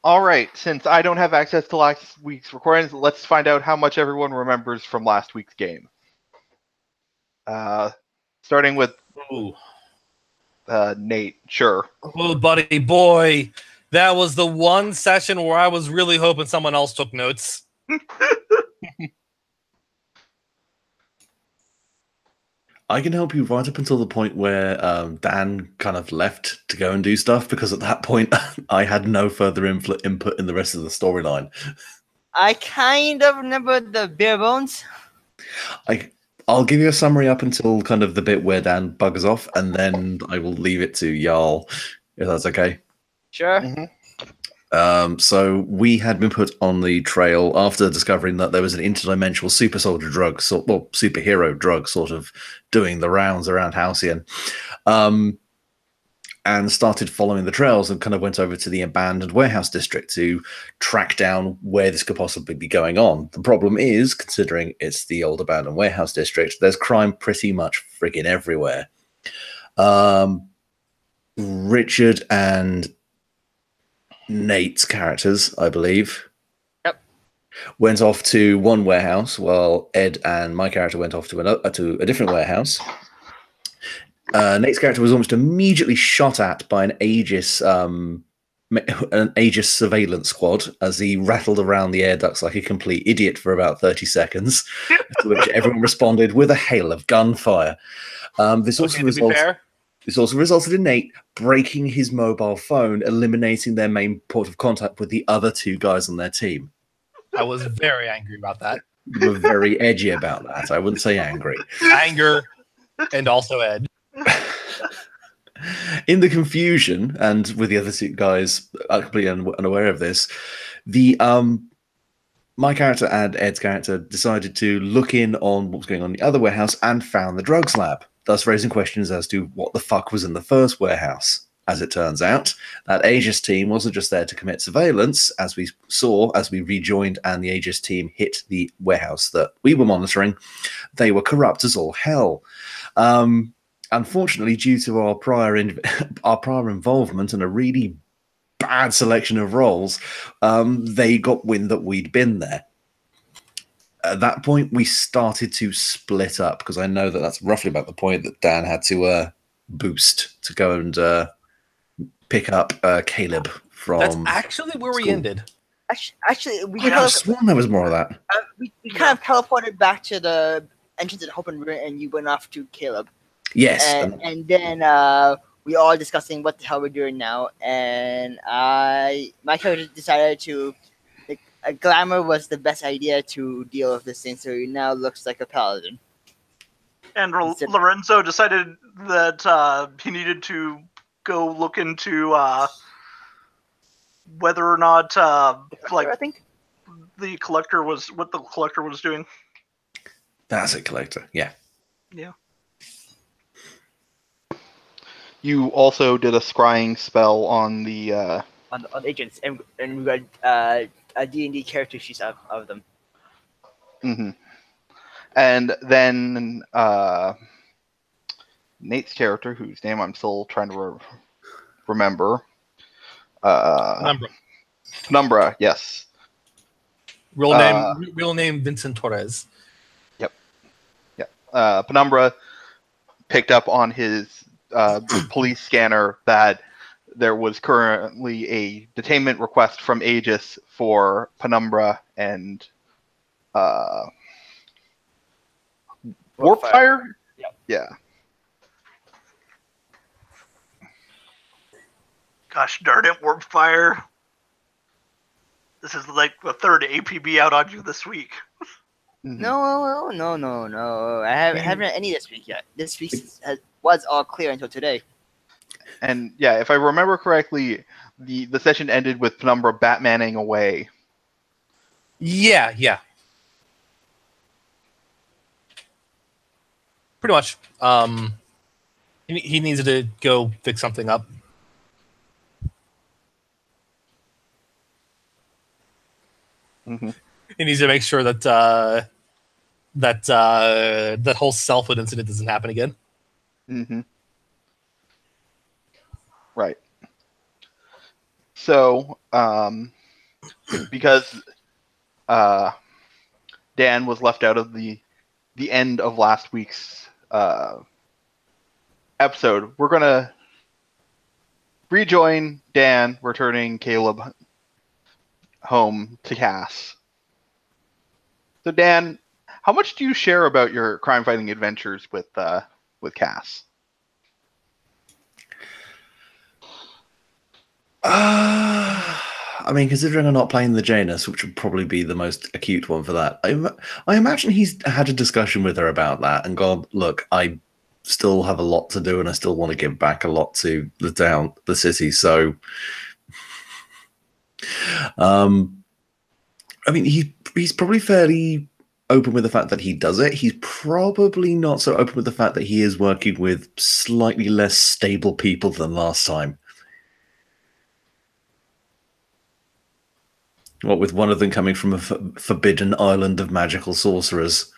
All right, since I don't have access to last week's recordings, let's find out how much everyone remembers from last week's game. Starting with Ooh. Nate, sure. Oh, buddy boy. That was the one session where I was really hoping someone else took notes. I can help you right up until the point where Dan kind of left to go and do stuff, because at that point I had no further input in the rest of the storyline. I kind of remember the bare bones. I'll give you a summary up until kind of the bit where Dan buggers off, and then I will leave it to Jarl, if that's okay. Sure. Mm-hmm. So we had been put on the trail after discovering that there was an interdimensional super soldier drug, superhero drug, sort of doing the rounds around Halcyon, and started following the trails and kind of went over to the abandoned warehouse district to track down where this could possibly be going on. The problem is, considering it's the old abandoned warehouse district, there's crime pretty much friggin' everywhere. Richard and Nate's characters, I believe, went off to one warehouse, while Ed and my character went off to a different warehouse. Nate's character was almost immediately shot at by an Aegis surveillance squad as he rattled around the air ducts like a complete idiot for about 30 seconds, to which everyone responded with a hail of gunfire. This also resulted in Nate breaking his mobile phone, eliminating their main port of contact with the other two guys on their team. I was very angry about that. You were very edgy about that. I wouldn't say angry. Anger and also Ed. In the confusion, and with the other two guys completely unaware of this, my character and Ed's character decided to look in on what was going on in the other warehouse and found the drugs lab, thus raising questions as to what the fuck was in the first warehouse. As it turns out, that Aegis team wasn't just there to commit surveillance, as we saw as we rejoined and the Aegis team hit the warehouse that we were monitoring. They were corrupt as all hell. Unfortunately, due to our prior involvement and a really bad selection of roles, they got wind that we'd been there. At that point, we started to split up, because I know that that's roughly about the point that Dan had to boost to go and pick up Caleb from. That's actually where we ended. Actually, we I sworn there was more of that. We kind of teleported back to the entrance of the open room, and you went off to Caleb. Yes. And then we all discussing what the hell we're doing now, and my character decided to. A glamour was the best idea to deal with this thing, so he now looks like a paladin. And Lorenzo decided that he needed to go look into whether or not I think the collector was what the collector was doing. That's a collector, yeah. Yeah. You also did a scrying spell on the on agents, and we got a D&D character sheets of them. Mm-hmm. And then Nate's character, whose name I'm still trying to remember. Penumbra, yes. Real name Vincent Torres. Yep. Penumbra picked up on his police scanner that there was currently a detainment request from Aegis for Penumbra and Warpfire? Yep. Yeah. Gosh darn it, Warpfire. This is like the third APB out on you this week. Mm-hmm. No. I haven't had any this week yet. This week was all clear until today. And yeah, if I remember correctly, the session ended with Penumbra Batmaning away. Yeah. Pretty much. He needed to go fix something up. Mm-hmm. He needs to make sure that that whole selfhood incident doesn't happen again. Mm-hmm. Right. So, because Dan was left out of the end of last week's episode, we're gonna rejoin Dan, returning Caleb home to Cass. So, Dan, how much do you share about your crime-fighting adventures with Cass? I mean, considering I'm not playing the Janus, which would probably be the most acute one for that, I imagine he's had a discussion with her about that and gone, look, I still have a lot to do and I still want to give back a lot to the town, the city. So, I mean, he's probably fairly open with the fact that he does it. He's probably not so open with the fact that he is working with slightly less stable people than last time. What with one of them coming from a forbidden island of magical sorcerers,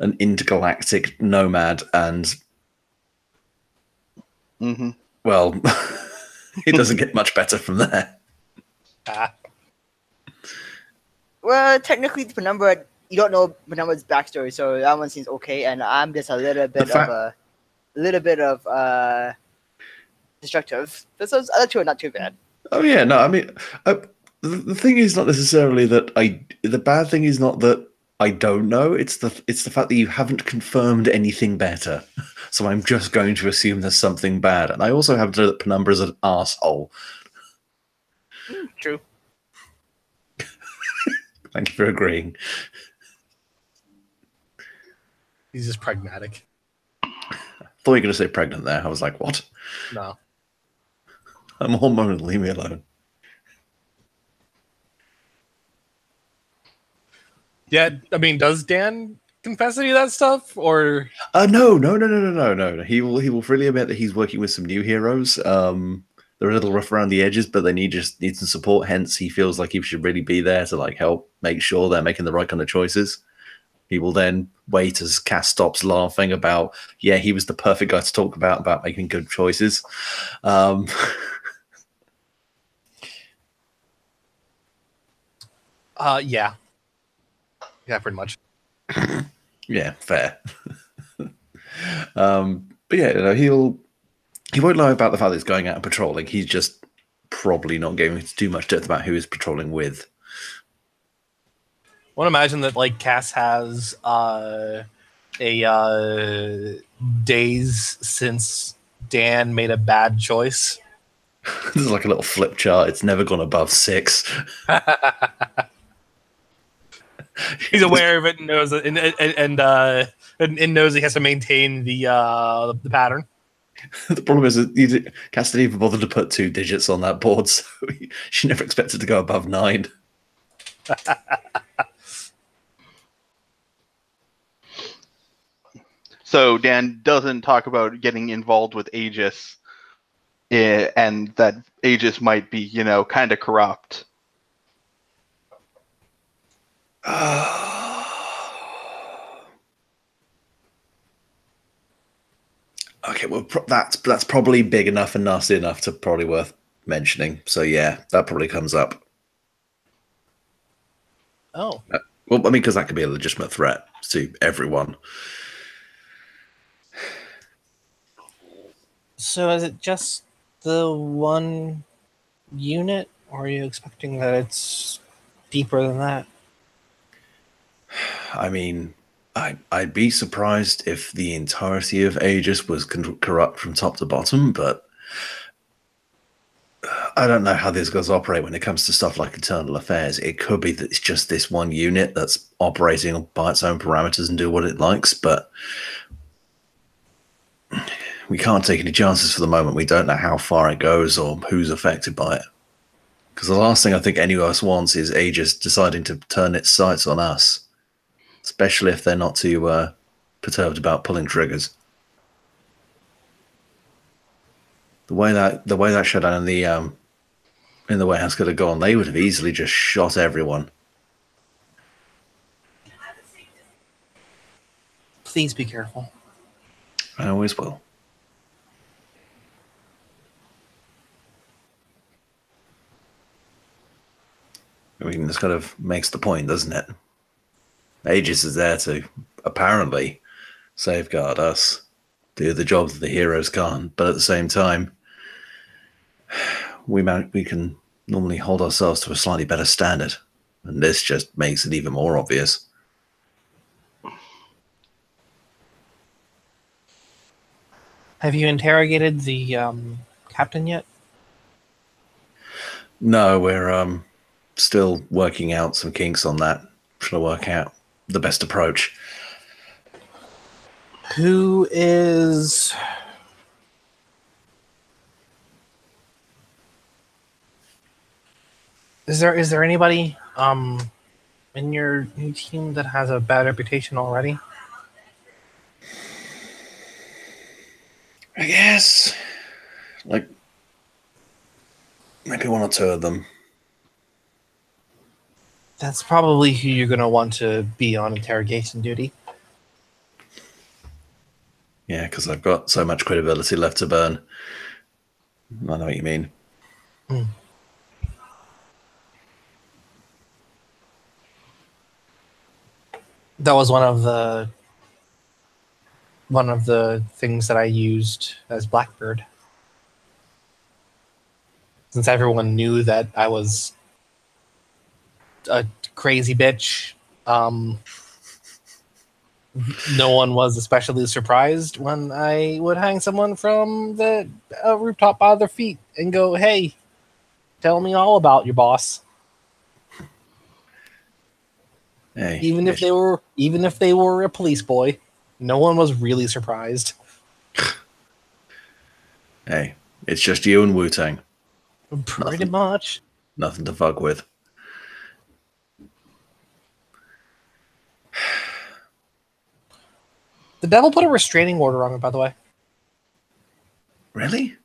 an intergalactic nomad, and well, it doesn't get much better from there. Well, technically, the Penumbra, you don't know Penumbra's backstory, so that one seems okay. And I'm just a little bit of destructive. But those other two are not too bad. Oh yeah, no, I mean, the thing is not necessarily that the bad thing is not that I don't know. It's the fact that you haven't confirmed anything better. So I'm just going to assume there's something bad. And I also have to know that Penumbra's an arsehole. True. Thank you for agreeing. He's just pragmatic. I thought you were going to say pregnant there. I was like, what? No. I'm hormonal. Leave me alone. Yeah, I mean, does Dan confess any of that stuff, or No. He will freely admit that he's working with some new heroes. They're a little rough around the edges, but they need some support. Hence, he feels like he should really be there to like help make sure they're making the right kind of choices. He will then wait as Cass stops laughing about, yeah, he was the perfect guy to talk about making good choices. yeah, pretty much. Yeah, fair. But yeah, you know, he won't lie about the fact that he's going out and patrolling. He's just probably not going into too much depth about who he's patrolling with. I want to imagine that like Cass has a days since Dan made a bad choice. This is like a little flip chart. It's never gone above 6. He's aware of it and knows it, and knows he has to maintain the pattern. The problem is that Cass didn't even bother to put 2 digits on that board, so she never expected to go above 9. So Dan doesn't talk about getting involved with Aegis, and that Aegis might be, kind of corrupt. Okay, well, that's probably big enough and nasty enough to probably worth mentioning. So yeah, that probably comes up. Oh. Well, I mean, because that could be a legitimate threat to everyone. So is it just the one unit, or are you expecting that it's deeper than that? I mean, I'd be surprised if the entirety of Aegis was corrupt from top to bottom, but I don't know how these guys operate when it comes to stuff like internal affairs. It could be that it's just this one unit that's operating by its own parameters and do what it likes, but we can't take any chances for the moment. We don't know how far it goes or who's affected by it. Because the last thing I think any of us wants is Aegis deciding to turn its sights on us. Especially if they're not too perturbed about pulling triggers. The way that shutdown in the warehouse could have gone, they would have easily just shot everyone. Please be careful. I always will. I mean, this kind of makes the point, doesn't it? Aegis is there to apparently safeguard us, do the job that the heroes can't, but at the same time, we can normally hold ourselves to a slightly better standard, and this just makes it even more obvious. Have you interrogated the captain yet? No, we're still working out some kinks on that. Trying to work out the best approach. Who is... Is there anybody in your new team that has a bad reputation already? I guess, like, maybe one or two of them. That's probably who you're going to want to be on interrogation duty. Yeah, because I've got so much credibility left to burn. I know what you mean. That was one of the things that I used as Blackbird. Since everyone knew that I was a crazy bitch, no one was especially surprised when I would hang someone from the rooftop by their feet and go, "Hey, tell me all about your boss." Hey, Even if they were a police boy, no one was really surprised. hey, it's just you and Wu-Tang. Pretty much. Nothing to fuck with. The devil put a restraining order on it, by the way. Really?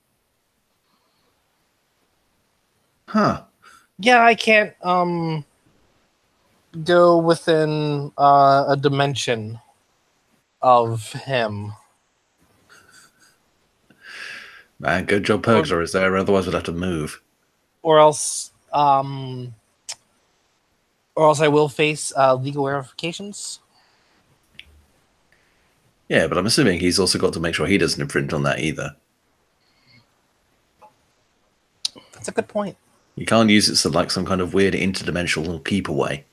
Huh. Yeah, I can't go within a dimension of him. Man, good job Purgzor is there, otherwise we'd have to move. Or else I will face legal ramifications. Yeah, but I'm assuming he's also got to make sure he doesn't infringe on that either. That's a good point. You can't use it to like some kind of weird interdimensional keep away.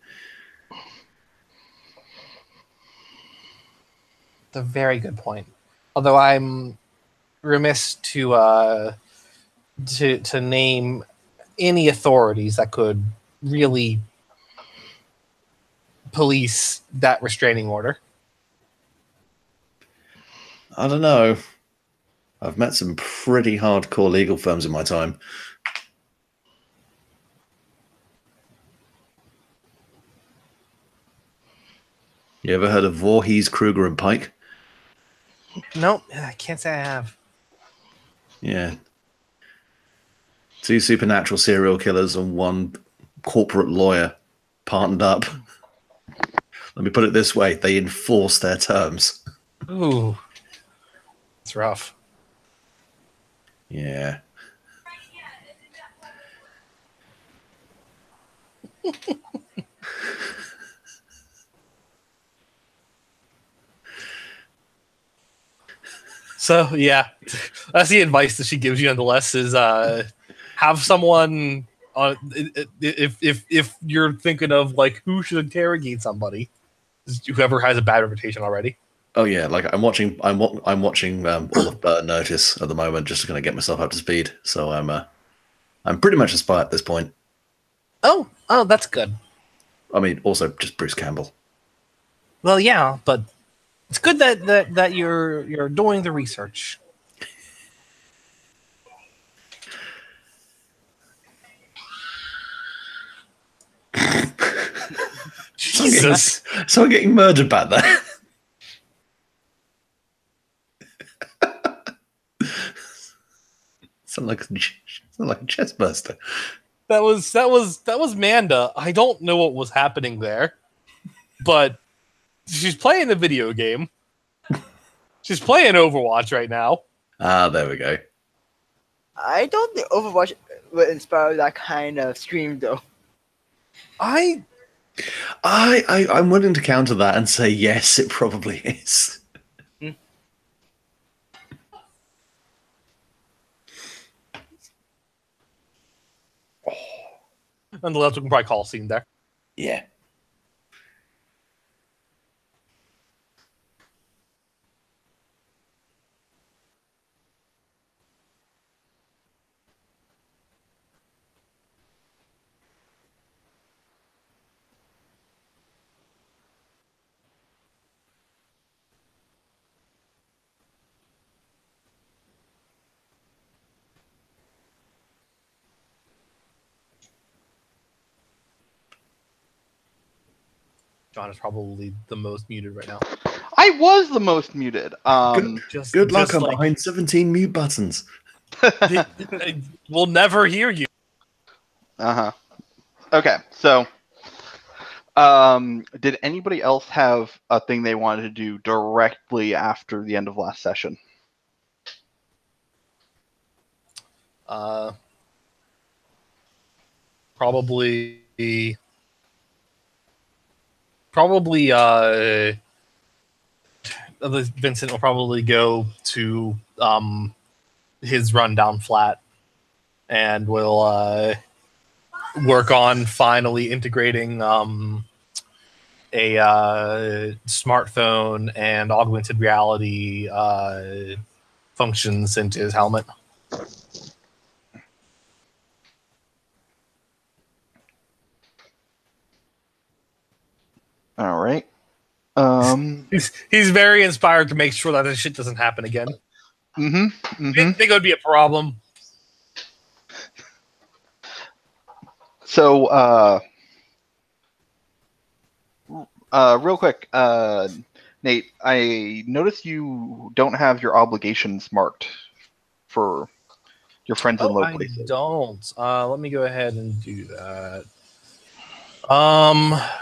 It's a very good point. Although I'm remiss to name any authorities that could really police that restraining order. I don't know. I've met some pretty hardcore legal firms in my time. You ever heard of Voorhees, Kruger, and Pike? Nope, I can't say I have. Yeah. 2 supernatural serial killers and 1 corporate lawyer partnered up. Let me put it this way, they enforce their terms. Ooh. It's rough. Yeah. So yeah, that's the advice that she gives you. Nonetheless, is have someone if you're thinking of like who should interrogate somebody, whoever has a bad reputation already. Oh yeah, like I'm watching all of Burn Notice at the moment, just to kind of get myself up to speed. So I'm pretty much a spy at this point. Oh, that's good. I mean, also just Bruce Campbell. Well, yeah, but it's good that you're doing the research. Jesus, someone getting murdered back there. Sound like a chest burster. that was Manda. I don't know what was happening there, but she's playing a video game. She's playing Overwatch right now. Ah, there we go. I don't think Overwatch would inspire that kind of stream, though. I'm willing to counter that and say yes, it probably is. Nonetheless, we can probably call a scene there. Yeah. John is probably the most muted right now. I was the most muted. Good luck. I'm like, behind 17 mute buttons. we'll never hear you. Uh-huh. Okay, so did anybody else have a thing they wanted to do directly after the end of last session? Probably Vincent will probably go to his rundown flat and will work on finally integrating a smartphone and augmented reality functions into his helmet. All right. He's very inspired to make sure that this shit doesn't happen again. Mm-hmm. Didn't think it would be a problem. So, real quick, Nate, I noticed you don't have your obligations marked for your friends in low I places. don't. Let me go ahead and do that.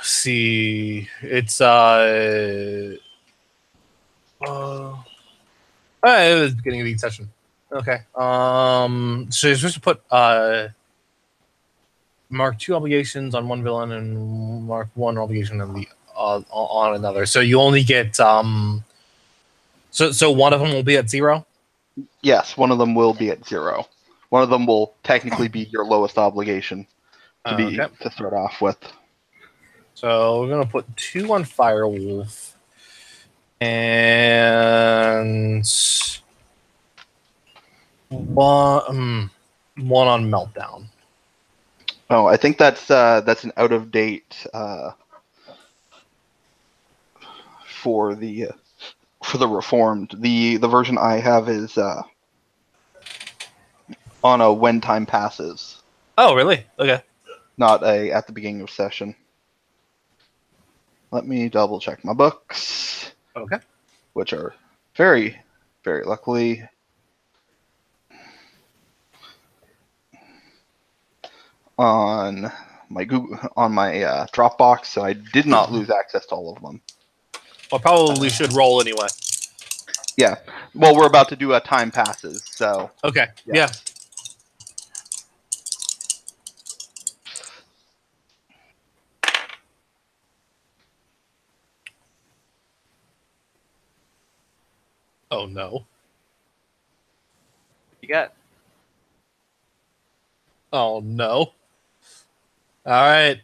See, it's it was beginning of each session. Okay. So you're supposed to put mark 2 obligations on one villain and mark 1 obligation on the on another. So you only get so one of them will be at 0. Yes, one of them will be at 0. One of them will technically be your lowest obligation to start off with. So we're gonna put 2 on Firewolf and one on Meltdown. Oh, I think that's an out of date for the Reformed. The version I have is on a when time passes. Oh, really? Okay. Not a at the beginning of session. Let me double check my books. Okay. Which are very, very luckily on my Dropbox, so I did not lose access to all of them. Well, probably should roll anyway. Yeah. Well, we're about to do a time passes, so. Okay. Yeah. Oh no. You got. Oh no. All right.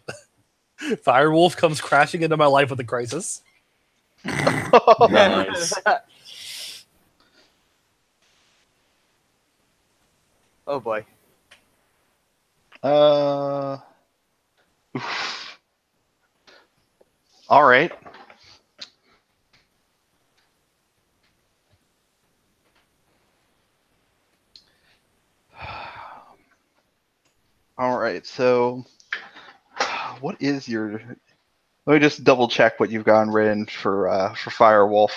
Firewolf comes crashing into my life with a crisis. Nice. Oh boy. Oof. All right. All right. So, what is your? Let me just double check what you've gotten written for Firewolf.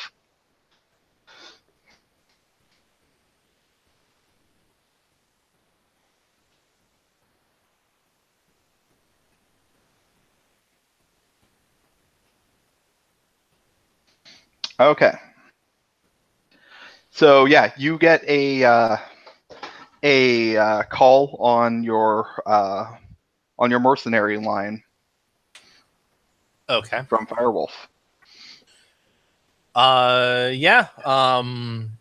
Okay. So yeah, you get a call on your mercenary line Okay. from Firewolf. Yeah.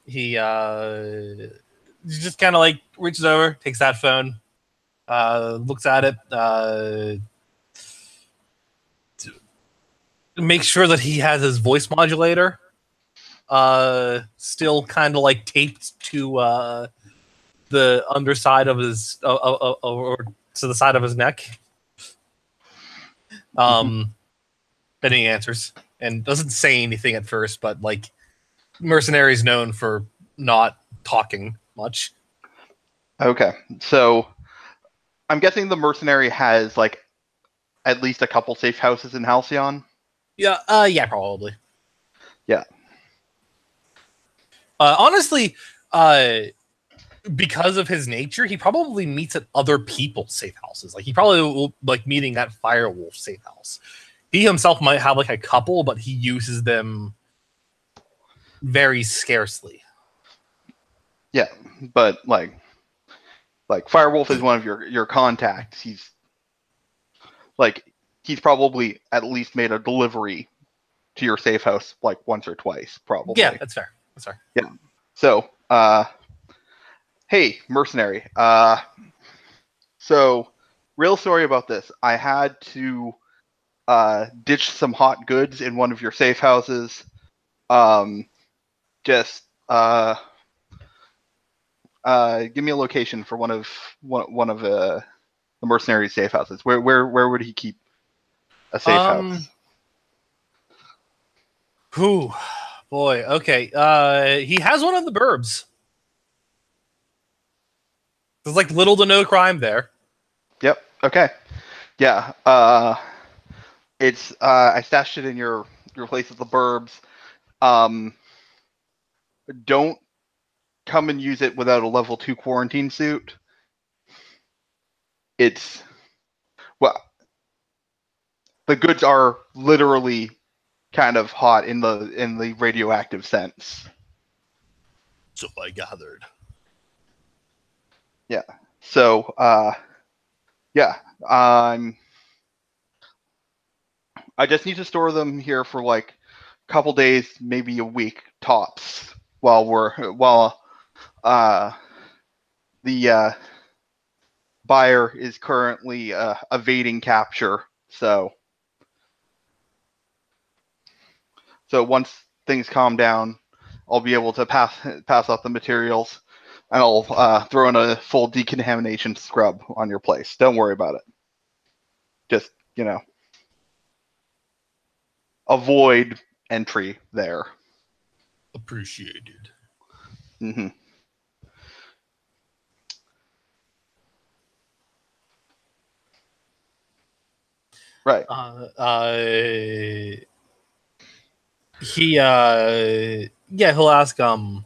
He just kind of like reaches over, takes that phone, looks at it, makes sure that he has his voice modulator still kind of like taped to the underside of his or to the side of his neck. Then he answers and doesn't say anything at first, but like Mercenary's known for not talking much. Okay, so I'm guessing the Mercenary has like at least a couple safe houses in Halcyon. Yeah, yeah, probably. Yeah. Honestly, because of his nature, he probably meets at other people's safe houses. Like he probably will like meeting at Firewolf safe house. He himself might have like a couple, but he uses them very scarcely. Yeah, but like Firewolf is one of your contacts. He's probably at least made a delivery to your safe house like once or twice, probably. Yeah, that's fair. That's fair. Yeah. So, hey, Mercenary. So, real story about this. I had to ditch some hot goods in one of your safe houses. Just give me a location for one of the Mercenary safe houses. Where would he keep a safe house? Whew, boy. Okay. He has one of the burbs. There's like little to no crime there. Yep. Okay. Yeah. It's I stashed it in your place at the burbs. Don't come and use it without a level 2 quarantine suit. It's well, the goods are literally kind of hot in the radioactive sense. So I gathered. Yeah. So yeah. I just need to store them here for like a couple days, maybe a week tops, while the buyer is currently evading capture. So once things calm down, I'll be able to pass out the materials, and I'll throw in a full decontamination scrub on your place. Don't worry about it. Just, avoid entry there. Appreciated. Mm-hmm. Right. He'll ask, do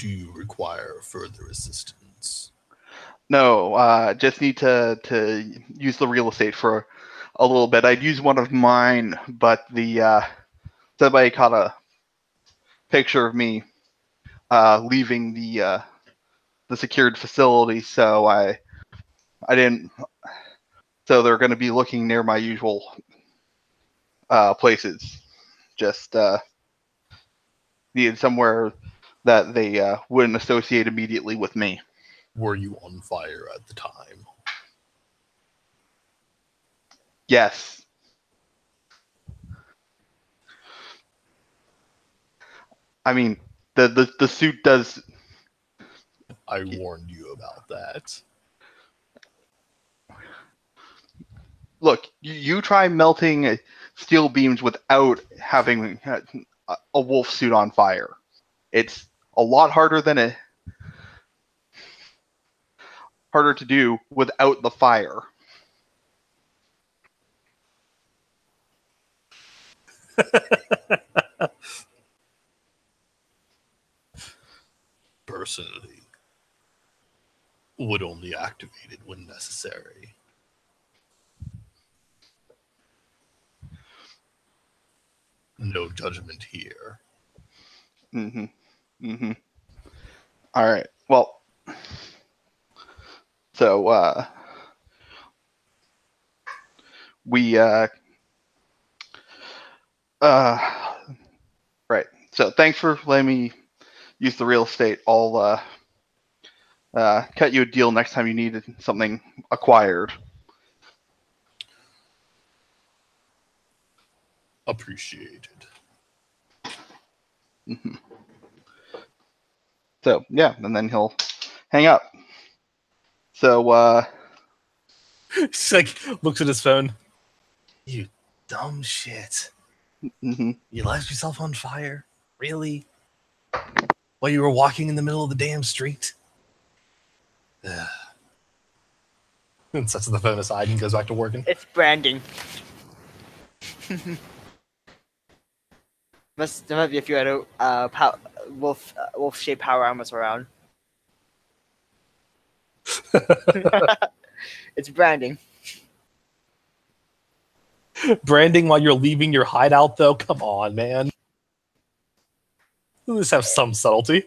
you require further assistance? No, just need to use the real estate for a little bit. I'd use one of mine, but somebody caught a picture of me leaving the secured facility, so I didn't. So they're going to be looking near my usual places. Just needed somewhere that they wouldn't associate immediately with me. Were you on fire at the time? Yes. I mean, the suit does. I warned you about that. Look, you try melting steel beams without having a wolf suit on fire. It's a lot harder harder to do without the fire. Personally, would only activate it when necessary. No judgment here. Mm-hmm. Mm-hmm. All right. Well, so we right. So thanks for letting me use the real estate. I'll cut you a deal next time you need something acquired. Appreciated. Mm-hmm. So yeah, and then he'll hang up. So He's like, looks at his phone. You dumb shit. mm-hmm. You left yourself on fire? Really? While you were walking in the middle of the damn street? Ugh. And sets the phone aside and goes back to working. It's branding. There might be a few other wolf-shaped power armors around. It's branding. Branding while you're leaving your hideout, though? Come on, man. Let's have some subtlety.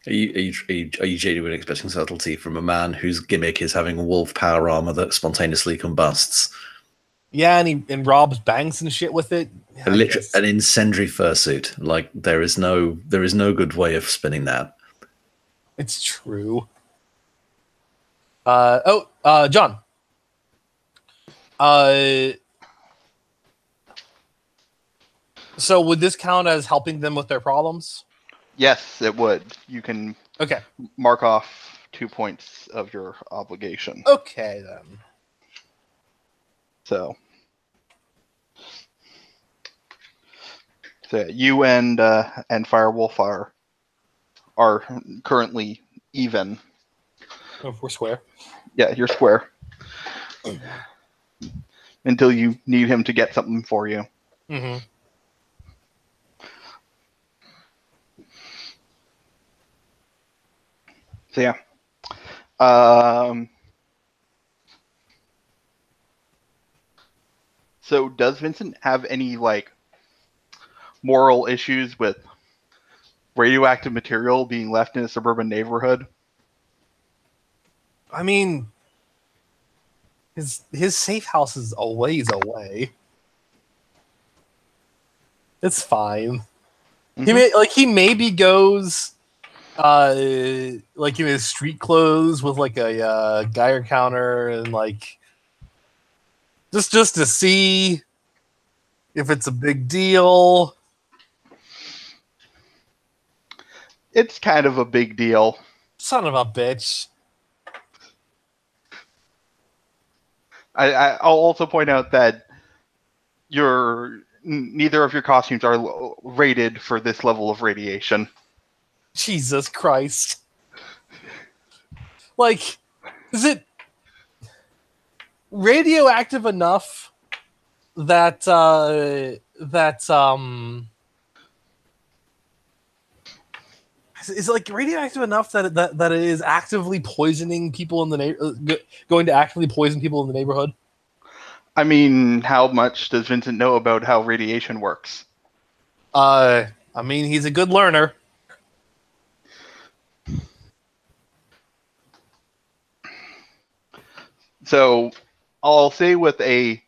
Are you genuinely expecting subtlety from a man whose gimmick is having wolf power armor that spontaneously combusts? Yeah, and he robs banks and shit with it. Yeah, An incendiary fursuit. Like there is no good way of spinning that. It's true. John. So would this count as helping them with their problems? Yes, it would. You can Okay. mark off 2 points of your obligation. Okay, then. So yeah, you and Firewolf are currently even. Oh, we're square. Yeah, you're square. Until you need him to get something for you. Mm-hmm. So yeah. So does Vincent have any moral issues with radioactive material being left in a suburban neighborhood? I mean, his safe house is a ways away. It's fine. Mm-hmm. He maybe goes in his street clothes with a Geiger counter and just to see if it's a big deal. It's kind of a big deal. Son of a bitch. I'll also point out that neither of your costumes are rated for this level of radiation. Jesus Christ. Is it radioactive enough that is it radioactive enough that it is actively poisoning people in the going to actively poison people in the neighborhood? I mean, how much does Vincent know about how radiation works? I mean, he's a good learner. So I'll say with a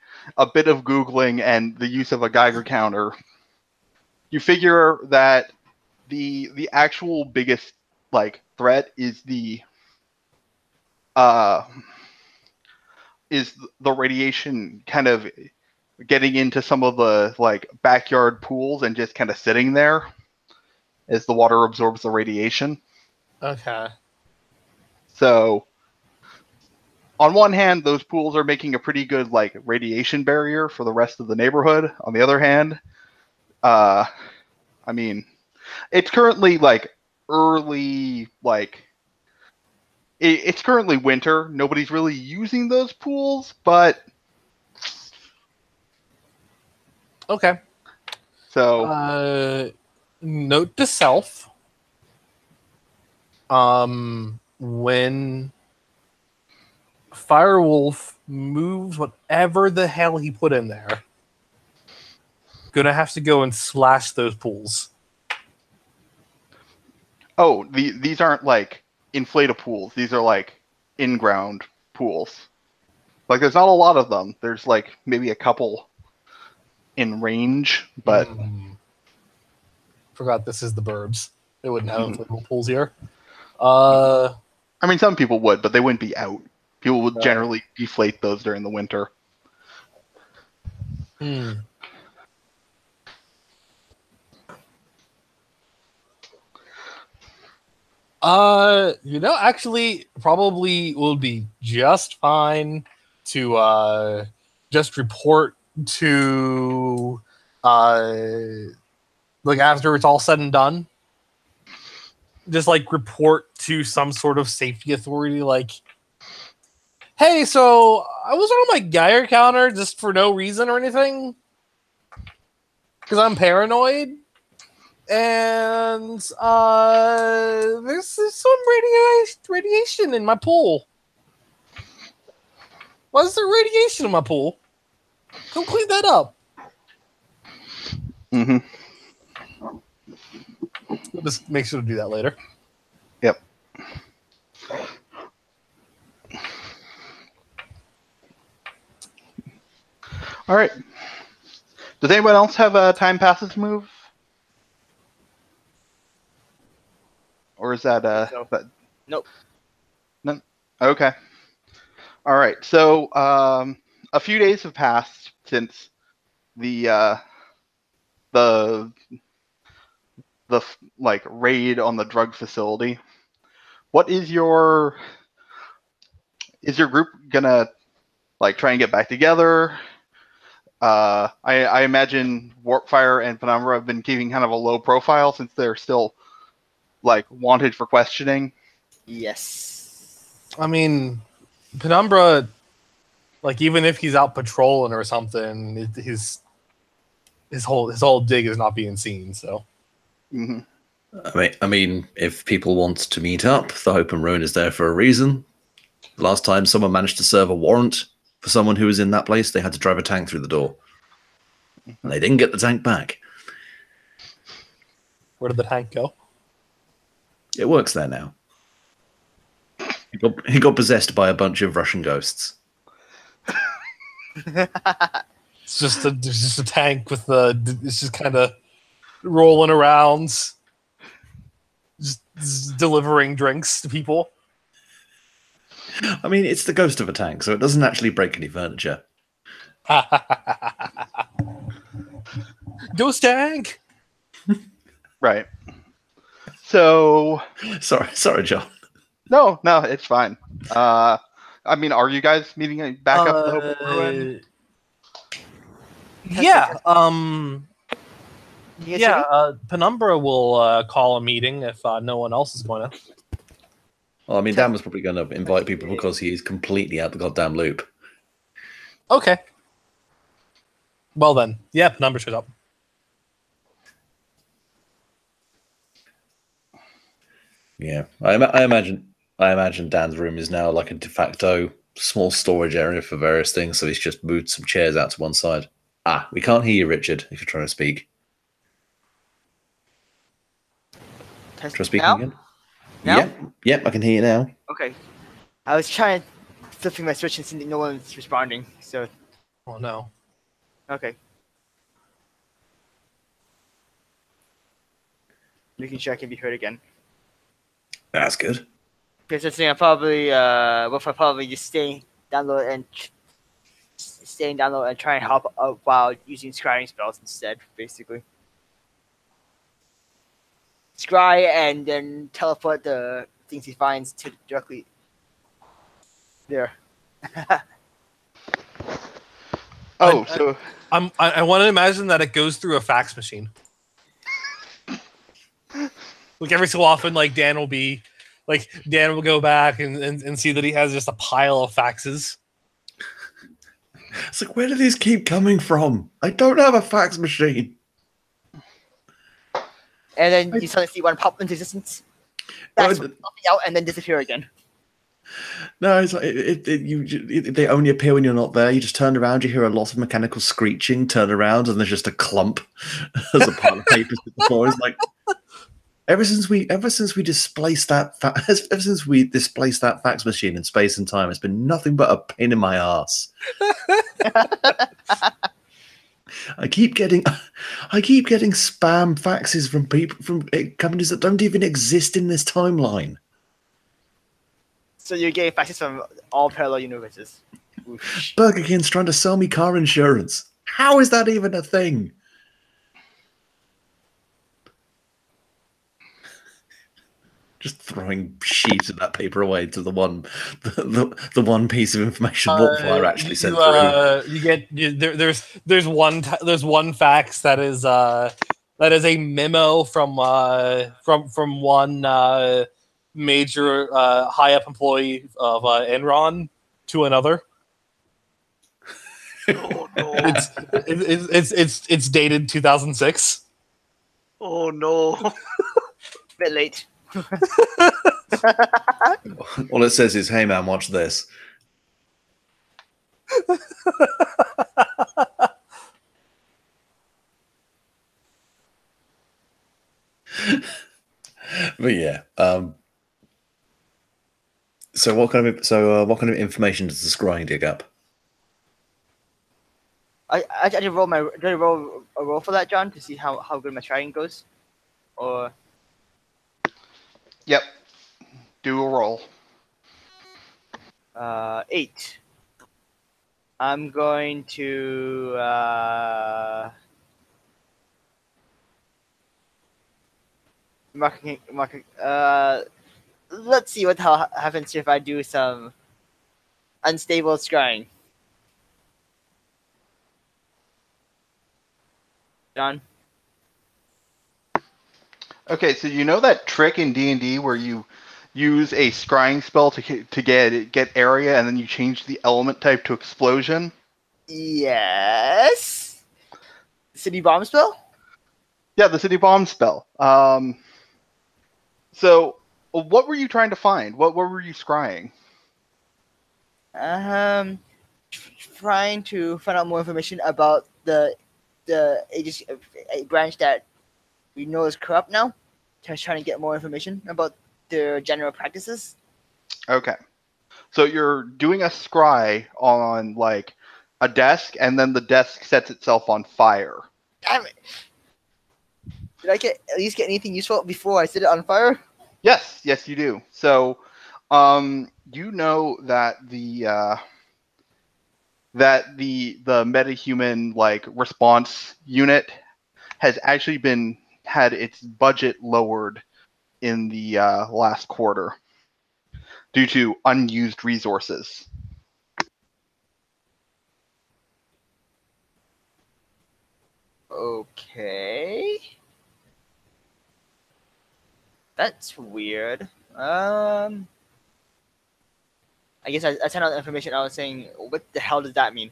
bit of Googling and the use of a Geiger counter, you figure that the actual biggest threat is the radiation kind of getting into some of the backyard pools and just kind of sitting there as the water absorbs the radiation. Okay. So on one hand, those pools are making a pretty good radiation barrier for the rest of the neighborhood. On the other hand, I mean, it's currently early it's currently winter. Nobody's really using those pools, but okay. So note to self. When Firewolf moves whatever the hell he put in there, gonna have to go and slash those pools. Oh, these aren't inflatable pools. These are in-ground pools. Like, there's not a lot of them. There's like maybe a couple in range, but Forgot this is the burbs. They wouldn't have inflatable pools here. I mean, some people would, but they wouldn't be out. People would Right. generally deflate those during the winter. Actually, probably will be just fine to just report to like after it's all said and done. Just like report to some sort of safety authority, like, hey, so I was on my Geiger counter just for no reason or anything because I'm paranoid. And there's some radiation in my pool. Why is there radiation in my pool? Come clean that up. Mm-hmm. We'll just make sure to do that later. Yep. All right. Does anyone else have a time passes move? Or is that No. Nope. None? Okay. All right. So a few days have passed since the like raid on the drug facility. What is your group gonna like try and get back together? I imagine Warpfire and Penumbra have been keeping kind of a low profile since they're still like wanted for questioning. Yes. I mean, Penumbra, like even if he's out patrolling or something, his whole dig is not being seen. So. Mm-hmm. I mean, if people want to meet up, the Hope and Ruin is there for a reason. The last time someone managed to serve a warrant for someone who was in that place, they had to drive a tank through the door. And they didn't get the tank back. Where did the tank go? It works there now. He got possessed by a bunch of Russian ghosts. It's just a tank with it's just kind of rolling around, just delivering drinks to people. I mean, it's the ghost of a tank, so it doesn't actually break any furniture. Ghost tank. Right. So Sorry, John. no, it's fine. I mean, are you guys meeting back up at the Hope and Ruin? Yeah. You guys Yeah. ready? Penumbra will call a meeting if no one else is going to. Well, I mean, Dan was probably going to invite people because he is completely out the goddamn loop. Okay. Well then, yeah, Penumbra shows up. Yeah, I imagine Dan's room is now like a de facto small storage area for various things. So he's just moved some chairs out to one side. Ah, we can't hear you, Richard. If you're trying to speak, Test try speaking now? again. Now? Yep, I can hear you now. Okay. I was trying to flipping my switch and seeing no one's responding. So, Oh no. okay. Making sure I can be heard again. That's good. Because I think I'll probably, probably just staying down low and try and help out while using scrying spells instead, basically. Scry and then teleport the things he finds to directly there. So I want to imagine that it goes through a fax machine. Like every so often, like Dan will go back and see that he has just a pile of faxes. It's like, where do these keep coming from? I don't have a fax machine. And then you suddenly see one pop into existence. That's popping out and then disappear again. No, it's like they only appear when you're not there. You just turn around, you hear a lot of mechanical screeching, turn around, and there's just a clump as a pile of papers at the floor. It's like, Ever since we displaced that ever since we displaced that fax machine in space and time, it's been nothing but a pain in my ass. I keep getting spam faxes from people from companies that don't even exist in this timeline. So you're getting faxes from all parallel universes. Oof. Burger King's trying to sell me car insurance. How is that even a thing? Just throwing sheets of that paper away to the one piece of information Warpfire actually sent through. There's one fax that is a memo from one major high up employee of Enron to another. Oh no! It's dated 2006. Oh no! Bit late. All it says is, "Hey man, watch this." But yeah. So what kind of information does the scrying dig up? I did roll a roll for that, John, to see how good my scrying goes, or Yep. Do a roll. 8. I'm going to let's see what happens if I do some unstable scrying. John? Okay, so you know that trick in D&D where you use a scrying spell to get area, and then you change the element type to explosion? Yes. City bomb spell? Yeah, the city bomb spell. So, what were you trying to find? What were you scrying? Trying to find out more information about the agency branch that we know is corrupt now. Just trying to get more information about their general practices. Okay. So you're doing a scry on like a desk, and then the desk sets itself on fire. Damn it! Did I at least get anything useful before I set it on fire? Yes, you do. So, you know that the metahuman like response unit has actually had its budget lowered in the last quarter due to unused resources. Okay. That's weird. I guess I sent out the information. I was saying, what the hell does that mean?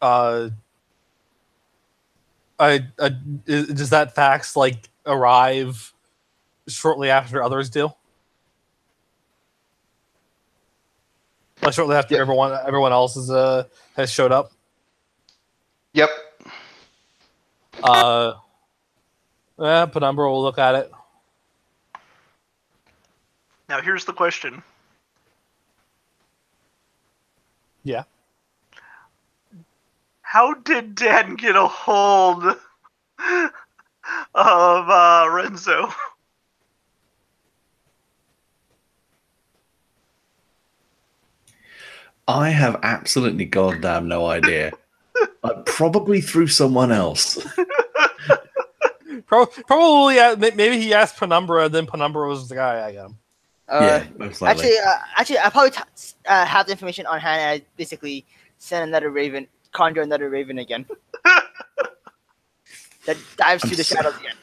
Does that fax like arrive shortly after others do? Like shortly after everyone else has showed up. Yep. Penumbra will look at it. Now here's the question. Yeah. How did Dan get a hold of Renzo? I have absolutely goddamn no idea. Probably through someone else. Probably, maybe he asked Penumbra, and then Penumbra was the guy I got him. Yeah, most likely. Actually, I probably have the information on hand. And I basically send another raven, conjure another raven again. That dives through the shadows again.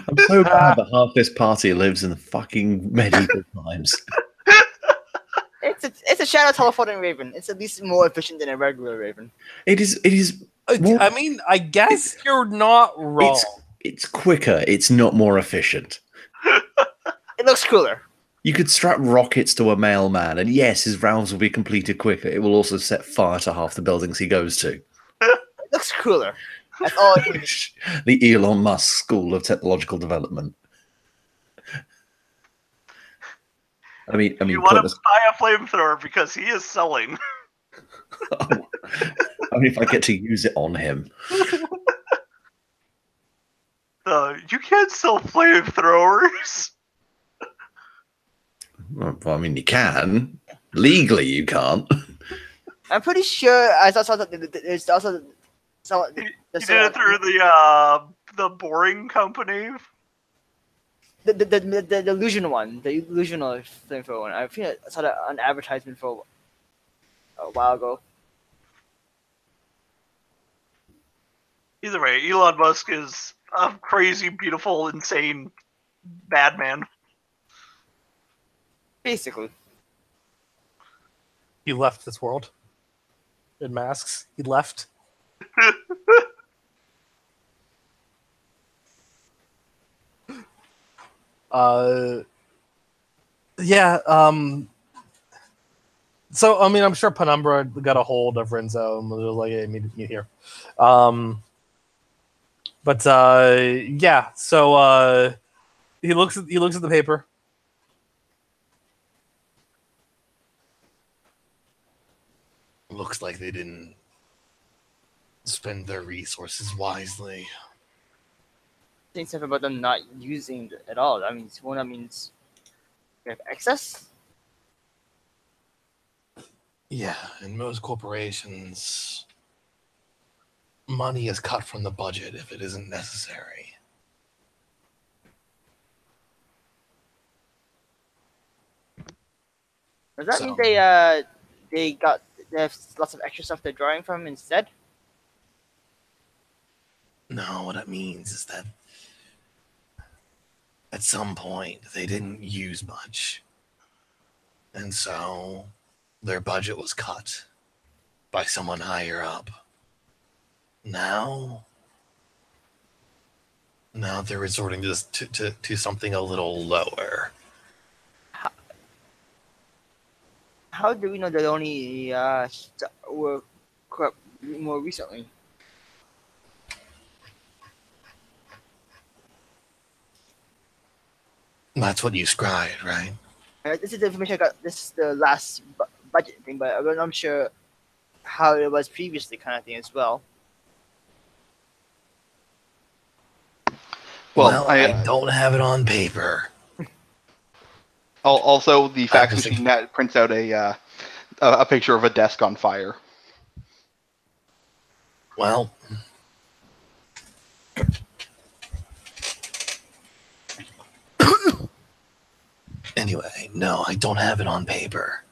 I'm so glad that half this party lives in the fucking medieval times. It's a shadow teleporting raven. It's at least more efficient than a regular raven. It is. I mean, I guess you're not wrong. It's quicker. It's not more efficient. It looks cooler. You could strap rockets to a mailman, and yes, his rounds will be completed quicker. It will also set fire to half the buildings he goes to. It looks cooler. That's all it needs. The Elon Musk School of Technological Development. I mean, You want pointless. to buy a flamethrower because he is selling. I mean, if I get to use it on him. You can't sell flamethrowers. Well, I mean, you can. Legally, you can't. I'm pretty sure I saw that there's also someone. You did it through the boring company. The illusion one, the illusional flamethrower one. I think I saw that on advertisement for a while ago. Either way, Elon Musk is a crazy, beautiful, insane bad man. Basically, He left this world in masks. He left. Yeah. So I mean, I'm sure Penumbra got a hold of Renzo and was like, "Hey, meet here." But yeah. So he looks at the paper. Looks like they didn't spend their resources wisely. saying something about them not using it at all. That means we have excess. Yeah, in most corporations, money is cut from the budget if it isn't necessary. Does that So- mean they have lots of extra stuff they're drawing from instead? No, what it means is that at some point they didn't use much. And so their budget was cut by someone higher up. Now they're resorting to something a little lower. How do we know they only were corrupt more recently? That's what you scried, right? This is the information I got. This is the last budget thing, but I'm not sure how it was previously, kind of thing as well. Well, I don't have it on paper. Also, the fax just machine that prints out a picture of a desk on fire. Well, anyway, no, I don't have it on paper.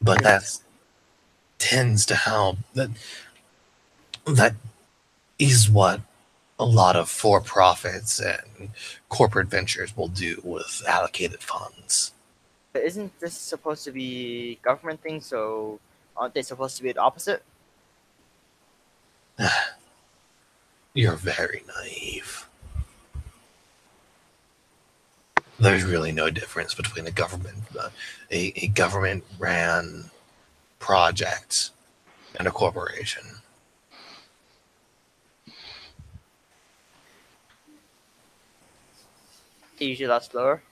But that tends to how that is what a lot of for-profits and corporate ventures will do with allocated funds. But isn't this supposed to be government thing? So aren't they supposed to be the opposite? You're very naive. There's really no difference between a government-ran project and a corporation. They're usually a lot slower.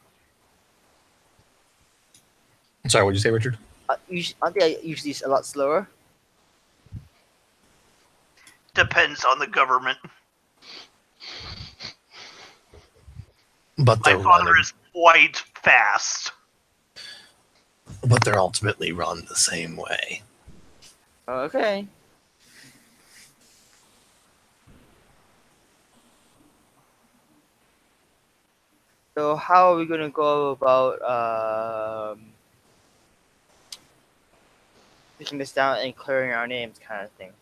Sorry, what'd you say, Richard? Aren't they usually a lot slower? Depends on the government. But My they're father run, is quite fast. but they're ultimately run the same way. Okay. So how are we gonna go about taking this down and clearing our names, kind of thing?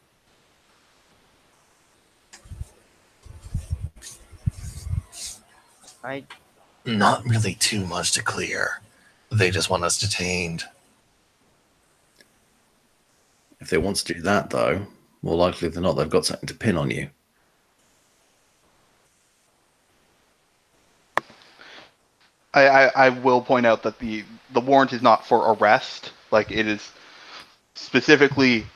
Not really too much to clear. They just want us detained. If they want to do that, though, more likely than not, they've got something to pin on you. I will point out that the warrant is not for arrest. Like, it is specifically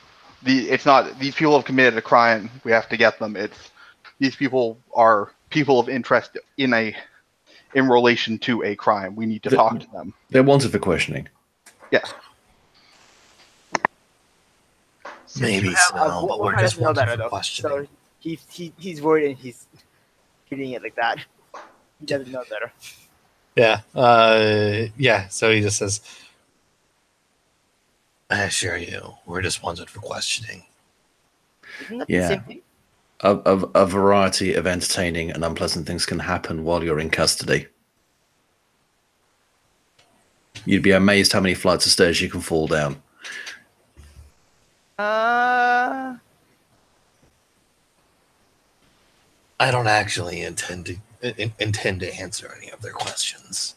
it's not these people have committed a crime. We have to get them. It's these people are people of interest in relation to a crime. We need to talk to them. They're wanted for questioning. Yes. Maybe so, but we're just wanting for questioning. So he's worried and he's treating it like that. He doesn't know better. Yeah. Yeah. So he just says, I assure you, we're just wanted for questioning. Isn't that Yeah. the same thing? A variety of entertaining and unpleasant things can happen while you're in custody. You'd be amazed how many flights of stairs you can fall down. I don't actually intend to answer any of their questions.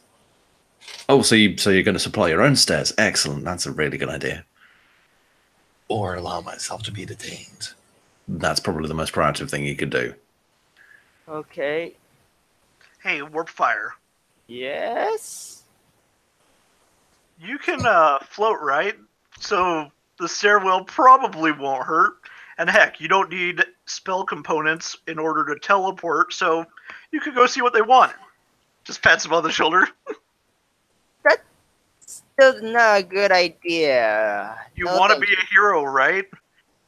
Oh, so you're going to supply your own stairs? Excellent. That's a really good idea. Or allow myself to be detained. That's probably the most proactive thing you could do. Okay. Hey, warp fire. Yes. You can float, right? So the stairwell probably won't hurt. And heck, you don't need spell components in order to teleport, so you could go see what they want. Just pats him on the shoulder. Still not a good idea. You No, want to thank be a hero, right?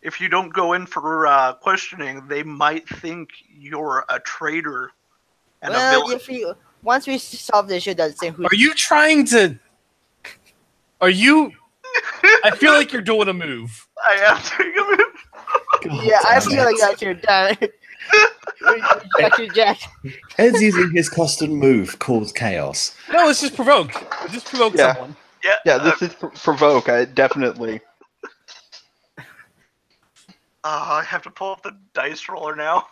If you don't go in for questioning, they might think you're a traitor and a villain. Once we solve the issue, that's saying who. Are you trying to... Are you... I feel like you're doing a move. I am doing a move. Yeah, I feel like that's your done. That's your Jack. Ed's using his custom move called Chaos. No, it's just provoke. Just provoke Yeah. someone. Yeah, this is provoke. Definitely. I have to pull up the dice roller now.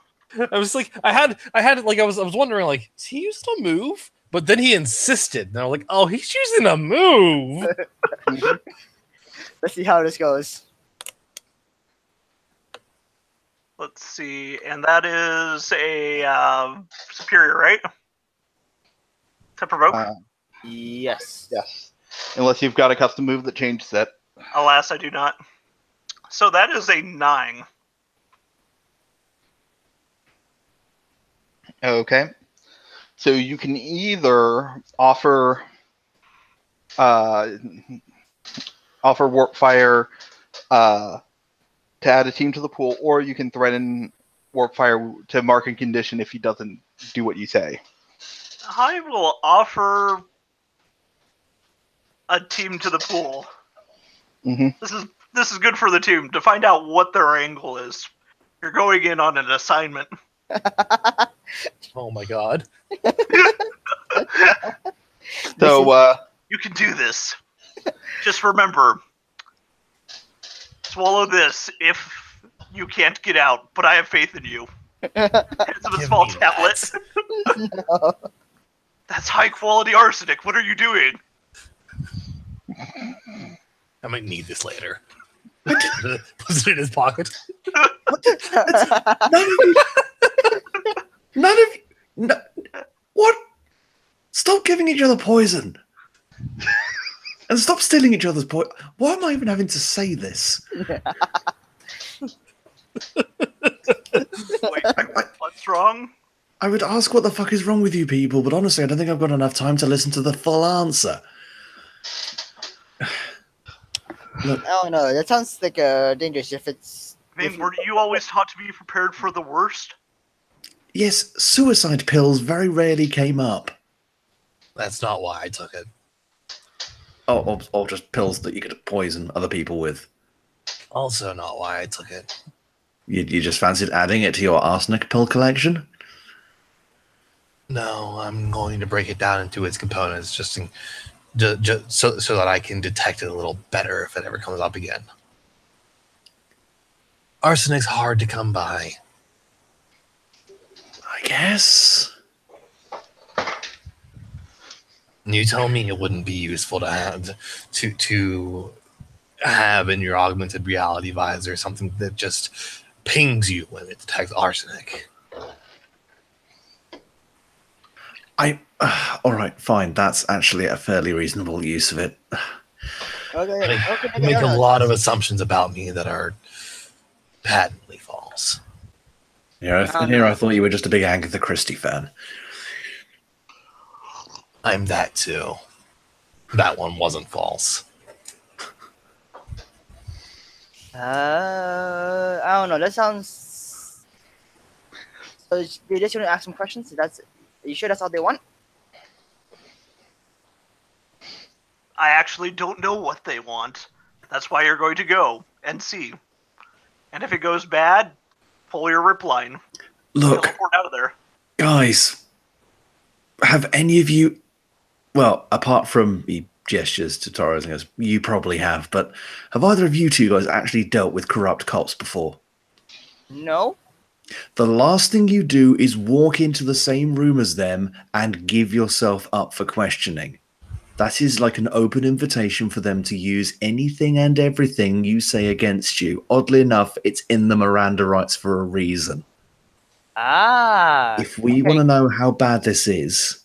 I was like, I was wondering, like, is he used a move? But then he insisted. And I was like, oh, he's using a move. Let's see how this goes. Let's see, and that is a superior, right? To provoke? Yes. Yes. Unless you've got a custom move that changes it. Alas, I do not. So that is a 9. Okay. So you can either offer warp fire to add a team to the pool, or you can threaten warp fire to mark and condition if he doesn't do what you say. I will offer a team to the pool. Mm-hmm. This is good for the team to find out what their angle is. You're going in on an assignment. Oh my god. So You can do this. Just remember, swallow this if you can't get out, but I have faith in you. Hands him a Give small me tablet. No. That's high quality arsenic. What are you doing? I might need this later. Puts it in his pocket. None of you. No, what? Stop giving each other poison. And stop stealing each other's poison. Why am I even having to say this? Wait, what's wrong? I would ask what the fuck is wrong with you people, but honestly, I don't think I've got enough time to listen to the full answer. Oh no, that sounds like dangerous. If it's. I mean, were you always taught to be prepared for the worst? Yes, suicide pills very rarely came up. That's not why I took it. Oh, or just pills that you could poison other people with. Also not why I took it. You just fancied adding it to your arsenic pill collection? No, I'm going to break it down into its components just so that I can detect it a little better if it ever comes up again. Arsenic's hard to come by. I guess. And you tell me it wouldn't be useful to have in your augmented reality visor something that just pings you when it detects arsenic. All right, fine. That's actually a fairly reasonable use of it. Okay. You make a lot of assumptions about me that are patently false. Here, I thought you were just a big Agatha Christie fan. I'm that too. That one wasn't false. I don't know. That sounds. So they just want to ask some questions. Are you sure that's all they want? I actually don't know what they want. That's why you're going to go and see. And if it goes bad, pull your rip line. Look, Teleport out of there. guys, have any of you, well, apart from the gestures to Torres, and goes, you probably have, but have either of you two guys actually dealt with corrupt cops before? No. The last thing you do is walk into the same room as them and give yourself up for questioning. That is like an open invitation for them to use anything and everything you say against you. Oddly enough, it's in the Miranda rights for a reason. If we want to know how bad this is,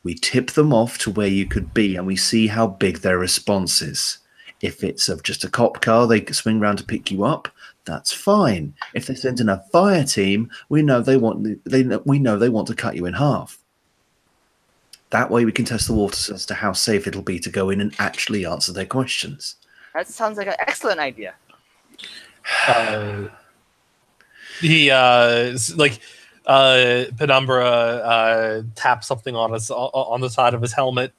we tip them off to where you could be and we see how big their response is. If it's of just a cop car, they swing round to pick you up. That's fine. If they send in a fire team, we know they want to cut you in half. That way we can test the waters as to how safe it'll be to go in and actually answer their questions. That sounds like an excellent idea. Penumbra taps something on the side of his helmet,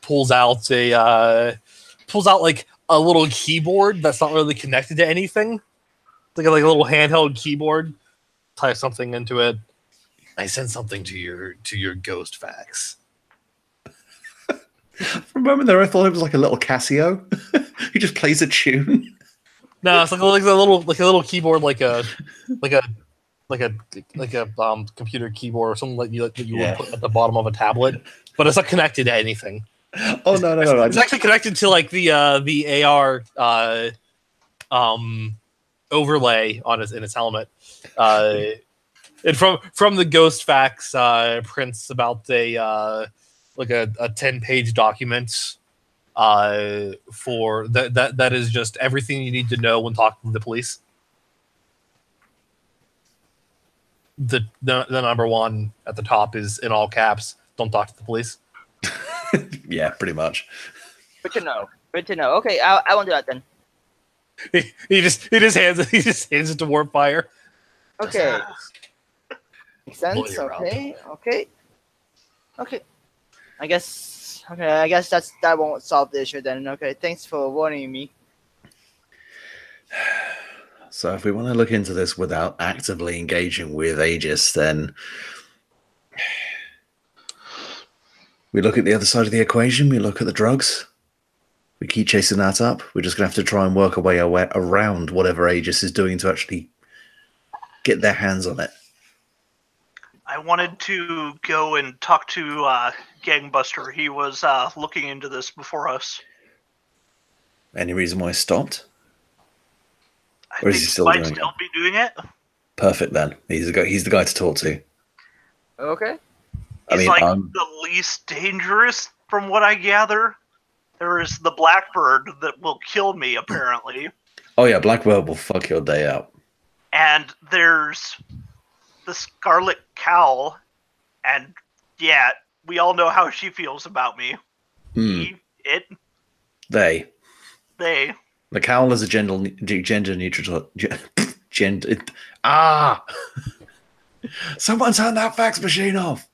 pulls out like a little keyboard that's not really connected to anything, like a little handheld keyboard. Type something into it. I sent something to your ghost fax. For a moment there, I thought it was like a little Casio. He just plays a tune. No, it's like a little keyboard, like a computer keyboard or something like you would put at the bottom of a tablet, but it's not connected to anything. Oh no! It's actually connected to like the AR overlay on in his helmet. And from the ghost fax prints about a 10-page document for that is just everything you need to know when talking to the police. The number one at the top is in all caps. Don't talk to the police. Yeah, pretty much. Good to know. Okay, I won't do that then. He just hands it to Warpfire. Okay. Makes sense. Lawyer Okay. I guess that won't solve the issue then. Okay, thanks for warning me. So if we want to look into this without actively engaging with Aegis, then we look at the other side of the equation. We look at the drugs. We keep chasing that up. We're just going to have to try and work our way around whatever Aegis is doing to actually get their hands on it. I wanted to go and talk to Gangbuster. He was looking into this before us. Any reason why he stopped? I Or is think he still might doing still be doing it. Perfect then. He's the guy to talk to. Okay. He's the least dangerous from what I gather. There is the Blackbird that will kill me, apparently. Oh yeah, Blackbird will fuck your day up. And there's the Scarlet Cowl. And yeah, we all know how she feels about me. They. The cowl is a gender neutral. Someone turn that fax machine off.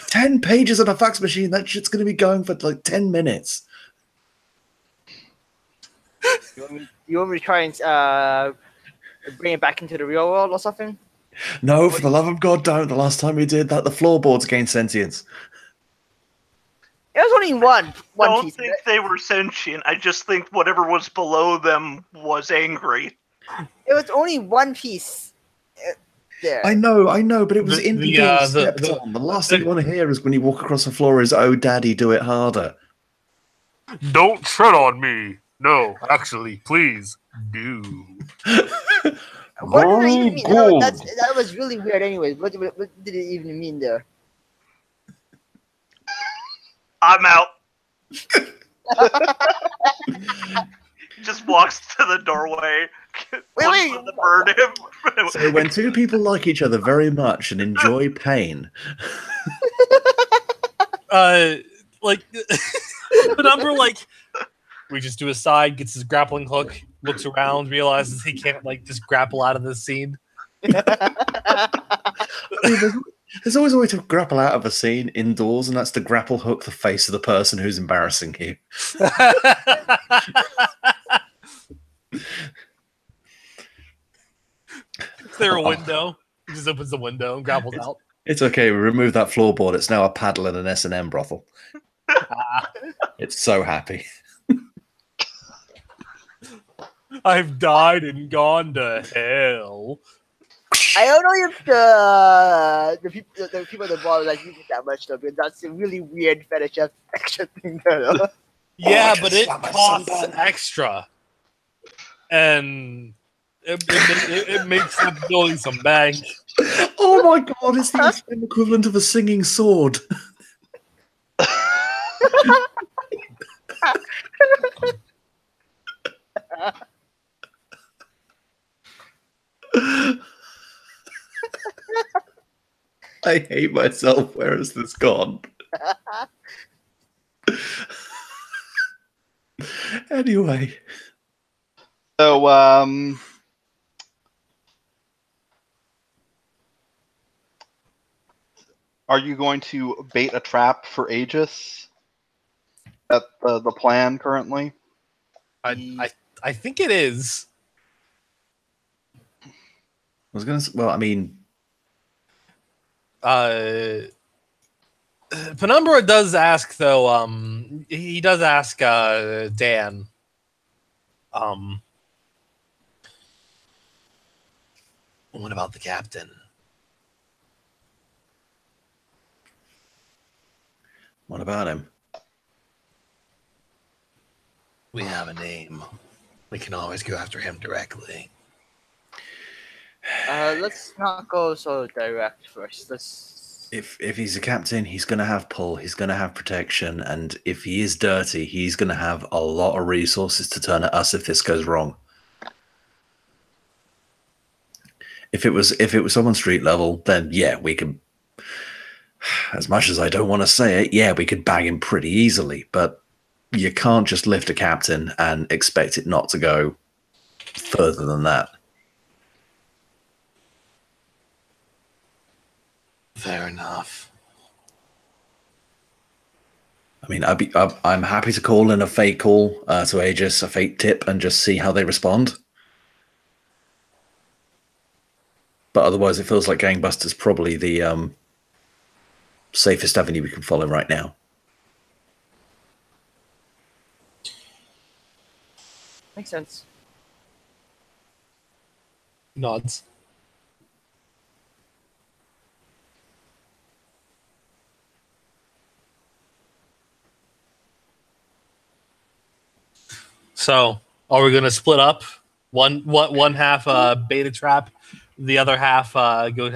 10 pages on a fax machine. That shit's going to be going for like 10 minutes. You want me to try and bring it back into the real world or something? No, for the love of God, don't. The last time we did that, the floorboards gained sentience. It was only one I don't piece. think they were sentient. I just think whatever was below them was angry. It was only one piece. There. I know, but it was in the on. The last thing you want to hear is when you walk across the floor is, "Oh, Daddy, do it harder." Don't tread on me. No, actually, please do. What did it even Very mean? good. That was really weird. Anyways, what did it even mean there? I'm out. Just walks to the doorway. Wait. The bird him. So when two people like each other very much and enjoy pain, Like Penumbra, like reaches to his side, gets his grappling hook, looks around, realizes he can't like just grapple out of this scene. I mean, there's always a way to grapple out of a scene indoors, and that's to grapple hook the face of the person who's embarrassing you. Is there a window? He just opens the window and grapples out. It's okay. We removed that floorboard. It's now a paddle and an S&M brothel. It's so happy. I've died and gone to hell. I don't know if the people at the bar like use it that much though, because that's a really weird fetish extra thing there. Though. Yeah, I but can it smell my costs sunburn. extra, and it makes them building some bank. Oh my god, it's the SM equivalent of a singing sword. I hate myself. Where has this gone? Anyway. So, are you going to bait a trap for Aegis? That's the plan currently. I think it is. I was going to. Well, I mean, Penumbra does ask though. He does ask Dan. What about the captain? what about him? We have a name. We can always go after him directly. Let's not go so direct first. Let's. If he's a captain, he's going to have pull. He's going to have protection, and if he is dirty, he's going to have a lot of resources to turn at us if this goes wrong. If it was someone street level, then yeah, we could. As much as I don't want to say it, yeah, we could bag him pretty easily. But you can't just lift a captain and expect it not to go further than that. Fair enough. I mean, I'm happy to call in a fake call to Aegis, a fake tip, and just see how they respond. But otherwise, it feels like Gangbuster's probably the safest avenue we can follow right now. Makes sense. Nods. So, are we going to split up? One half beta trap, the other half go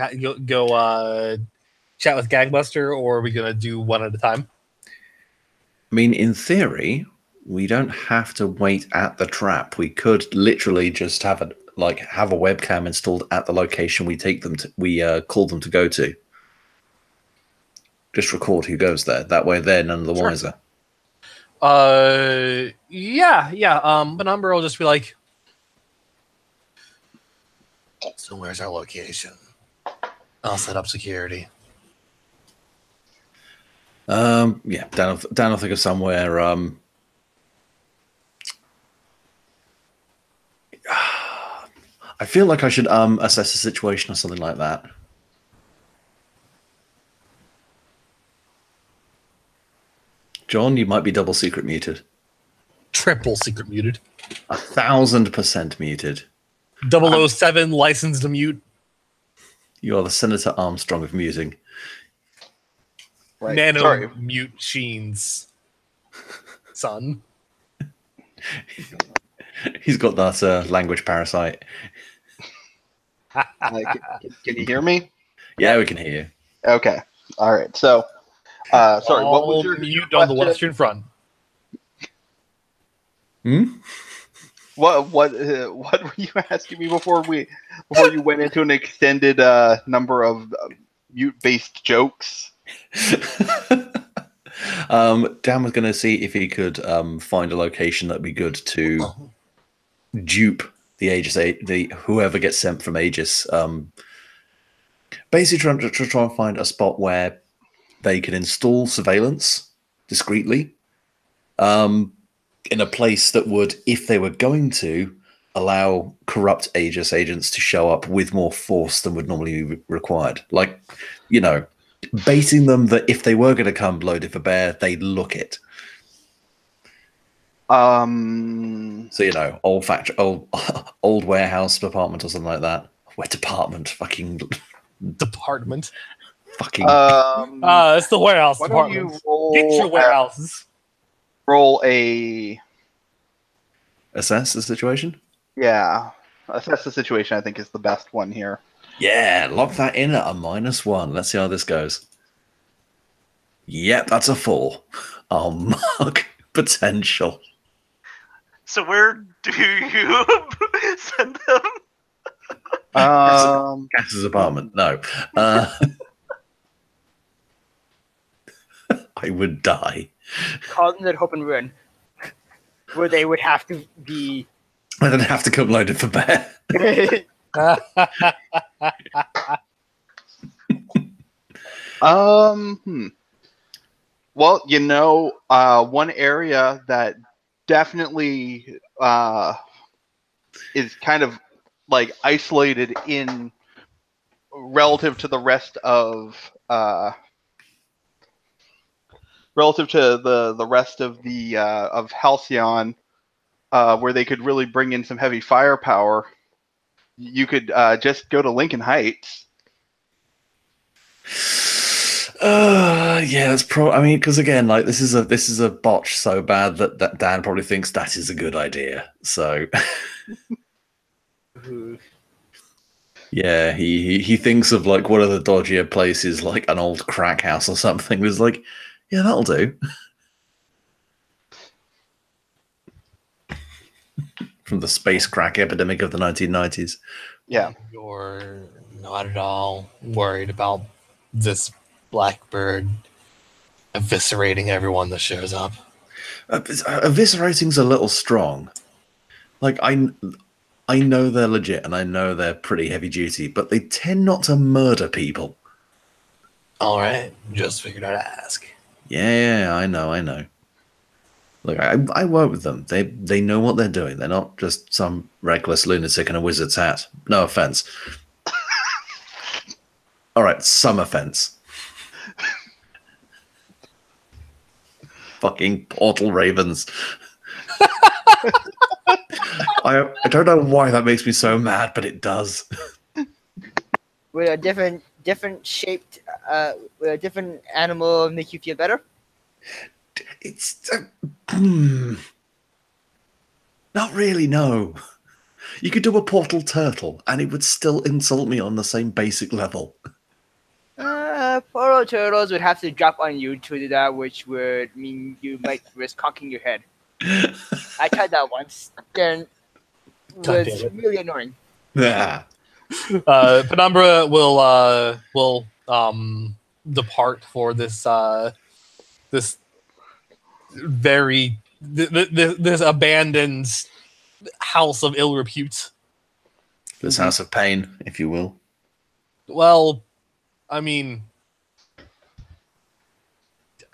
chat with Gangbuster, or are we going to do one at a time? I mean, in theory, we don't have to wait at the trap. We could literally just have a webcam installed at the location we call them to go to. Just record who goes there. That way, they're none of the wiser. Yeah. Penumbra will just be like, so where's our location? I'll set up security. Yeah, Dan will think of somewhere. I feel like I should assess the situation or something like that. John, you might be double secret muted. Triple secret muted. 1,000% muted. 007 licensed to mute. You are the Senator Armstrong of muting. Right. Nano Sorry. mute Sheens. Son. He's got that language parasite. Can you hear me? Yeah, we can hear you. Okay. All right. So, sorry. What was All your mute on the question? Western Front. Hmm? What were you asking me before you went into an extended number of mute-based jokes? Dan was going to see if he could find a location that'd be good to dupe the Aegis, the whoever gets sent from Aegis. Basically, trying to try and find a spot where they can install surveillance discreetly, in a place that would, if they were going to, allow corrupt Aegis agents to show up with more force than would normally be required. Like, baiting them that if they were going to come loaded for bear, they'd look it. So old factory, old warehouse apartment or something like that. Where department? Fucking. Department. Fucking. It's the warehouse Why don't you department. Get your warehouses. roll a Assess the situation. yeah. Assess the situation. I think is the best one here. Yeah, lock that in at a -1. Let's see how this goes. Yep, that's a 4. I'll mark potential. So where do you send them? Cass's apartment. No. I would die. Call them Hope and Ruin, where they would have to be. I don't have to come loaded for bear. Well, one area that definitely is kind of like isolated in relative to the rest of the rest of the of Halcyon, where they could really bring in some heavy firepower. You could just go to Lincoln Heights. Yeah, that's I mean, because again, like this is a botch so bad that Dan probably thinks that is a good idea. So, yeah, he thinks of like what are the dodgier places, like an old crack house or something. It's like, yeah, that'll do. From the space crack epidemic of the 1990s. Yeah. You're not at all worried about this Blackbird eviscerating everyone that shows up. Eviscerating's a little strong. Like I know they're legit and I know they're pretty heavy duty, but they tend not to murder people. All right, just figured I'd ask. Yeah, I know. Look, I work with them. They know what they're doing. They're not just some reckless lunatic in a wizard's hat. No offense. All right, some offense. Fucking portal ravens. I don't know why that makes me so mad, but it does. Would a different shaped, would a different animal make you feel better? It's not really. No, you could do a portal turtle, and it would still insult me on the same basic level. Portal turtles would have to drop on you to do that, which would mean you might risk conking your head. I tried that once, and it God was damn it. really annoying. Yeah. Penumbra will depart for this this very this abandoned house of ill repute. This house of pain, if you will. Well, I mean,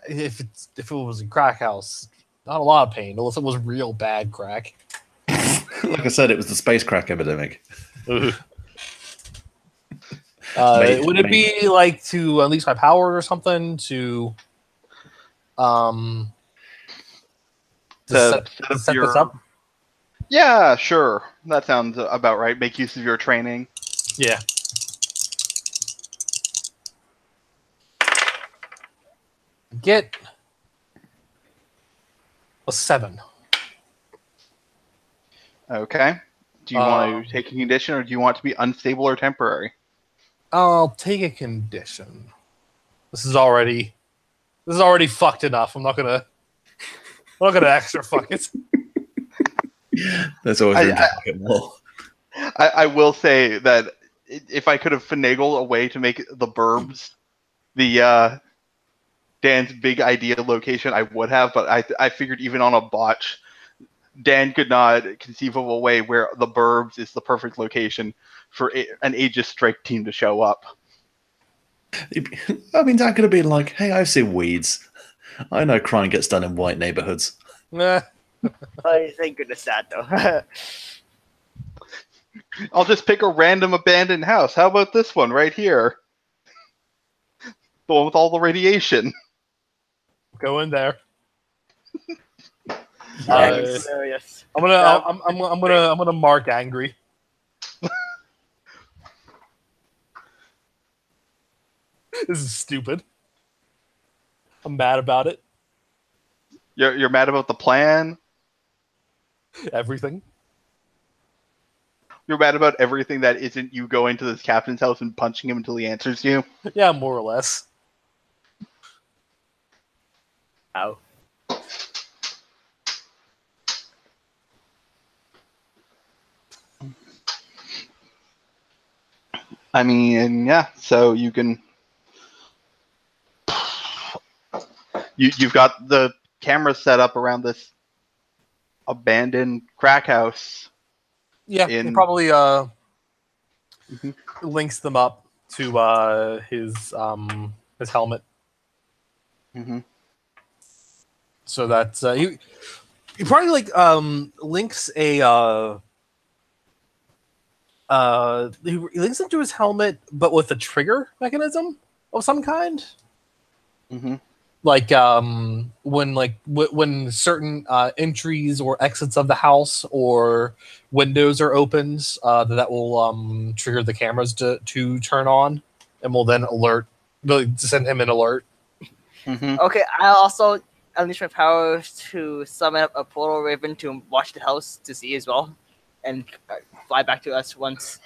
if it was a crack house, not a lot of pain unless it was real bad crack. Like I said, it was the space crack epidemic. Would it be like to unleash my power or something to set this up? Yeah, sure. That sounds about right. Make use of your training. Yeah. Get a 7. Okay. Do you want to take a condition, or do you want it to be unstable or temporary? I'll take a condition. This is already fucked enough. I'm not gonna extra fuck it. There's always room to fuck it more. I will say that if I could have finagled a way to make the Burbs the Dan's big idea location, I would have. But I figured even on a botch, Dan could not conceive of a way where the Burbs is the perfect location for an Aegis Strike team to show up. I mean, Dan could have been like, "Hey, I've seen weeds. I know crime gets done in white neighborhoods." Nah. Oh, thank goodness that though. I'll just pick a random abandoned house. How about this one right here? The one with all the radiation. Go in there. Hilarious. I'm gonna mark angry. This is stupid. I'm mad about it. You're mad about the plan? Everything. You're mad about everything that isn't you going to this captain's house and punching him until he answers you? Yeah, more or less. Ow. I mean, yeah, so you can... You've got the camera set up around this abandoned crack house. Yeah, In- he probably Mhm. links them up to his helmet. Mm-hmm. So that's he probably like links a he links it to his helmet, but with a trigger mechanism of some kind. Mm-hmm. Like when certain entries or exits of the house or windows are opened, that will trigger the cameras to turn on, and will then send him an alert. Mm-hmm. Okay, I also unleash my powers to summon up a portal raven to watch the house to see as well, and fly back to us once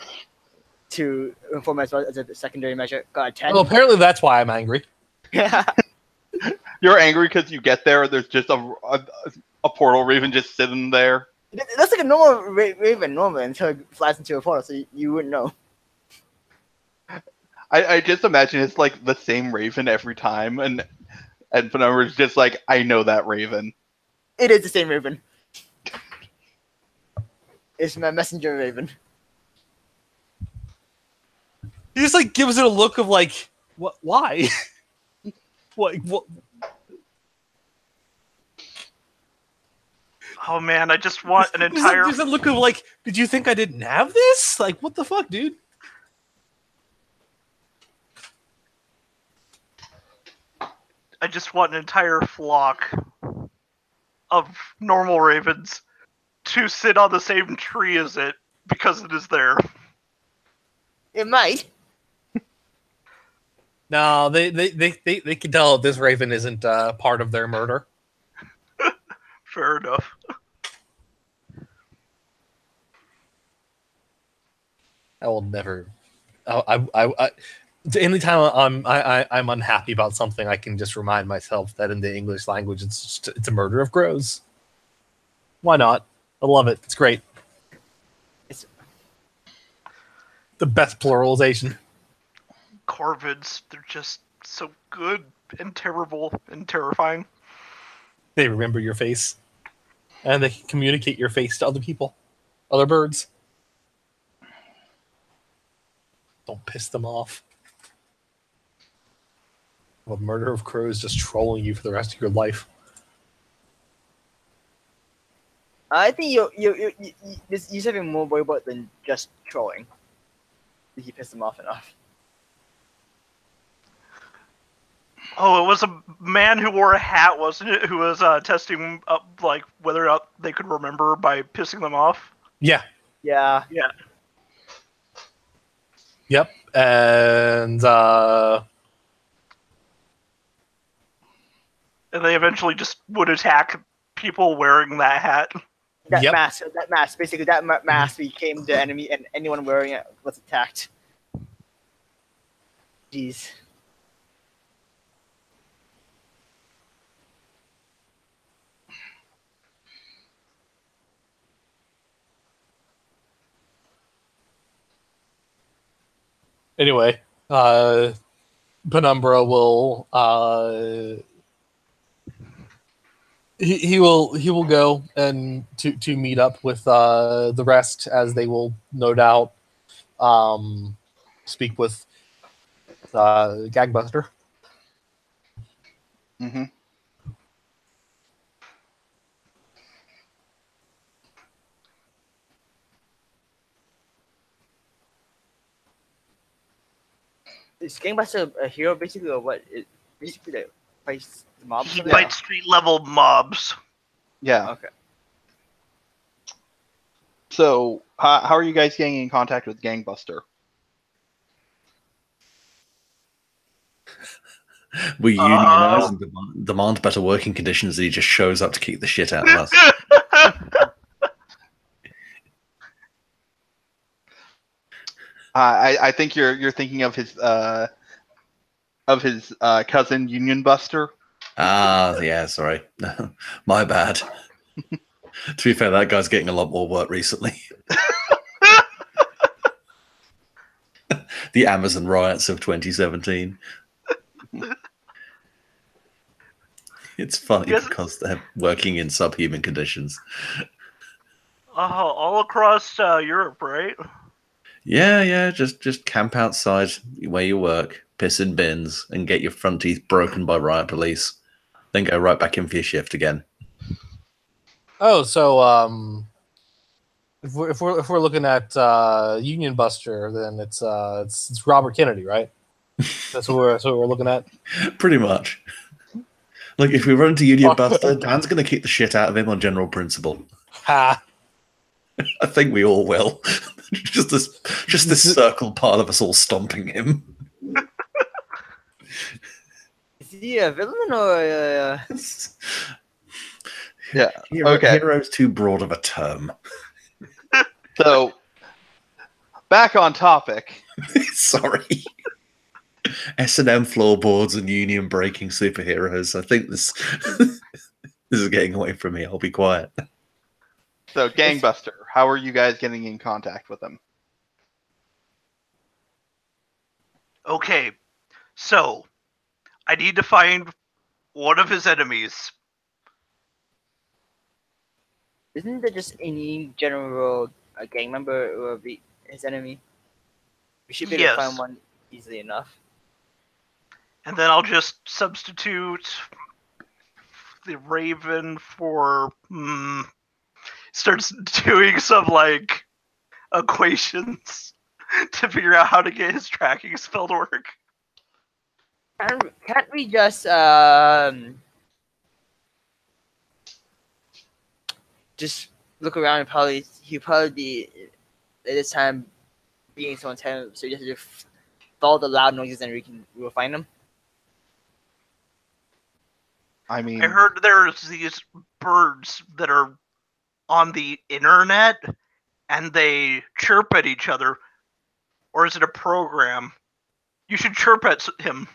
to inform us as a secondary measure. Got a 10. Well, apparently that's why I'm angry. You're angry because you get there and there's just a portal raven just sitting there. It looks like a normal raven normally until it flies into a portal, so you wouldn't know. I just imagine it's like the same raven every time, and Penumbra's just like, I know that raven. It is the same raven. It's my messenger raven. He just like gives it a look of like, what? Why? What? Oh man, I just want an entire. Just a look of like, did you think I didn't have this? Like, what the fuck, dude? I just want an entire flock of normal ravens to sit on the same tree as it because it is there. It might. No, they can tell this raven isn't part of their murder. Fair enough. I will never. Anytime I'm unhappy about something, I can just remind myself that in the English language, it's a murder of crows. Why not? I love it. It's great. It's the best pluralization. Corvids, they're just so good and terrible and terrifying. They remember your face, and they can communicate your face to other people, other birds. Don't piss them off. A murder of crows just trolling you for the rest of your life. I think you something more worried about than just trolling. Did you piss them off enough? Oh, it was a man who wore a hat, wasn't it? Who was testing up like whether or not they could remember by pissing them off. Yeah. Yeah. Yeah. Yep. And they eventually just would attack people wearing that hat. Yep. mask. Basically, mask became the enemy, and anyone wearing it was attacked. Jeez. Anyway, Penumbra will he will go and to meet up with the rest, as they will no doubt speak with Gagbuster. Hmm. Is Gangbuster a hero basically, or what? Basically, like fights the mobs. He or fights street level mobs. Yeah. Okay. So, how are you guys getting in contact with Gangbuster? We unionize and demand better working conditions, and he just shows up to kick the shit out of us. I think you're thinking of his cousin Union Buster. Ah, yeah, sorry. My bad. To be fair, that guy's getting a lot more work recently. The Amazon riots of 2017. It's funny Yes. because they're working in subhuman conditions. All across Europe, right? Yeah, just camp outside where you work, piss in bins, and get your front teeth broken by riot police. Then go right back in for your shift again. Oh, so if we're looking at Union Buster, then it's Robert Kennedy, right? That's what we're looking at. Pretty much. Like, if we run into Union Buster, Dan's going to kick the shit out of him on general principle. Ha! I think we all will. just this circle part of us all stomping him. Is he a villain or? Yeah. Okay. Hero's too broad of a term. So, back on topic. Sorry. S&M floorboards and union breaking superheroes. I think this is getting away from me. I'll be quiet. So, Gangbuster, how are you guys getting in contact with him? Okay, so I need to find one of his enemies. Isn't there just any general gang member who will be his enemy? We should be able to find Yes. one easily enough. And then I'll just substitute the Raven for starts doing some like equations to figure out how to get his tracking spell to work. Can't we just look around and he'll probably be at this time being someone's head, so you just have to follow the loud noises and we'll find him. I mean, I heard there's these birds that are on the internet and they chirp at each other. Or is it a program? You should chirp at him.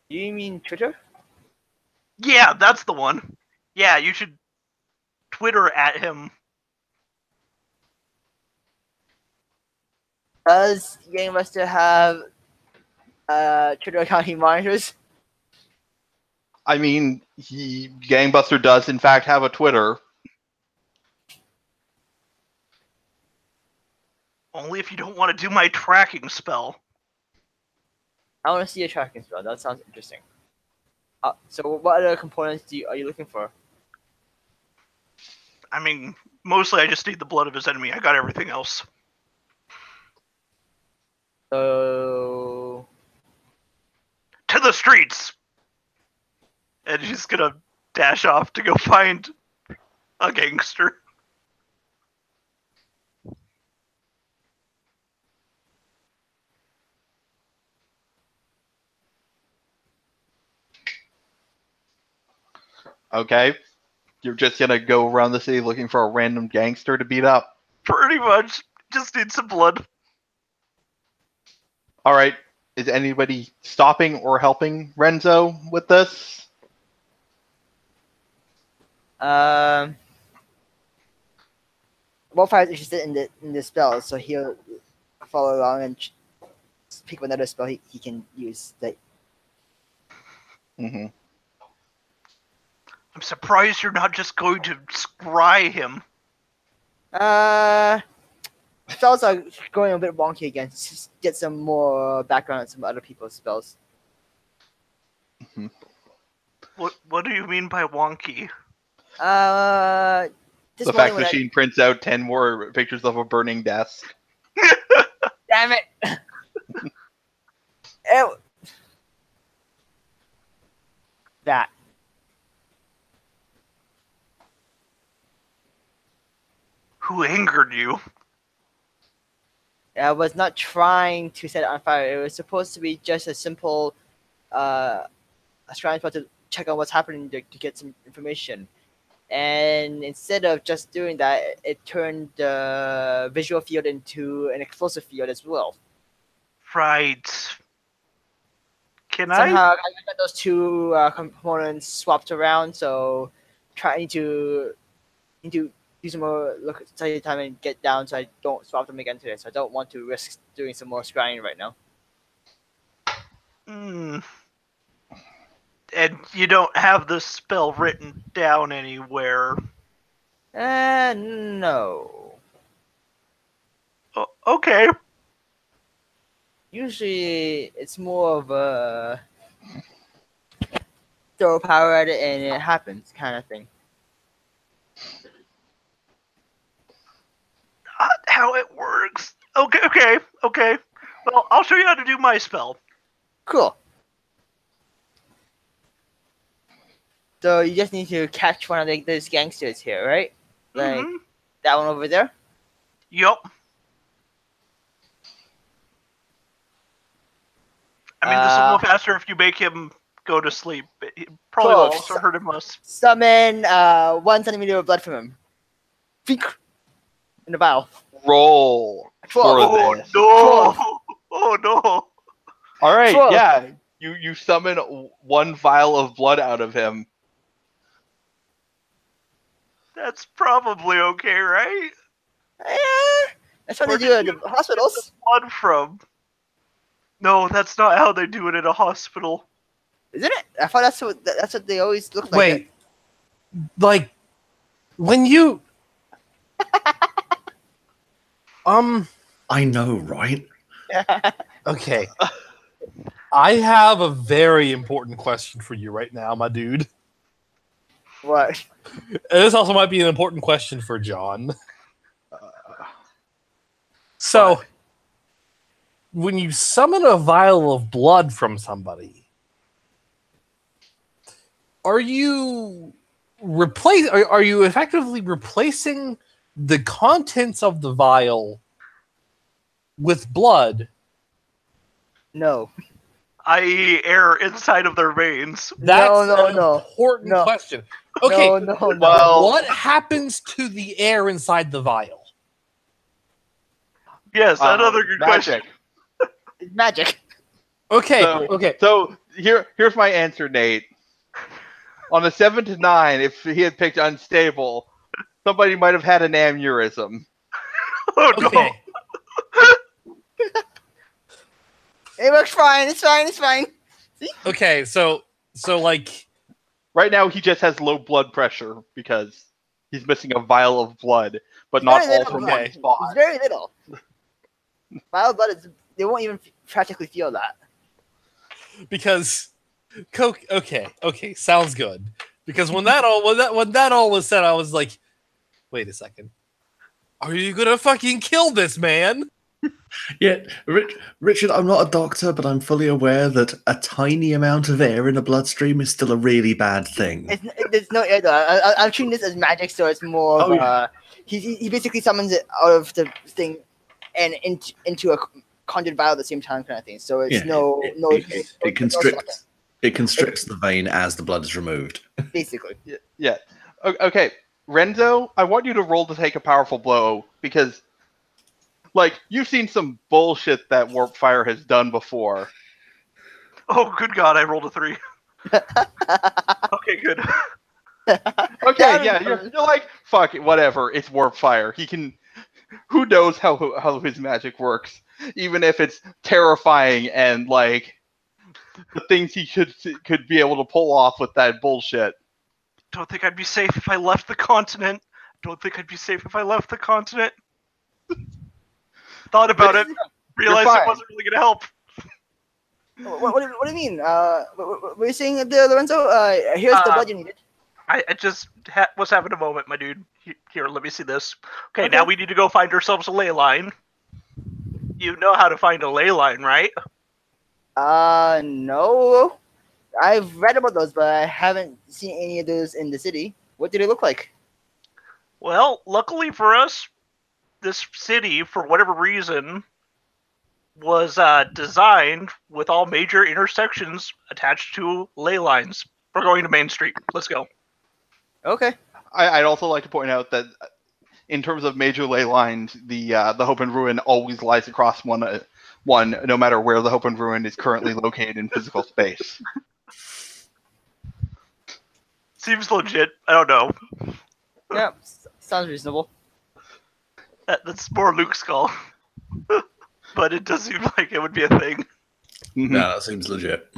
You mean Twitter? Yeah, that's the one. Yeah, you should Twitter at him. Does Gangbuster have Twitter account he monitors? I mean, Gangbuster does in fact have a Twitter. Only if you don't want to do my tracking spell. I want to see a tracking spell. That sounds interesting. So what other components are you looking for? I mean, mostly I just need the blood of his enemy. I got everything else. So To the streets! And she's gonna dash off to go find a gangster. Okay. you're just gonna go around the city looking for a random gangster to beat up. Pretty much. Just need some blood. All right. Is anybody stopping or helping Renzo with this? Wolfire is interested in the spell, so he'll follow along and pick another spell he can use. Like, Mm-hmm. I'm surprised you're not just going to scry him. spells are going a bit wonky again. Just get some more background on some other people's spells. What do you mean by wonky? This The fax machine prints out 10 more pictures of a burning desk. Damn it! Ew. That. Who angered you? I was not trying to set it on fire. It was supposed to be just a simple a shrine spell to check on what's happening to get some information. And instead of just doing that, it turned the visual field into an explosive field as well. Right. Can Somehow I got those two components swapped around, so trying to do some more study time and get down so I don't swap them again today. So I don't want to risk doing some more scrying right now. And you don't have the spell written down anywhere? No. Okay. Usually it's more of a throw power at it and it happens kind of thing. Not how it works. Okay. Well, I'll show you how to do my spell. Cool. So you just need to catch one of those gangsters here, right? Like that one over there? Yup. I mean, this will go faster if you make him go to sleep. It probably Cool. won't also hurt him less. Summon 1 centimeter of blood from him. Fink! In the vial. Roll for Oh this. no! Oh no! All right, 12. yeah. You summon 1 vial of blood out of him. That's probably okay, right? That's what they Where do did at you the hospitals. Blood from? No, that's not how they do it in a hospital. Isn't it? I thought that's what they always look like. Wait, like when you I know, right? okay. I have a very important question for you right now, my dude. What? And this also might be an important question for John. So, when you summon a vial of blood from somebody, are you Are you effectively replacing the contents of the vial with blood? No. I.e., air inside of their veins. That's No. an important question. Okay, No. Well- what happens to the air inside the vial? Yes, another good question. Magic. It's magic. Okay, So- okay. So here's my answer, Nate. On a 7 to 9, if he had picked unstable, somebody might have had an aneurysm. Oh no! Okay. It works fine. It's fine. Okay, so like Right now, he just has low blood pressure because he's missing a vial of blood, but not Very all little from blood. one It's spot. very little. Vial blood is. They won't even practically feel that. because Coke. Okay, sounds good. Because when that all was said, I was like, wait a second, are you gonna fucking kill this man? Yeah, Richard, I'm not a doctor, but I'm fully aware that a tiny amount of air in a bloodstream is still a really bad thing. There's no air though. I'm treating this as magic, so it's more. Oh, yeah. He basically summons it out of the thing and into a conjured vial at the same time, kind of thing. So it's It no constricts. It constricts the vein as the blood is removed. basically. Yeah. Okay, Renzo, I want you to roll to take a powerful blow because, like, you've seen some bullshit that Warp Fire has done before. Oh, good God, I rolled a 3. Okay, good. Okay, yeah, you're like, fuck it, whatever. It's Warp Fire. He can. Who knows how his magic works? Even if it's terrifying and like the things he could be able to pull off with that bullshit. Don't think I'd be safe if I left the continent. Don't think I'd be safe if I left the continent. Thought about it. Realized fine. it wasn't really going to help. What do you mean? What are you saying there, Lorenzo? Here's the blood you needed. I just was having a moment, my dude. Here, let me see this. Okay, now we need to go find ourselves a ley line. You know how to find a ley line, right? No. I've read about those, but I haven't seen any of those in the city. What do they look like? Well, luckily for us, this city, for whatever reason, was designed with all major intersections attached to ley lines. We're going to Main Street. Let's go. Okay. I'd also like to point out that in terms of major ley lines, the Hope and Ruin always lies across one, no matter where the Hope and Ruin is currently located in physical space. Seems legit. I don't know. Yeah, sounds reasonable. That's more Luke's skull. But it does seem like it would be a thing. Mhm. No, that seems legit.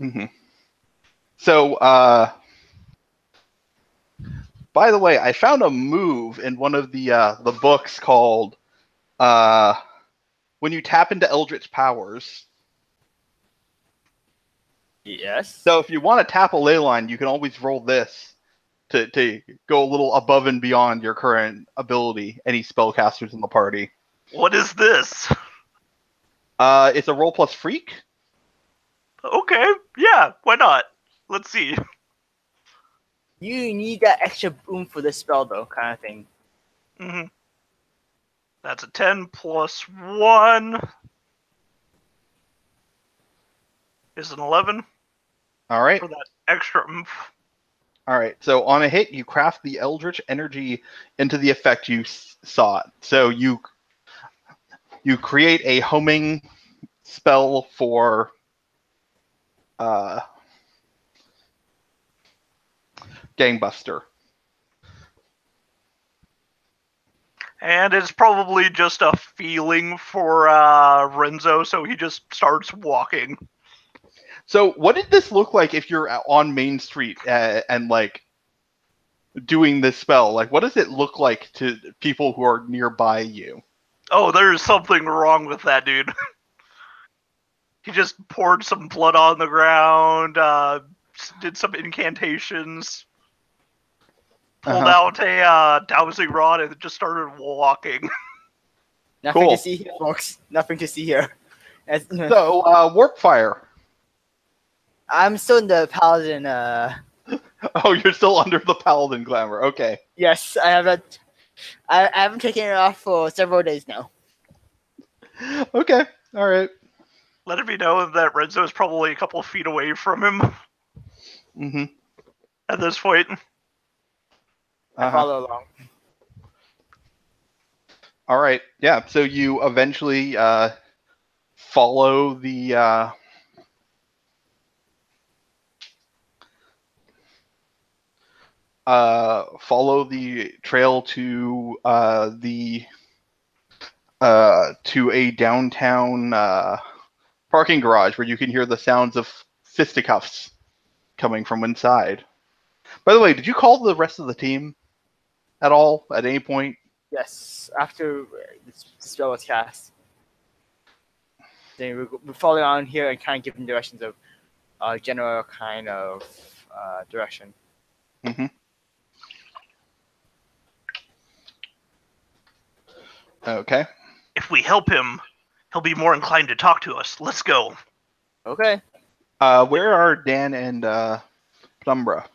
Mm-hmm. So, by the way, I found a move in one of the books called when you tap into Eldritch powers. Yes. So if you want to tap a ley line, you can always roll this to go a little above and beyond your current ability. Any spellcasters in the party. What is this? It's a roll plus freak. Okay, yeah, why not? Let's see. You need that extra boom for this spell, though, kind of thing. Mm-hmm. That's a 10 plus 1. Is an 11 All right. for that extra oomph. All right. So on a hit, you craft the Eldritch energy into the effect you sought. So you create a homing spell for Gangbuster. And it's probably just a feeling for Renzo, so he just starts walking. So what did this look like if you're on Main Street and like doing this spell? Like, what does it look like to people who are nearby you? Oh, there's something wrong with that dude. He just poured some blood on the ground, did some incantations, pulled out a dowsing rod, and just started walking. Nothing Cool. to see here, folks. Nothing to see here. So Warp Fire. I'm still in the paladin. Oh, you're still under the Paladin glamour. Okay. Yes, I haven't. I haven't taken it off for several days now. Okay. All right. Let it be known that Renzo is probably a couple of feet away from him Mm-hmm. at this point. I follow along. All right. Yeah. So you eventually follow the trail to a downtown parking garage where you can hear the sounds of fisticuffs coming from inside. By the way, did you call the rest of the team at all at any point? Yes, after the spell was cast. Then we follow on here and kind of give them directions of general kind of direction. Mm-hmm. Okay. If we help him, he'll be more inclined to talk to us. Let's go. Okay. Where are Dan and Penumbra?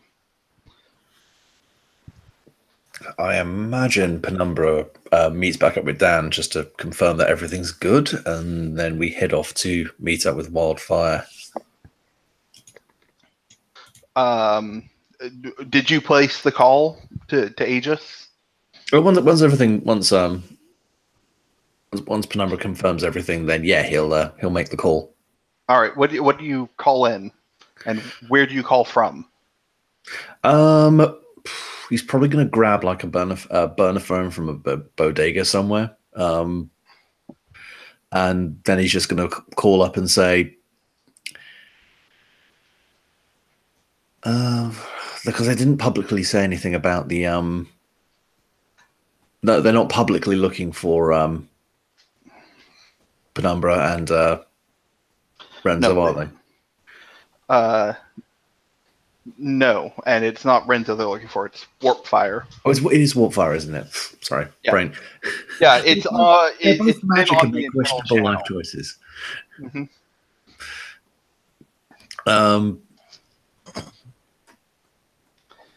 I imagine Penumbra meets back up with Dan just to confirm that everything's good, and then we head off to meet up with Wildfire. Did you place the call to Aegis? Well, once Penumbra confirms everything, then yeah, he'll make the call. All right. What do you call in, and where do you call from? He's probably going to grab like a burner phone from a bodega somewhere, and then he's just going to call up and say, because they didn't publicly say anything about the No, they're not publicly looking for Penumbra and Renzo, No. are they? No, and it's not Renzo they're looking for. It's Warp Fire. Oh, it is Warpfire, isn't it? Sorry, Yeah. brain. Yeah, it's They're both it's been magic on and the make internal questionable life channel. choices. Mhm.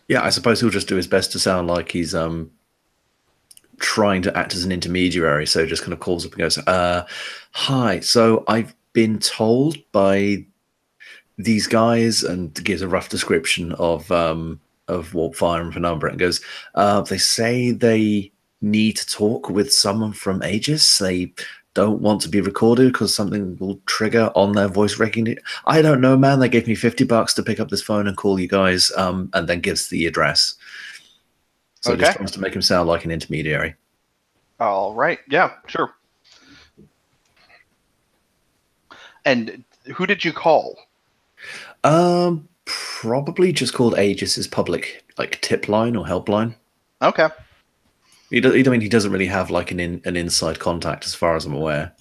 Yeah, I suppose he'll just do his best to sound like he's trying to act as an intermediary. So just kind of calls up and goes, "Hi, so I've been told by these guys," and gives a rough description of Warpfire and Penumbra, and goes, "They say they need to talk with someone from Aegis. They don't want to be recorded because something will trigger on their voice recognition. I don't know, man. They gave me $50 to pick up this phone and call you guys," and then gives the address. So it just Okay. tries to make him sound like an intermediary. All right. Yeah, sure. And who did you call? Probably just called Aegis's public like tip line or helpline. Okay. He doesn't really have like an inside contact as far as I'm aware.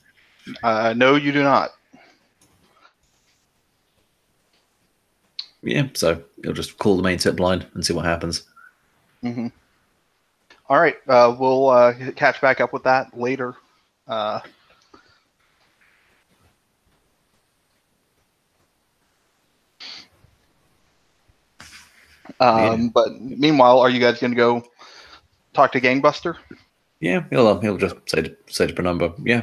No, you do not. Yeah, so he'll just call the main tip line and see what happens. Mm-hmm. All right. We'll catch back up with that later. But meanwhile, are you guys going to go talk to Gangbuster? Yeah, he'll just say to Penumbra, "Yeah,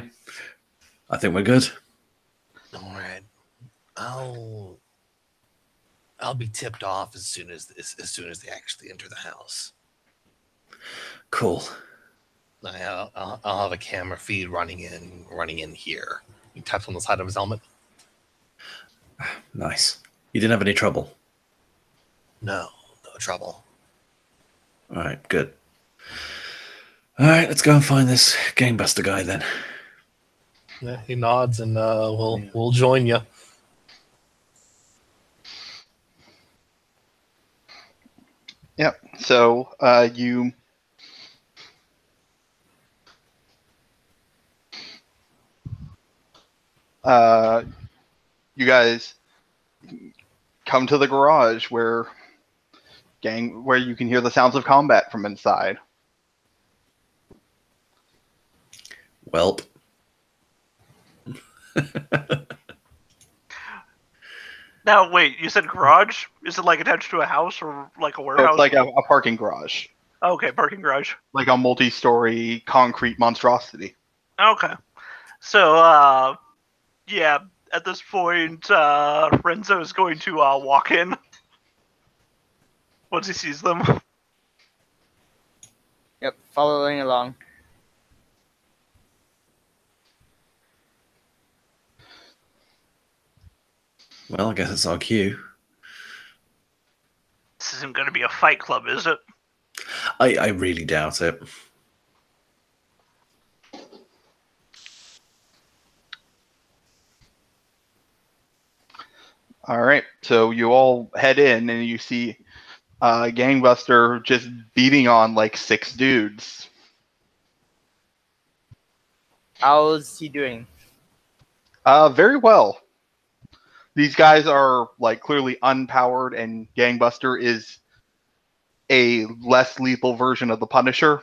I think we're good." All right. I'll be tipped off as soon as they actually enter the house. Cool. I'll have a camera feed running in here. He taps on the side of his helmet. Nice. You didn't have any trouble? No trouble. All right, good. All right, let's go and find this Gangbuster guy then. Yeah, he nods and we'll join you. Yep. So you guys come to the garage where you can hear the sounds of combat from inside. Welp. Now, wait, you said garage? Is it like attached to a house or like a So warehouse? it's like a parking garage, Okay, parking garage. like a multi-story concrete monstrosity. Okay. So, yeah, at this point, Renzo is going to walk in once he sees them. Yep, following along. Well, I guess it's our cue. This isn't going to be a fight club, is it? I really doubt it. All right, so you all head in and you see Gangbuster just beating on like 6 dudes. How's he doing? Very well. These guys are like clearly unpowered, and Gangbuster is a less lethal version of the Punisher.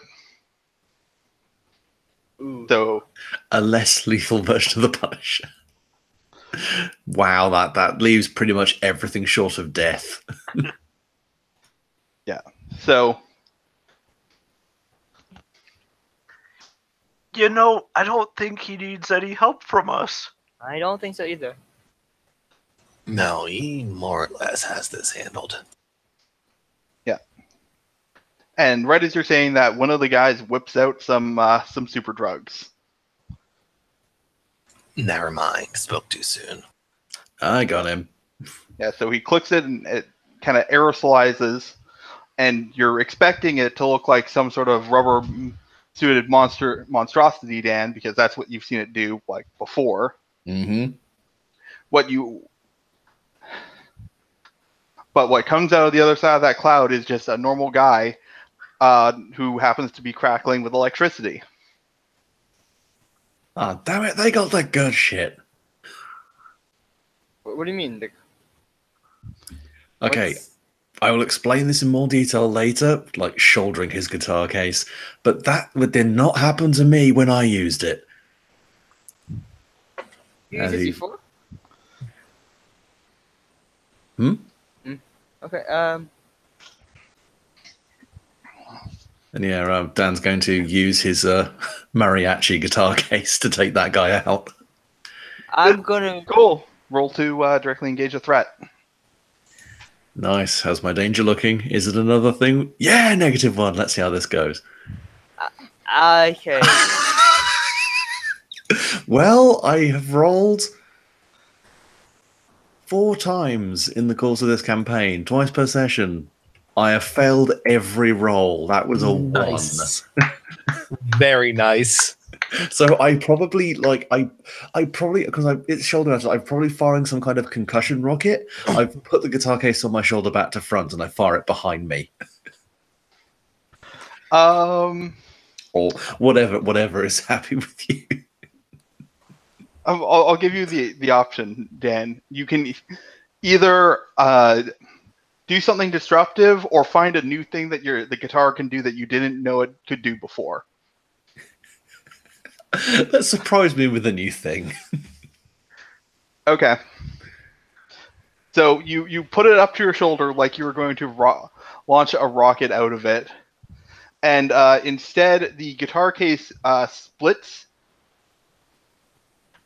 Ooh. So A less lethal version of the Punisher. Wow, that leaves pretty much everything short of death. yeah. So You know, I don't think he needs any help from us. I don't think so either. No, he more or less has this handled. And right as you're saying that, one of the guys whips out some super drugs. Never mind. Spoke too soon. I got him. Yeah, so he clicks it and it kind of aerosolizes, and you're expecting it to look like some sort of rubber suited monstrosity, Dan, because that's what you've seen it do like before. Mm-hmm. But what comes out of the other side of that cloud is just a normal guy who happens to be crackling with electricity. Oh, damn it, they got the good shit. What do you mean? Okay, I will explain this in more detail later, like shouldering his guitar case, but that did not happen to me when I used it. You used this before? Okay. And yeah, Dan's going to use his mariachi guitar case to take that guy out. I'm gonna. Cool. Roll to directly engage a threat. Nice. How's my danger looking? Is it another thing? Yeah, -1. Let's see how this goes. Okay. Well, I have rolled 4 times in the course of this campaign, twice per session. I have failed every roll. That was a 1. Very nice. So I probably because it's shoulder metal. I'm probably firing some kind of concussion rocket. I've put the guitar case on my shoulder back to front, and I fire it behind me, or whatever is happy with you. I'll give you the option, Dan. You can either do something disruptive or find a new thing that the guitar can do that you didn't know it could do before. That surprised me with a new thing. Okay. So you put it up to your shoulder like you were going to launch a rocket out of it, and instead the guitar case splits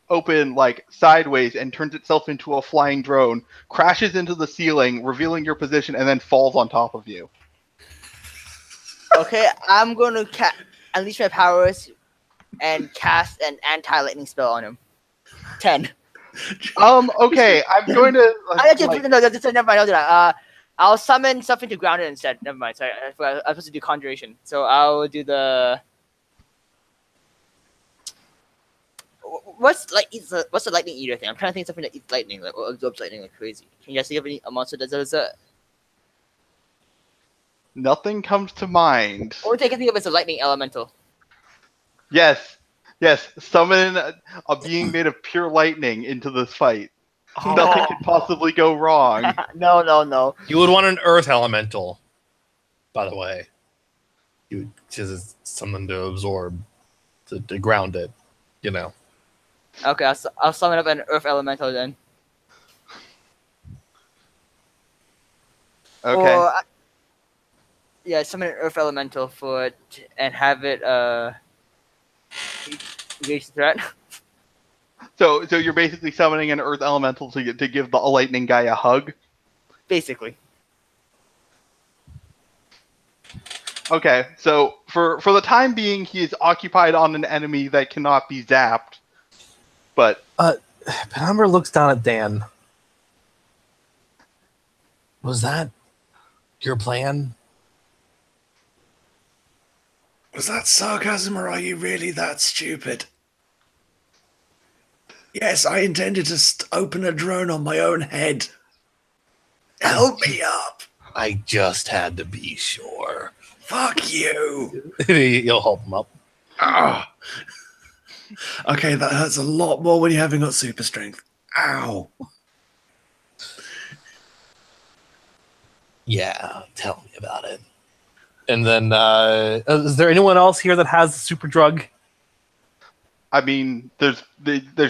open like sideways and turns itself into a flying drone, crashes into the ceiling, revealing your position, and then falls on top of you. Okay, I'm gonna unleash my powers and cast an anti-lightning spell on him. 10. Okay, I'm going to. Never mind. I'll do that. I'll summon something to ground it instead. Never mind. Sorry, I forgot. I was supposed to do conjuration. So I'll do the. What's the lightning eater thing? I'm trying to think of something that eats lightning, like or absorbs lightning like crazy. Can you guys think of a monster that does that? Nothing comes to mind. Only thing I can think of is a lightning elemental. Yes. Summon a being made of pure lightning into this fight. Oh. Nothing could possibly go wrong. No. You would want an earth elemental, by the way. You would just something to absorb, to ground it, you know. Okay, I'll summon up an earth elemental then. Okay. Or, summon an earth elemental for it and have it engage the threat. So you're basically summoning an earth elemental to give the lightning guy a hug? Basically. Okay, so for the time being, he is occupied on an enemy that cannot be zapped. But Penumbra looks down at Dan. Was that your plan? Was that sarcasm, or are you really that stupid? Yes, I intended to open a drone on my own head. Help me up. I just had to be sure. Fuck you. You'll help him up. Ah. Okay, that hurts a lot more when you haven't got super strength. Ow. Yeah, tell me about it. And then, is there anyone else here that has the super drug? I mean, there's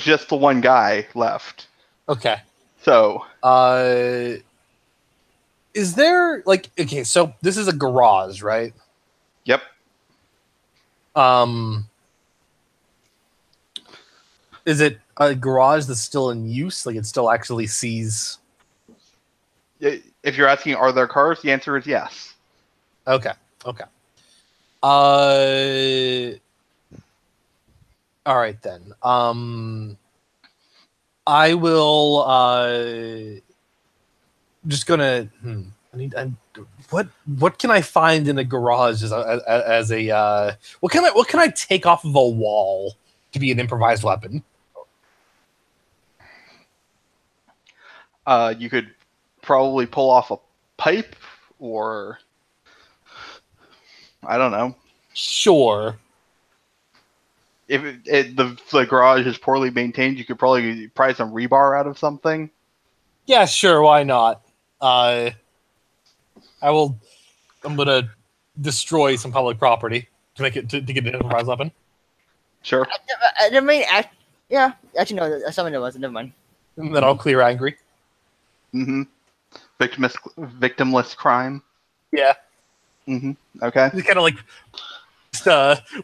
just the one guy left. Okay. So, is there okay? So this is a garage, right? Yep. Is it a garage that's still in use? Like it still actually sees If you're asking, are there cars? The answer is yes. Okay. All right then. I will. Just gonna. What can I find in a garage as a what can I take off of a wall to be an improvised weapon? You could probably pull off a pipe, or I don't know. Sure. If the garage is poorly maintained, you could probably pry some rebar out of something. Yeah, sure. Why not? I'm gonna destroy some public property to make it to get an improvised weapon. Sure. The main act. Yeah, actually no. Someone was. Never mind. And then I'll clear angry. Mm-hmm. Victimless crime. Yeah. Mm-hmm. Okay. He kind of like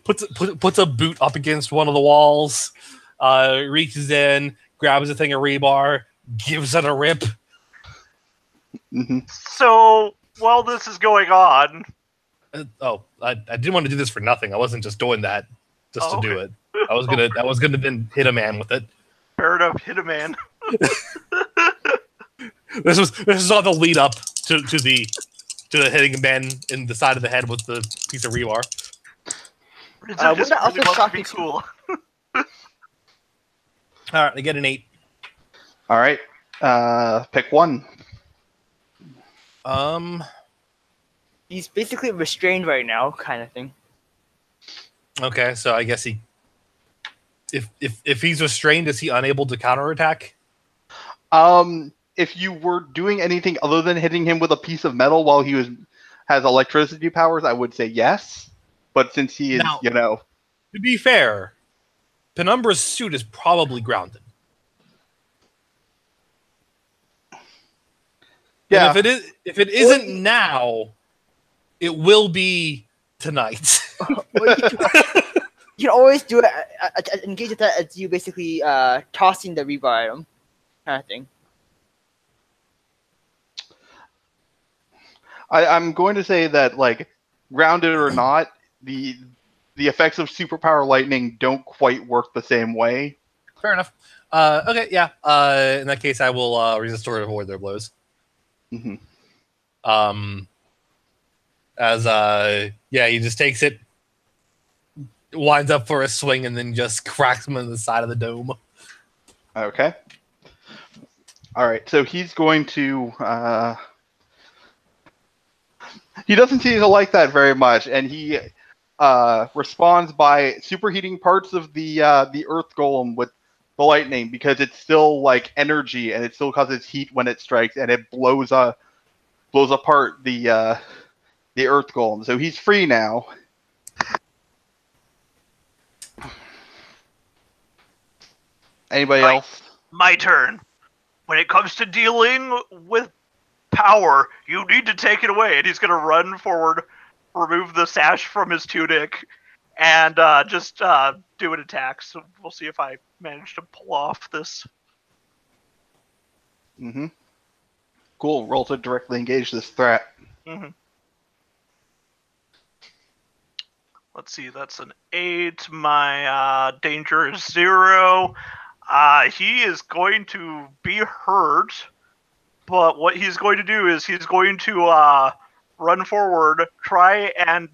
puts a boot up against one of the walls, reaches in, grabs a thing of rebar, gives it a rip. Mm-hmm. So while this is going on, I didn't want to do this for nothing. I wasn't just doing that just to do it. I was gonna then hit a man with it. fair enough, hit a man. This is all the lead up to the hitting a man in the side of the head with the piece of rebar. Rizzo just wouldn't really also wants to shock be you- cool. All right, I get an 8. All right. Pick one. He's basically restrained right now, kind of thing. Okay, so I guess if he's restrained, is he unable to counterattack? If you were doing anything other than hitting him with a piece of metal while he has electricity powers, I would say yes. But since he is, Now- you To be fair, Penumbra's suit is probably grounded. yeah. And if it isn't now, it will be tonight. Well, you can always do it. Engage with that as you basically tossing the rebar at him, kind of thing. I'm going to say that, like, grounded or not, the effects of superpower lightning don't quite work the same way. Fair enough. Okay, yeah. In that case, I will resist or avoid their blows. Mm-hmm. He just takes it, winds up for a swing, and then just cracks him in the side of the dome. Okay. All right. So he's going to. He doesn't seem to like that very much, and he responds by superheating parts of the Earth Golem with the lightning, because it's still like energy, and it still causes heat when it strikes, and it blows apart the Earth Golem. So he's free now. Anybody Right. else? My turn. When it comes to dealing with power, you need to take it away. And he's going to run forward, remove the sash from his tunic, and just do an attack. So we'll see if I manage to pull off this. Mm-hmm. Cool. Roll to directly engage this threat. Mm-hmm. Let's see, that's an 8. My danger is 0. He is going to be hurt, but what he's going to do is he's going to run forward, try and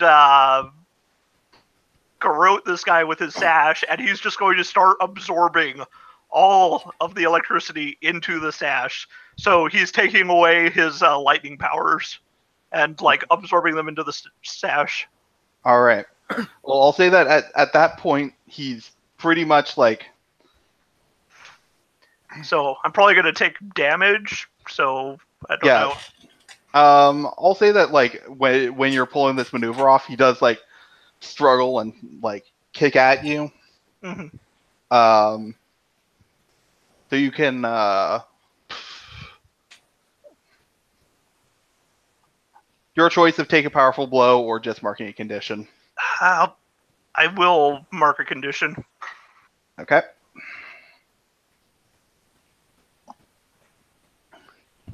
garrote this guy with his sash, and he's just going to start absorbing all of the electricity into the sash. So he's taking away his lightning powers and like absorbing them into the sash. All right. Well, I'll say that at that point, he's pretty much like. So I'm probably going to take damage. So I don't know. I'll say that, like, when you're pulling this maneuver off, he does like struggle and like kick at you. Mm-hmm. So you can your choice of take a powerful blow or just marking a condition. I will mark a condition. Okay.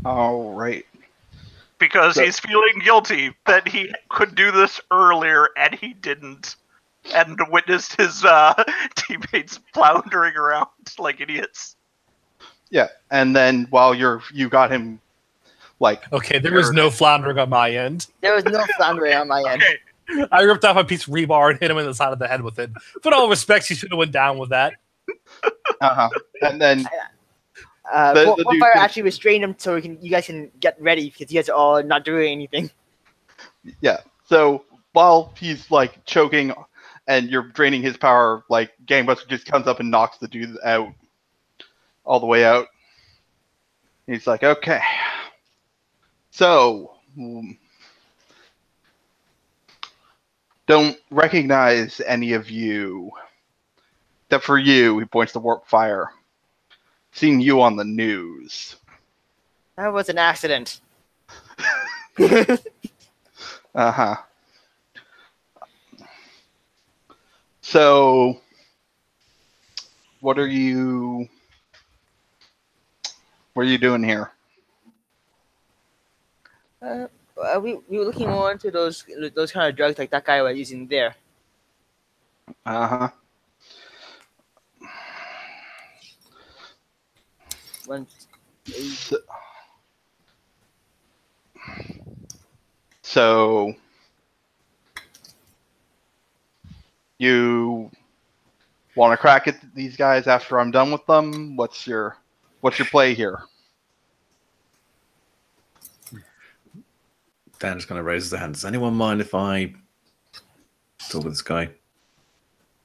All right. because So- he's feeling guilty that he could do this earlier and he didn't, and witnessed his teammates floundering around like idiots. Yeah, and then while you got him, like, Okay, there was no floundering on my end. There was no floundering on my end. Okay, I ripped off a piece of rebar and hit him in the side of the head with it. But all respects, he should have went down with that. and then Bonfire dude- actually restrained him so you guys can get ready because you guys are all not doing anything. yeah. So while he's like choking and you're draining his power, like Gangbuster just comes up and knocks the dude out, all the way out. He's like, okay, so don't recognize any of you, except for you. He points to Warp Fire. Seen you on the news. That was an accident. Uh-huh. So, what are you doing here? We were looking more into those kind of drugs like that guy was using there. Uh-huh. When So, you want to crack at these guys after I'm done with them? What's your play here? Dan just kind of raises their hand. Does anyone mind if I talk with this guy?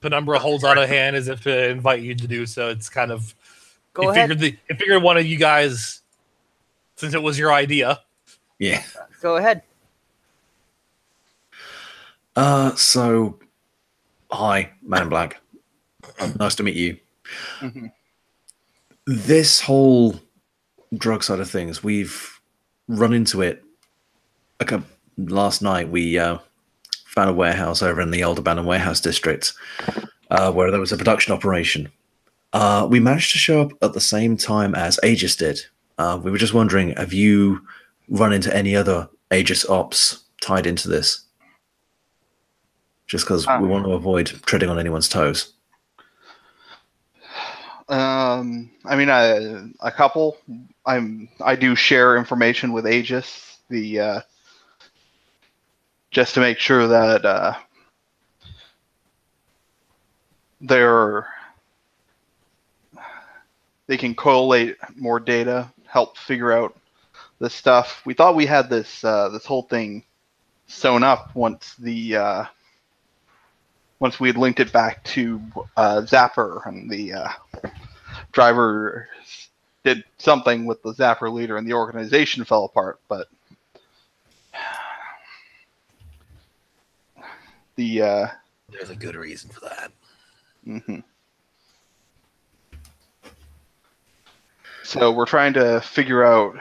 Penumbra holds out a hand as if to invite you to do so. It's kind of go ahead. It figured one of you guys, since it was your idea. Yeah. Go ahead. So, hi, Man in Black. Nice to meet you. Mhm. This whole drug side of things, we've run into it. Last night, we found a warehouse over in the old abandoned warehouse district where there was a production operation. We managed to show up at the same time as Aegis did. We were just wondering, have you run into any other Aegis ops tied into this? Just because we want to avoid treading on anyone's toes. I mean, a couple. I do share information with Aegis, just to make sure that they can collate more data, help figure out this stuff. We thought we had this whole thing sewn up once once we had linked it back to Zapper, and the driver did something with the Zapper leader and the organization fell apart, but There's a good reason for that. mhm. So we're trying to figure out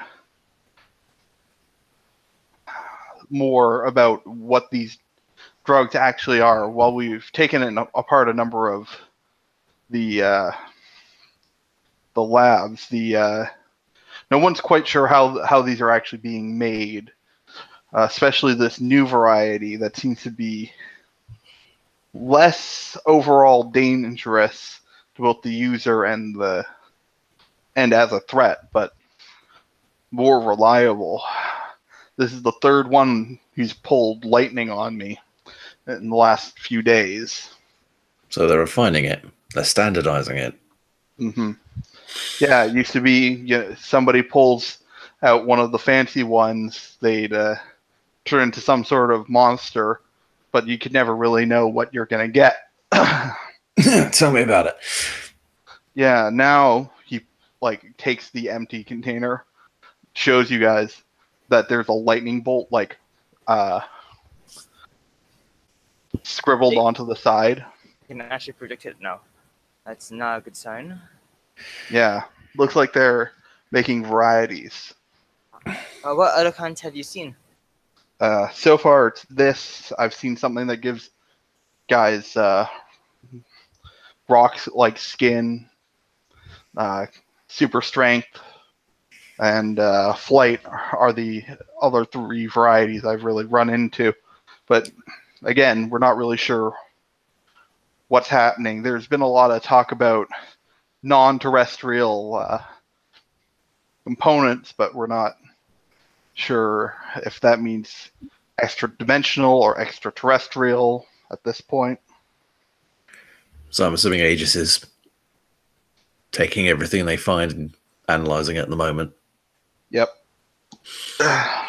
more about what these drugs actually are. While we've taken apart a number of the labs, no one's quite sure how these are actually being made, especially this new variety that seems to be less overall dangerous to both the user and as a threat, but more reliable. This is the third one who's pulled lightning on me in the last few days. So they're refining it. They're standardizing it. Mm-hmm. Yeah, it used to be somebody pulls out one of the fancy ones, they'd turn into some sort of monster, but you could never really know what you're going to get. Tell me about it. Yeah, now he takes the empty container, shows you guys that there's a lightning bolt scribbled onto the side. I can actually predict it now. That's not a good sign. Yeah, looks like they're making varieties. What other kinds have you seen? So far, it's this. I've seen something that gives guys rocks like skin, super strength. and flight are the other three varieties I've really run into. But again, we're not really sure what's happening. There's been a lot of talk about non-terrestrial components, but we're not sure if that means extra-dimensional or extraterrestrial at this point. So I'm assuming Aegis is taking everything they find and analyzing it at the moment. Yep. Are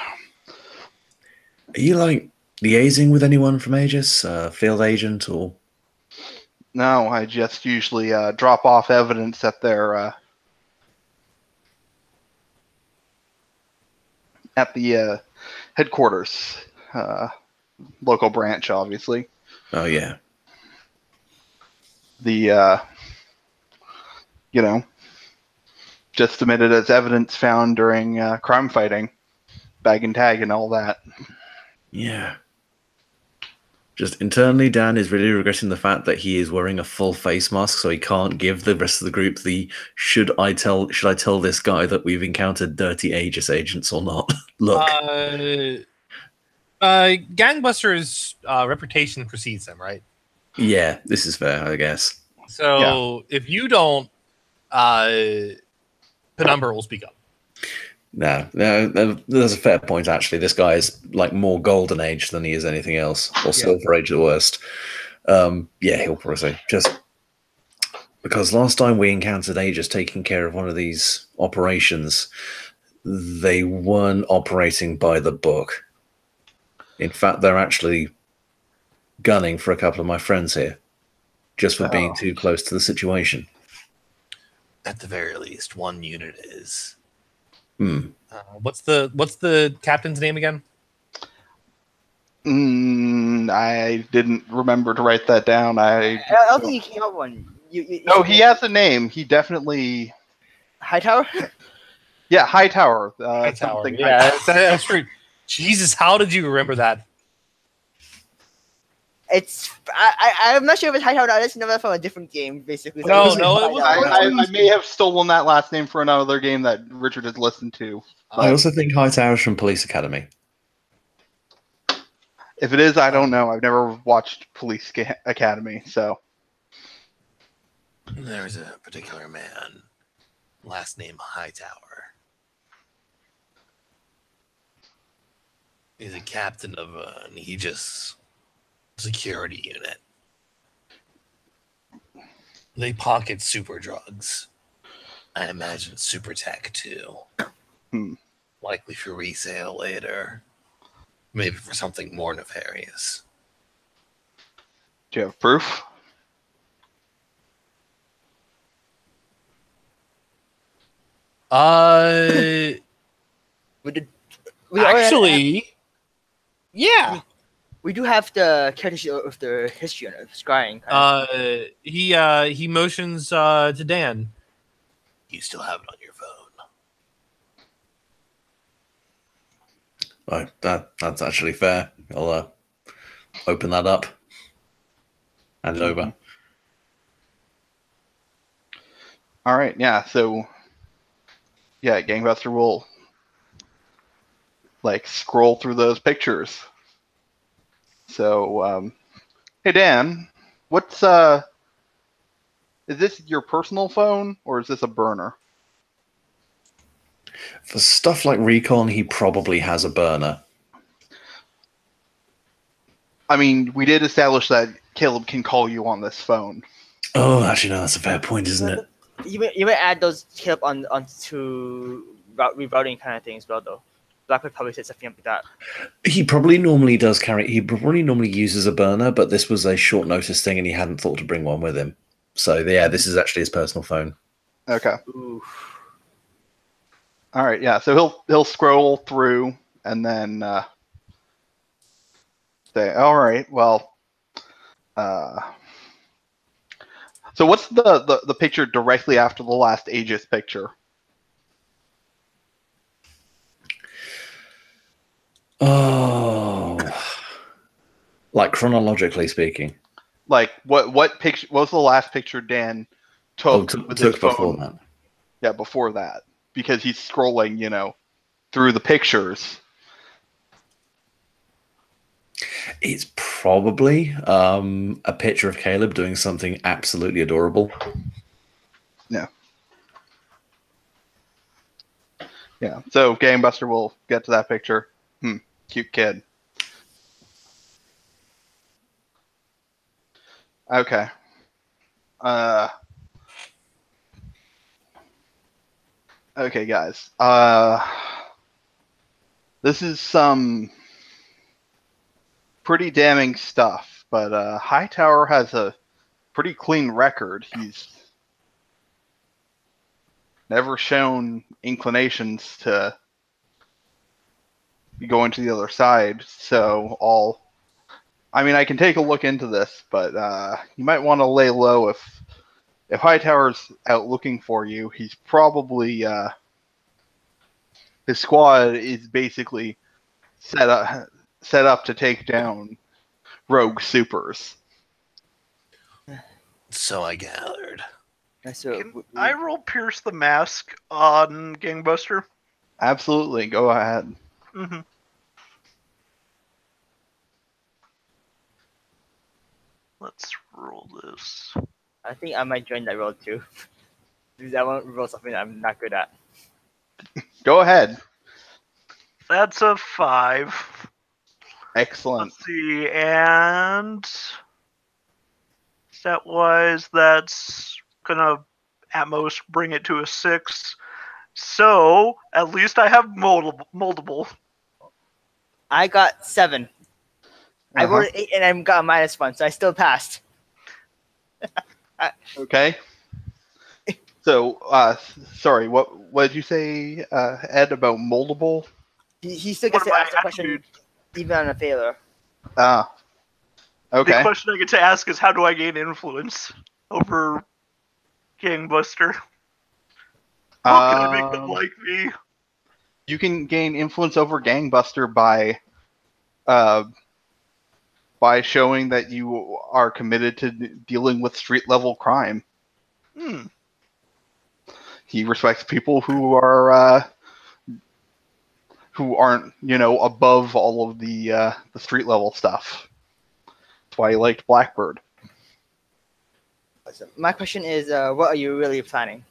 you like liaising with anyone from Aegis, field agent, or? No, I just usually drop off evidence at their at the headquarters, local branch, obviously. Oh yeah. The just submitted as evidence found during crime fighting, bag and tag, and all that. Yeah. Just internally, Dan is really regretting the fact that he is wearing a full face mask, so he can't give the rest of the group the should I tell this guy that we've encountered dirty Aegis agents or not look. Gangbusters' reputation precedes them, right? Yeah, this is fair, I guess. So if you don't, Penumbra will speak up. No, there's a fair point, actually. This guy is like more Golden Age than he is anything else, or Silver Age at the worst. Yeah, he'll probably say, just because last time we encountered Aegis taking care of one of these operations, they weren't operating by the book. In fact, they're actually gunning for a couple of my friends here, just for being too close to the situation. At the very least, one unit is. What's the captain's name again? I didn't remember to write that down. I don't think you came up one. No, he has a name. He definitely. Hightower? Yeah, Hightower. Hightower. Yeah, that's true. Jesus, how did you remember that? I'm not sure if it's Hightower or not. I just know that from a different game, basically. So No, it was I may have stolen that last name for another game that Richard has listened to. I also think Hightower's from Police Academy. If it is, I don't know. I've never watched Police Academy, so. There's a particular man, last name Hightower. He's a captain of an Aegis security unit. They pocket super drugs. I imagine super tech too. Likely for resale later. Maybe for something more nefarious. Do you have proof? Actually, yeah. We do have the character of the history on it, scrying. He motions to Dan. You still have it on your phone. That's actually fair. I'll open that up. Hand it over. All right, yeah. So, yeah, Gangbuster will scroll through those pictures. So, hey Dan, what's is this your personal phone or is this a burner? For stuff like recon, he probably has a burner. I mean, we did establish that Caleb can call you on this phone. Oh, actually, no, that's a fair point, isn't it? You may add those Caleb onto rerouting kind of things as well, though. Blackwood probably said something like that. He probably normally does carry. He probably normally uses a burner, but this was a short notice thing, and he hadn't thought to bring one with him. So yeah, this is actually his personal phone. Okay. Ooh. All right. Yeah. So he'll scroll through and then say, "All right. Well." So what's the picture directly after the last Aegis picture? Oh, like chronologically speaking. Like what picture? What was the last picture Dan took with his phone? Before that? Yeah, before that. because he's scrolling, through the pictures. It's probably a picture of Caleb doing something absolutely adorable. Yeah. So Gangbuster will get to that picture. Cute kid. Okay. Okay, guys. This is some pretty damning stuff, but Hightower has a pretty clean record. He's never shown inclinations to going to the other side, so I can take a look into this, but you might want to lay low if Hightower's out looking for you. He's probably his squad is basically set up to take down rogue supers. So I gathered. So Can I roll Pierce the Mask on Gangbuster? Absolutely, go ahead. Mm-hmm. Let's roll this. I think I might join that role too. Because I want to roll something I'm not good at. Go ahead. That's a 5. Excellent. Let's see, and stat-wise, that's gonna at most bring it to a 6. So at least I have moldable. I got 7. I Uh-huh. rolled 8 and I got a -1, so I still passed. Okay. So, sorry, what did you say, Ed, about moldable? He still What gets to am I ask the question attributes? even on a failure. Ah. The Okay. question I get to ask is, how do I gain influence over Gangbuster? How can I make them like me? You can gain influence over Gangbuster by showing that you are committed to dealing with street level crime. He respects people who aren't, above all of the street level stuff. That's why he liked Blackbird. So my question is, what are you really planning?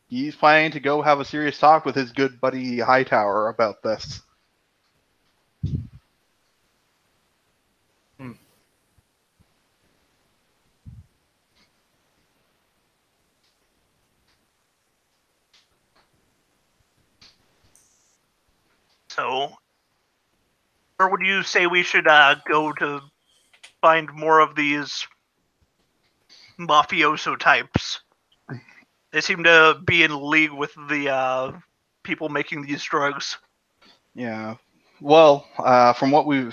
He's planning to go have a serious talk with his good buddy Hightower about this. So, where would you say we should go to find more of these mafioso types? They seem to be in league with the people making these drugs. Yeah. Well, from what we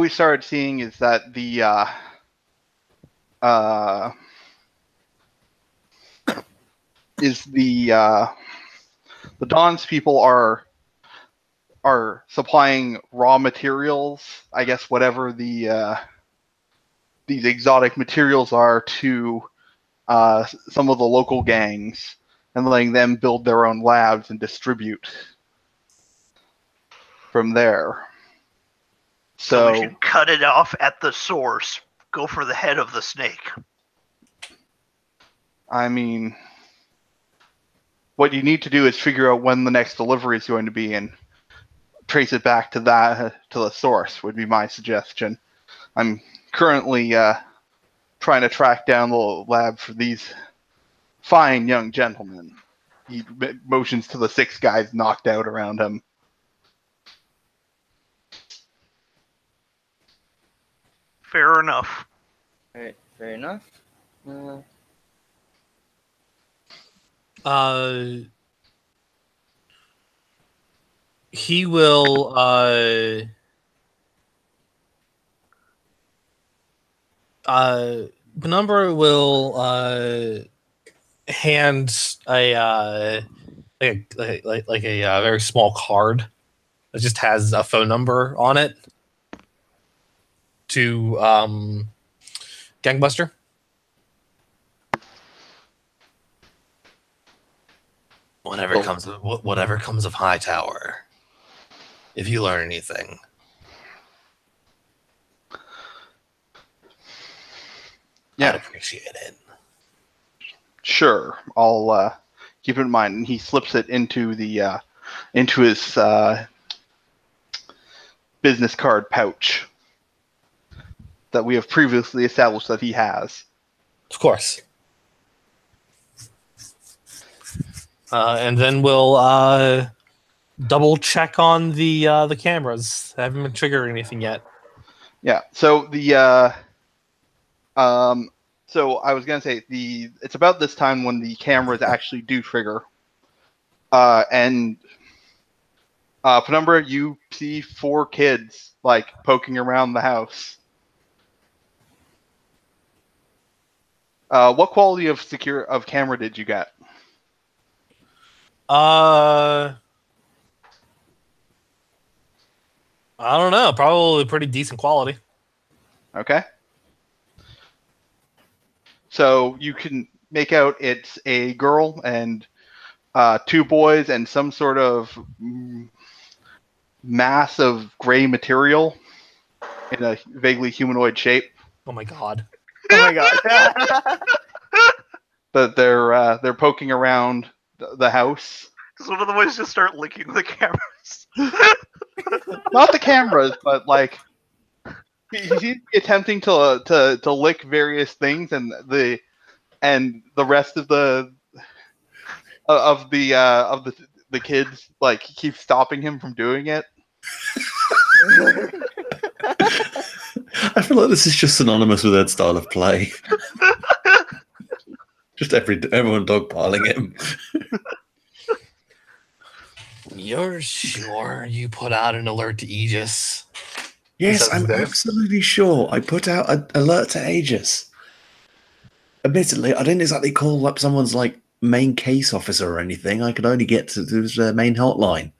started seeing is that the Don's people are supplying raw materials, I guess whatever these exotic materials are, to some of the local gangs and letting them build their own labs and distribute from there. So we should cut it off at the source. Go for the head of the snake. I mean, what you need to do is figure out when the next delivery is going to be and trace it back to the source would be my suggestion. I'm currently trying to track down the lab for these fine young gentlemen. He motions to the 6 guys knocked out around him. Fair enough. Alright, fair enough. He will Penumbra will hand a very small card that just has a phone number on it to Gangbuster. Whatever comes of Hightower. If you learn anything, I'd appreciate it. Sure, I'll keep it in mind. And he slips it into the into his business card pouch that we have previously established that he has. Of course. And then we'll double check on the cameras. I haven't been triggering anything yet. Yeah. So so I was gonna say it's about this time when the cameras actually do trigger. And Penumbra, you see 4 kids like poking around the house. What quality of camera did you get? I don't know. Probably pretty decent quality. Okay. So you can make out it's a girl and 2 boys and some sort of mass of gray material in a vaguely humanoid shape. Oh my god. Oh my god. But they're poking around the house. Does one of the boys just start licking the cameras? Not the cameras, but like he's attempting to lick various things, and the rest of the kids like keep stopping him from doing it. I feel like this is just synonymous with Ed's style of play. Just everyone dogpiling him. You're sure you put out an alert to Aegis? Yes, I'm absolutely sure. I put out an alert to Aegis. Admittedly, I didn't exactly call up someone's like main case officer or anything. I could only get to the main hotline.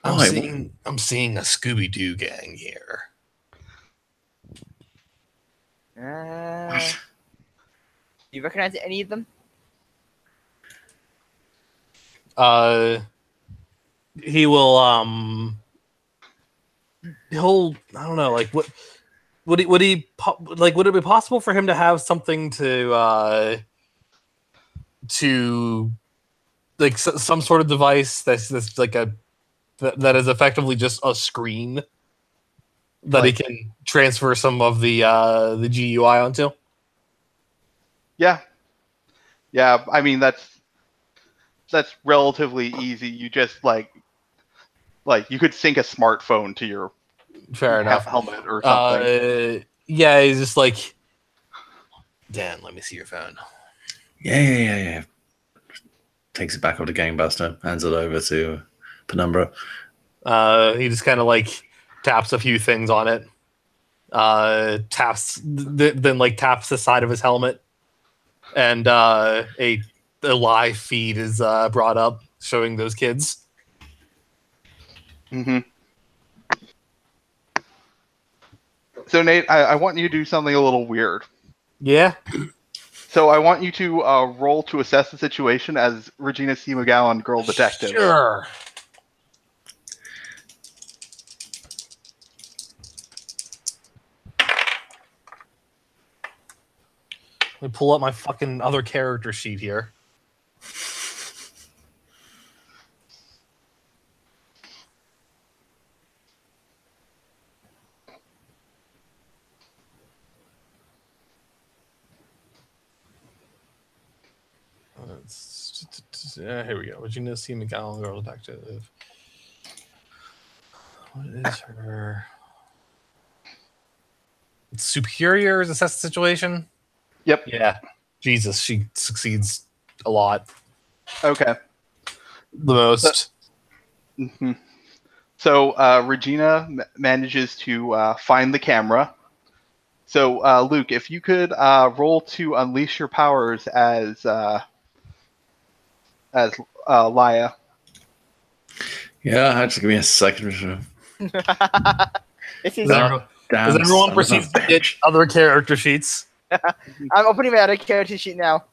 I'm seeing a Scooby-Doo gang here. Do you recognize any of them? He will he'll I don't know, like what would it be possible for him to have something to like some sort of device that's like that is effectively just a screen that he can transfer some of the GUI onto? Yeah, I mean that's relatively easy. You just like you could sync a smartphone to your helmet or something. Yeah, he's just like, Dan, let me see your phone. Yeah. Takes it back up to Gangbuster, hands it over to Penumbra. He just kind of like taps a few things on it. Taps the side of his helmet, and a live feed is brought up showing those kids. Mm-hmm. So Nate, I want you to do something a little weird. Yeah. So I want you to roll to assess the situation as Regina C. McGowan, girl detective. Sure. Let me pull up my fucking other character sheet here. Here we go. Regina C. McGowan, girl detective. What is her superior is assess the situation? Yep. Yeah. Jesus, she succeeds a lot. Okay. The most. Mm-hmm. So Regina manages to find the camera. So Luke, if you could roll to unleash your powers as Laya. Yeah, just give me a second. This is, Does everyone proceed to get other character sheets? I'm opening my other character sheet now.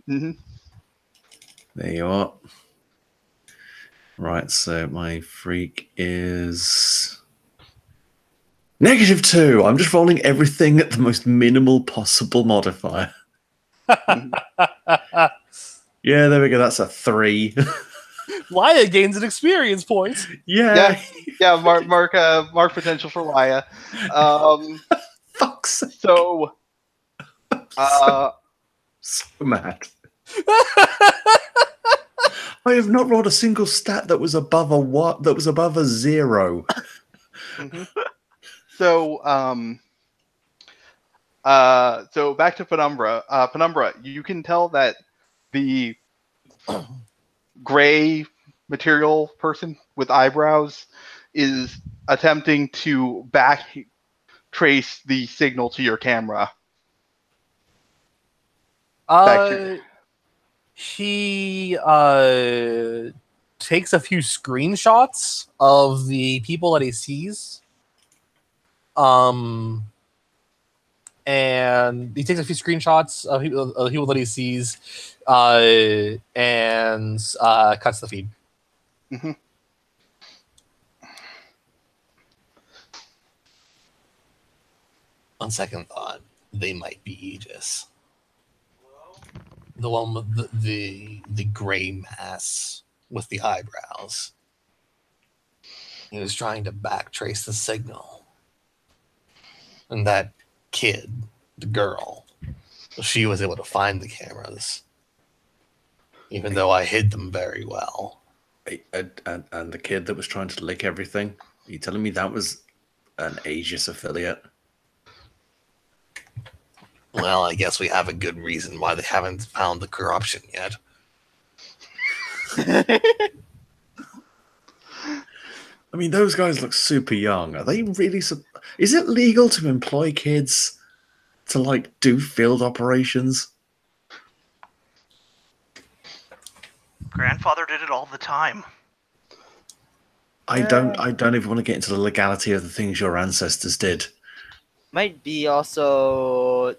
Mm-hmm. There you are. Right, so my freak is -2. I'm just rolling everything at the most minimal possible modifier. Yeah, there we go. That's a 3. Laya gains an experience point. Yeah. Yeah, mark potential for Laya. Fuck's sake. So, So mad. I have not rolled a single stat that was above a what? That was above a 0. so, so back to Penumbra. Penumbra, you can tell that the gray material person with eyebrows is attempting to back trace the signal to your camera. He takes a few screenshots of the people that he sees. And he takes a few screenshots of the people that he sees, and cuts the feed. Mm-hmm. On second thought, they might be Aegis. The one with the gray mass with the eyebrows. He was trying to backtrace the signal. And that kid, the girl, she was able to find the cameras. Even though I hid them very well. And the kid that was trying to lick everything, are you telling me that was an Aegis affiliate? Well, I guess we have a good reason why they haven't found the corruption yet. I mean, those guys look super young. Are they really... Is it legal to employ kids to, like, do field operations? Grandfather did it all the time. I don't even want to get into the legality of the things your ancestors did. Might be also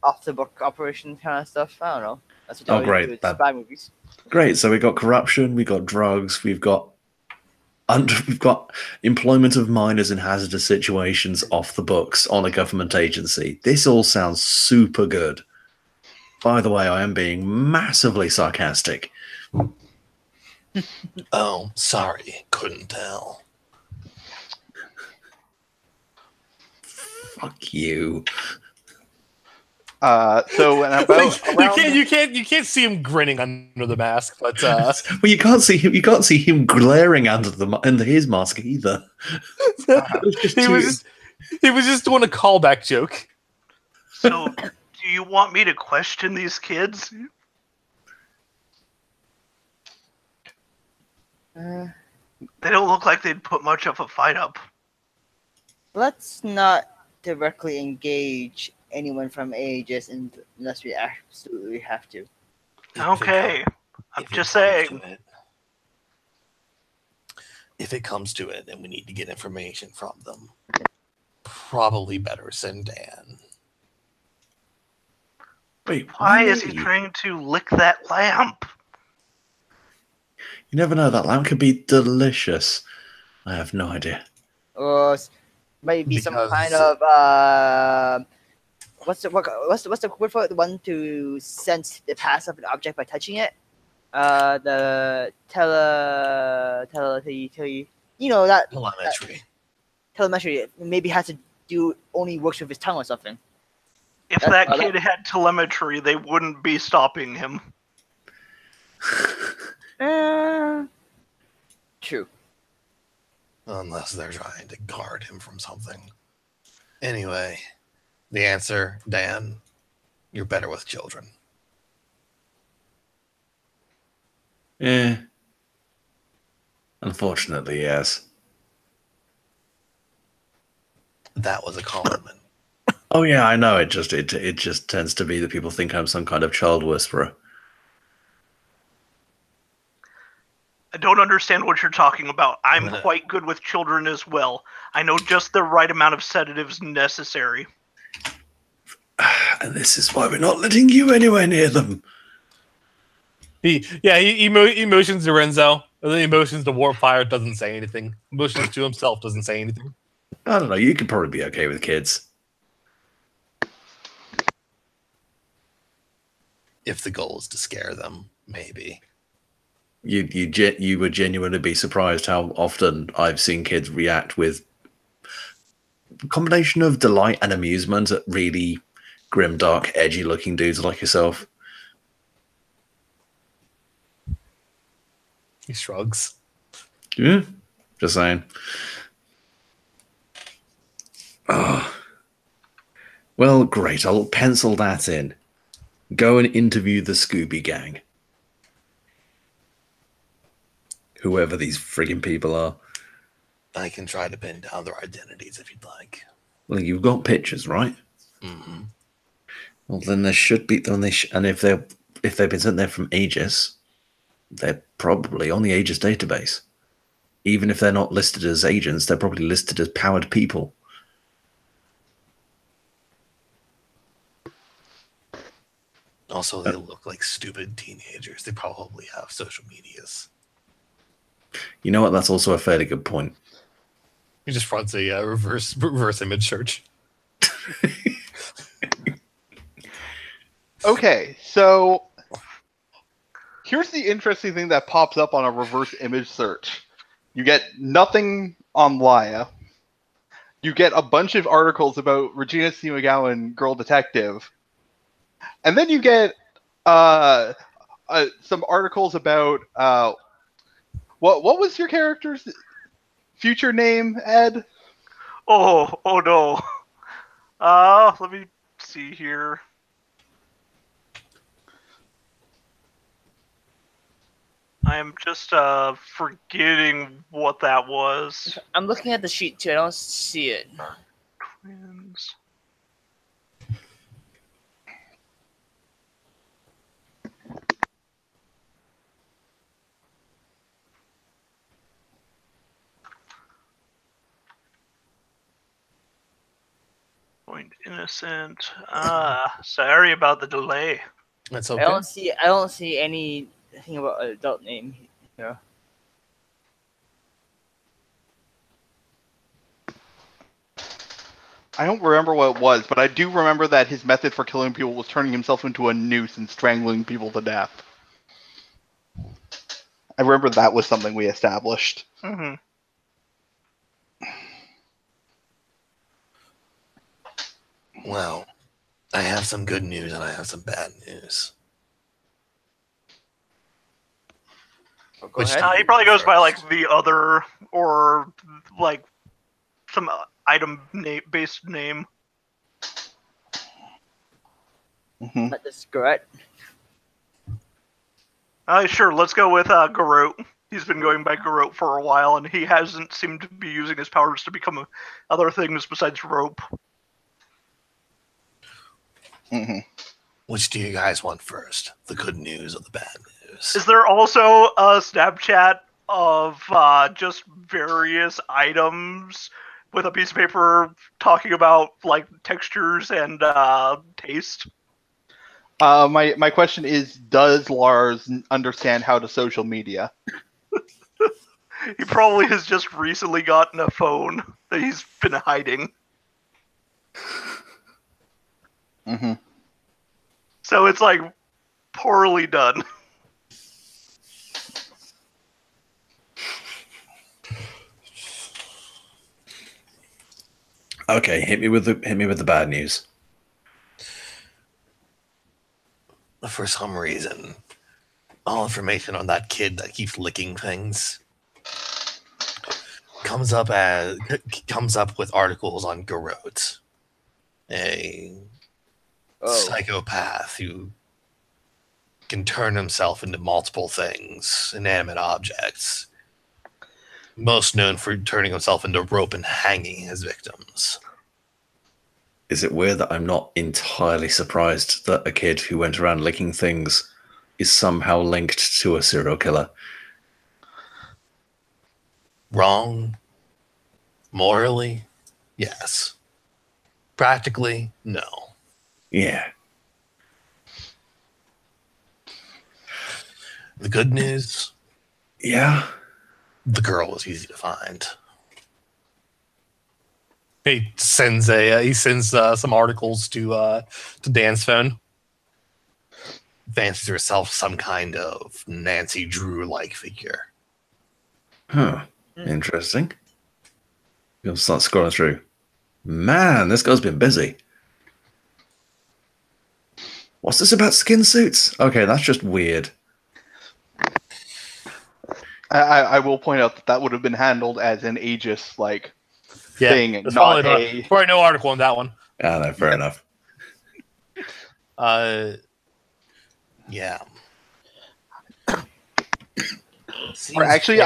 off the book operation kind of stuff. I don't know. That's what they Oh, always great. do with spy movies. Great. So we got corruption, we got drugs, we've got employment of minors in hazardous situations off the books on a government agency. This all sounds super good. By the way, I am being massively sarcastic. Oh, sorry. Couldn't tell. Fuck you. So and about you can't see him grinning under the mask, but Well, you can't see him. You can't see him glaring under his mask either. he was just doing a callback joke. So, do you want me to question these kids? They don't look like they'd put much of a fight up. Let's not directly engage anyone from Aegis unless we absolutely have to. Okay, I'm just saying. If it comes to it and we need to get information from them, probably better send Dan. Wait, Why is he trying to lick that lamp? You never know. That lamp could be delicious. I have no idea. Or might be some Because- kind of what's the word for it? The one to sense the pass of an object by touching it. The you know that Telemetry. telemetry maybe has to do only works with his tongue or something. If That's- that kid had telemetry, they wouldn't be stopping him. True. Unless they're trying to guard him from something. Anyway, the answer, Dan, you're better with children. Yeah. Unfortunately, yes. That was a compliment. Oh yeah, I know. It just tends to be that people think I'm some kind of child whisperer. I don't understand what you're talking about. I'm gonna- quite good with children as well. I know just the right amount of sedatives necessary. And this is why we're not letting you anywhere near them. Emotions to Renzo. And then emotions to Warpfire doesn't say anything. Emotions to himself doesn't say anything. I don't know. You could probably be okay with kids. If the goal is to scare them, maybe. You would genuinely be surprised how often I've seen kids react with a combination of delight and amusement at really grim, dark, edgy-looking dudes like yourself. He shrugs. Yeah, just saying. Oh. Well, great. I'll pencil that in. Go and interview the Scooby Gang. Whoever these friggin' people are. I can try to pin down their identities if you'd like. Well, you've got pictures, right? Mm-hmm. Well, then there should be. And if they've been sent there from Aegis, they're probably on the Aegis database. Even if they're not listed as agents, they're probably listed as powered people. Also, they look like stupid teenagers. They probably have social medias. You know what? That's also a fairly good point. He just runs a reverse image search. Okay, so here's the interesting thing that pops up on a reverse image search. You get nothing on Laya. You get a bunch of articles about Regina C. McGowan, Girl Detective. And then you get some articles about what was your character's future name, Ed? Oh no. Let me see here. I'm just forgetting what that was. I'm looking at the sheet too. I don't see it. Twins. Point innocent. Sorry about the delay. That's okay. I don't see anything about an adult name here. I don't remember what it was, but I do remember that his method for killing people was turning himself into a noose and strangling people to death. I remember that was something we established. Mm-hmm. Well, I have some good news and I have some bad news. Go ahead. He probably goes by like the other or like some item based name. Mm-hmm. That's correct. Sure, let's go with Garrote. He's been going by Garrote for a while, and he hasn't seemed to be using his powers to become other things besides rope. Mm-hmm. Which do you guys want first? The good news or the bad news? Is there also a Snapchat of just various items with a piece of paper talking about like textures and taste? My question is, does Lars understand how to social media? He probably has just recently gotten a phone that he's been hiding. Mm-hmm. So it's like poorly done. Okay, hit me with the bad news. For some reason, all information on that kid that keeps licking things comes up with articles on Garrote, a psychopath who can turn himself into multiple things, inanimate objects. Most known for turning himself into rope and hanging his victims. Is it weird that I'm not entirely surprised that a kid who went around licking things is somehow linked to a serial killer? Wrong. Morally, yes. Practically, no. Yeah. The good news, Yeah. the girl was easy to find. He sends some articles to Dan's phone. Fancies herself some kind of Nancy Drew-like figure. Huh. Interesting. You'll start scrolling through. Man, this guy's been busy. What's this about skin suits? Okay, that's just weird. I will point out that would have been handled as an Aegis like thing, there's not probably no article on that one. Yeah, no, fair enough. Yeah. Or actually,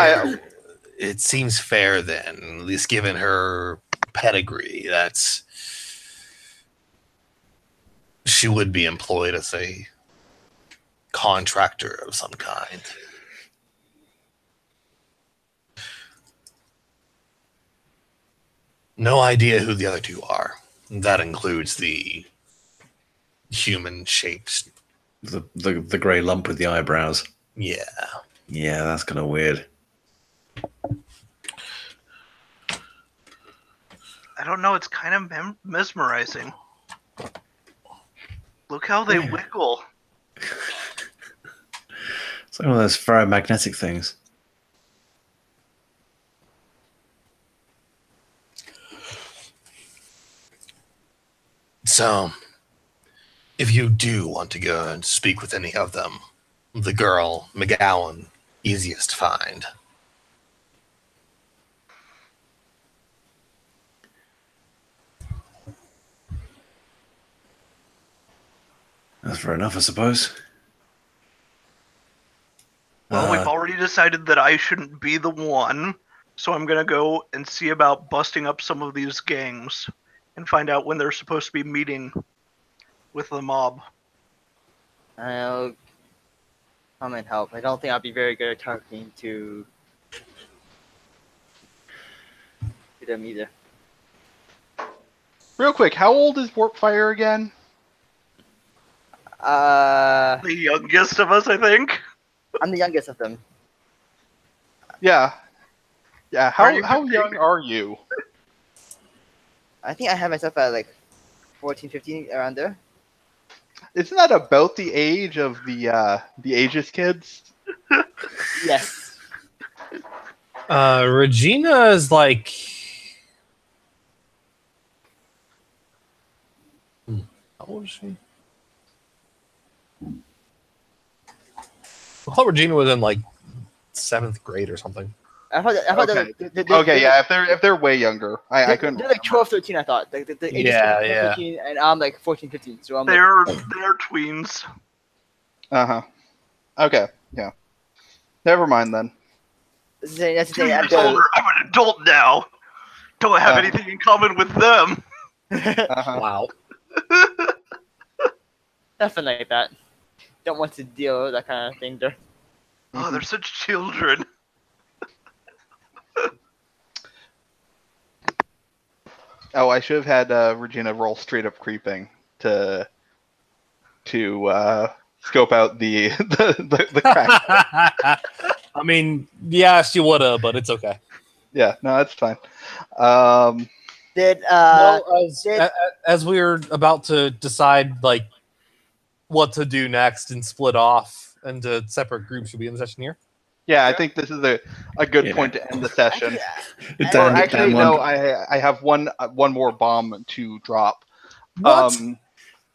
it seems fair then, at least given her pedigree, that she would be employed as a contractor of some kind. No idea who the other two are. That includes the human-shaped. The grey lump with the eyebrows. Yeah. Yeah, that's kind of weird. I don't know. It's kind of mesmerizing. Look how they wiggle. It's like one of those ferromagnetic things. So, if you do want to go and speak with any of them, the girl, McGowan, easiest to find. That's fair enough, I suppose. Well, we've already decided that I shouldn't be the one, so I'm gonna go and see about busting up some of these gangs and find out when they're supposed to be meeting with the mob. I'll come and help. I don't think I'll be very good at talking to them either. real quick. How old is Warpfire again? The youngest of us, I think. I'm the youngest of them. Yeah. Are you How 15? young are you? I think I have myself at like 14, 15, around there. Isn't that about the age of the Aegis kids? Yes. Regina is like... How old is she? I thought Regina was in like 7th grade or something. I thought Okay. they Okay, yeah. If they're way younger, I couldn't. They're like 12, 13, I thought. The age is 12, 13, and I'm like 14, 15. So I'm like, They're tweens. Uh-huh. Okay, yeah. Never mind then. that's the 2 thing. years older. I'm an adult now. Don't have Uh. anything in common with them. Uh-huh. Wow. Nothing like that. Don't want to deal with that kind of thing there. Oh, they're such children. Oh, I should have had Regina roll straight up creeping to scope out the crack. I mean, yeah, she would have, but it's okay. Yeah, no, that's fine. Did As we were about to decide like what to do next and split off into separate groups, should we end the session here? Yeah, I think this is a good Yeah. point to end the session. Dan- Actually, Dan no, one- I have one more bomb to drop. What?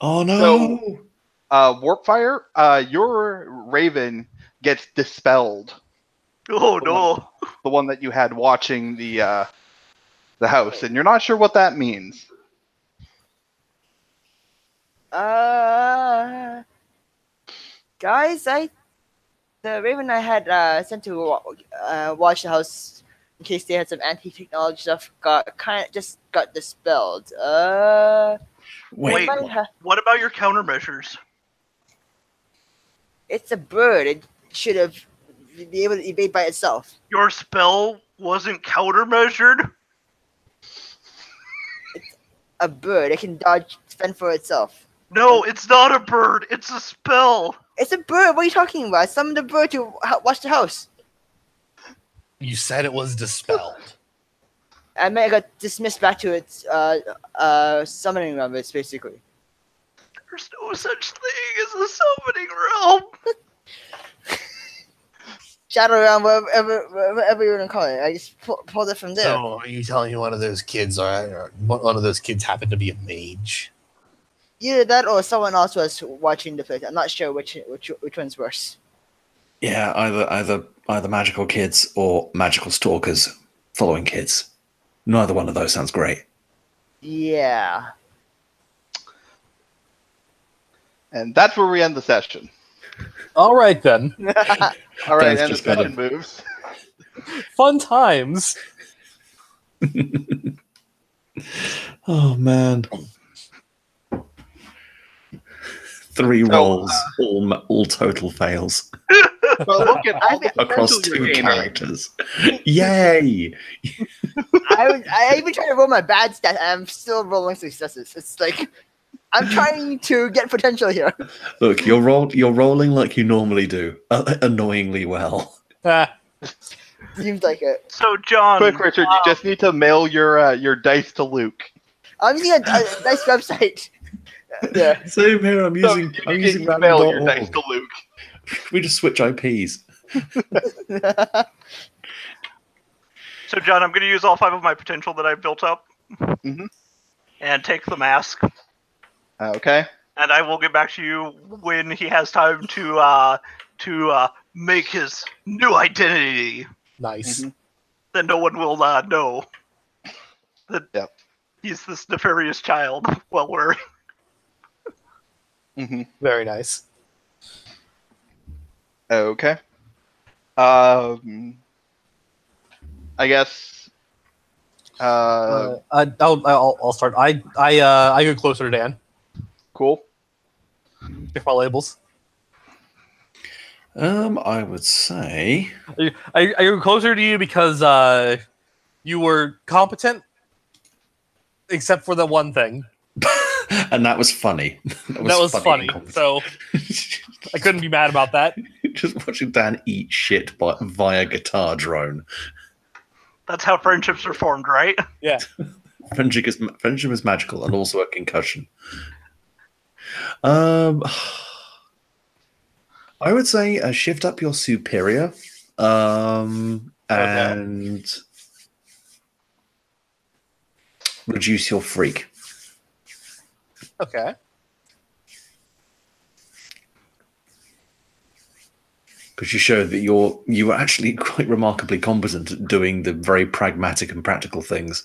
Oh no! Warpfire, your Raven gets dispelled. Oh no. The one that you had watching the house, and you're not sure what that means. Guys, the Raven I had sent to watch the house in case they had some anti-technology stuff got dispelled. Wait, what about your countermeasures? It's a bird. It should have be able to evade by itself. Your spell wasn't countermeasured? A bird. It can dodge, fend for itself. No, it's not a bird. It's a spell. It's a bird. What are you talking about? I summoned a bird to watch the house. You said it was dispelled. I mean, I got dismissed back to its summoning realm. It's basically. There's no such thing as a summoning realm. Shadow realm, whatever you want to call it. I just pulled it from there. So, are you telling me one of those kids happened to be a mage? Either that or someone else was watching the place. I'm not sure which one's worse. Yeah, either magical kids or magical stalkers following kids. Neither one of those sounds great. Yeah. And that's where we end the session. All right then. All right, Dan's and the just gotta- session moves. Fun times. Oh man. 3 So, rolls, all total fails But look at all the across potential 2 you're gaining. characters. Yay! I even tried to roll my bad stats, and I'm still rolling successes. It's like I'm trying to get potential here. Look, you're rolling like you normally do, annoyingly well. Ah, Seems like it. So, John. Quick, Richard, you just need to mail your dice to Luke. I'm using a nice website. Yeah. Same here. I'm So using you need to mail your dice random.org. to Luke. We just switch IPs. So, John, I'm going to use all 5 of my potential that I've built up. Mhm. And take the mask. Okay. And I will get back to you when he has time to make his new identity. nice. Mhm. Then no one will know that Yep. he's this nefarious child while wearing. hmm Very nice. Okay. I guess. I'll start. I go closer to Dan. Cool. Check my labels. I would say I go closer to you because you were competent, except for the one thing. and that was funny. That was funny. So I couldn't be mad about that. Just watching Dan eat shit via guitar drone. That's how friendships are formed, right? Yeah. Friendship is magical and also a concussion. I would say shift up your superior, and reduce your freak. Okay. Because you showed that you were actually quite remarkably competent at doing the very pragmatic and practical things,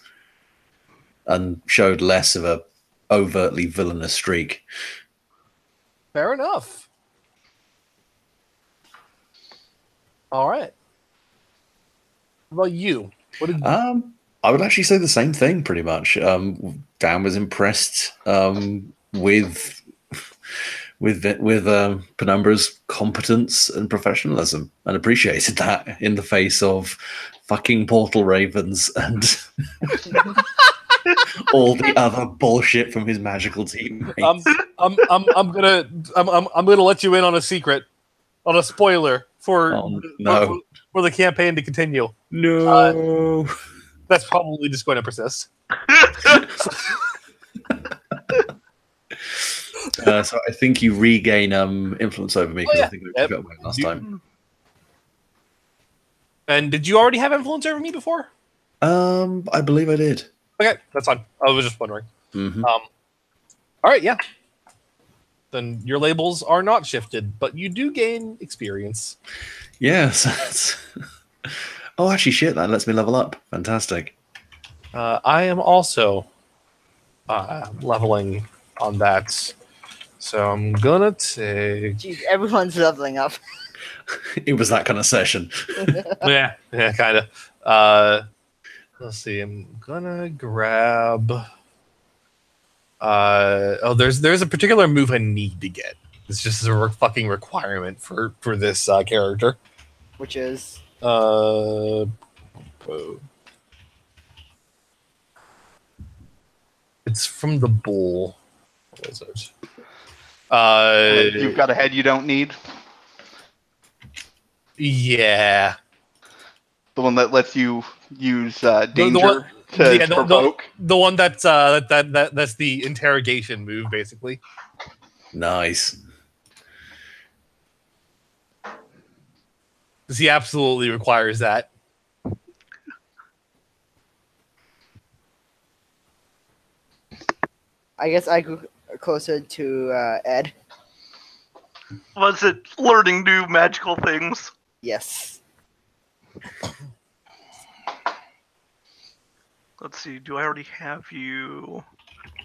and showed less of a overtly villainous streak. Fair enough. All right. What about you? What did I would actually say the same thing, pretty much. Dan was impressed with Penumbra's competence and professionalism, and appreciated that in the face of fucking portal ravens and all the other bullshit from his magical teammates. I'm gonna let you in on a secret, on a spoiler for Oh, no. for the campaign to continue. No. That's probably just going to persist. So I think you regain influence over me because I think we got away last time. And did you already have influence over me before? I believe I did. Okay, that's fine. I was just wondering. Mhm. All right, yeah. Then your labels are not shifted, but you do gain experience. Yes. Oh, actually, shit! That lets me level up. Fantastic. I am also leveling on that. So I'm gonna take. Jeez, everyone's leveling up. It was that kind of session. yeah, kind of. Let's see. I'm gonna grab. There's a particular move I need to get. It's just a fucking requirement for this character. Which is it's from the bull. What is it? You've got a head you don't need. Yeah. The one that lets you use The danger one- to yeah, provoke. the one that's that's the interrogation move, basically. Nice. Because he absolutely requires that. I guess I grew closer to Ed. Was it learning new magical things? Yes. Let's see. Do I already have you?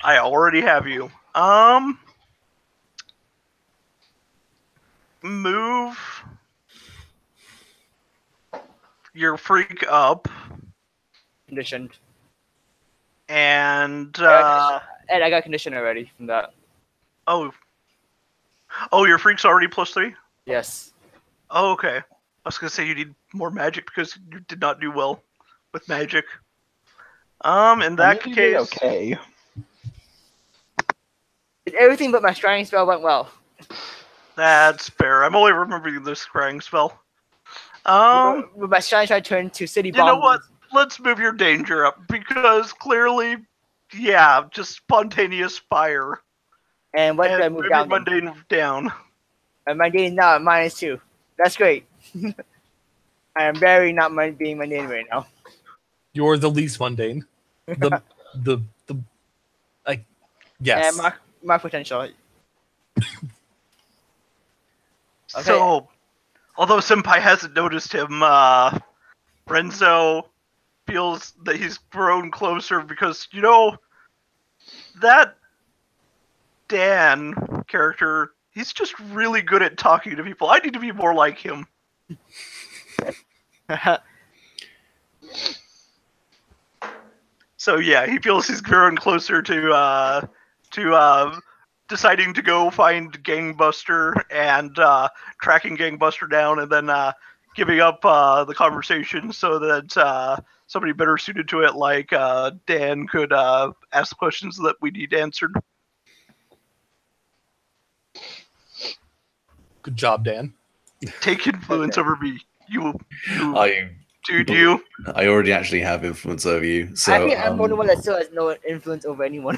I already have you. Move your freak up Conditioned. and Ed, I got conditioned already from that. oh, your freak's already +3. Yes. Oh, okay. I was gonna say you need more magic because you did not do well with magic. In that You did case, okay. Everything but my scrying spell went well. that's fair. I'm only remembering the scrying spell. But my scrying spell turned to city bomb. You know what? Let's move your danger up because clearly, yeah, just spontaneous fire. And what did I And move move down? your then? mundane down. And my day is now at -2. That's great. I am very not being mundane right now. You're the least mundane. The like yes. And my potential. Okay. So, although Senpai hasn't noticed him, Renzo feels that he's grown closer because, you know, that Dan character, he's just really good at talking to people. I need to be more like him. So yeah, he feels he's grown closer to deciding to go find Gangbuster and tracking Gangbuster down, and then giving up the conversation so that somebody better suited to it, like Dan, could ask questions that we need answered. Good job, Dan. Take influence over me, you I dude. You. already actually have influence over you. So I think I'm the only one that still has no influence over anyone.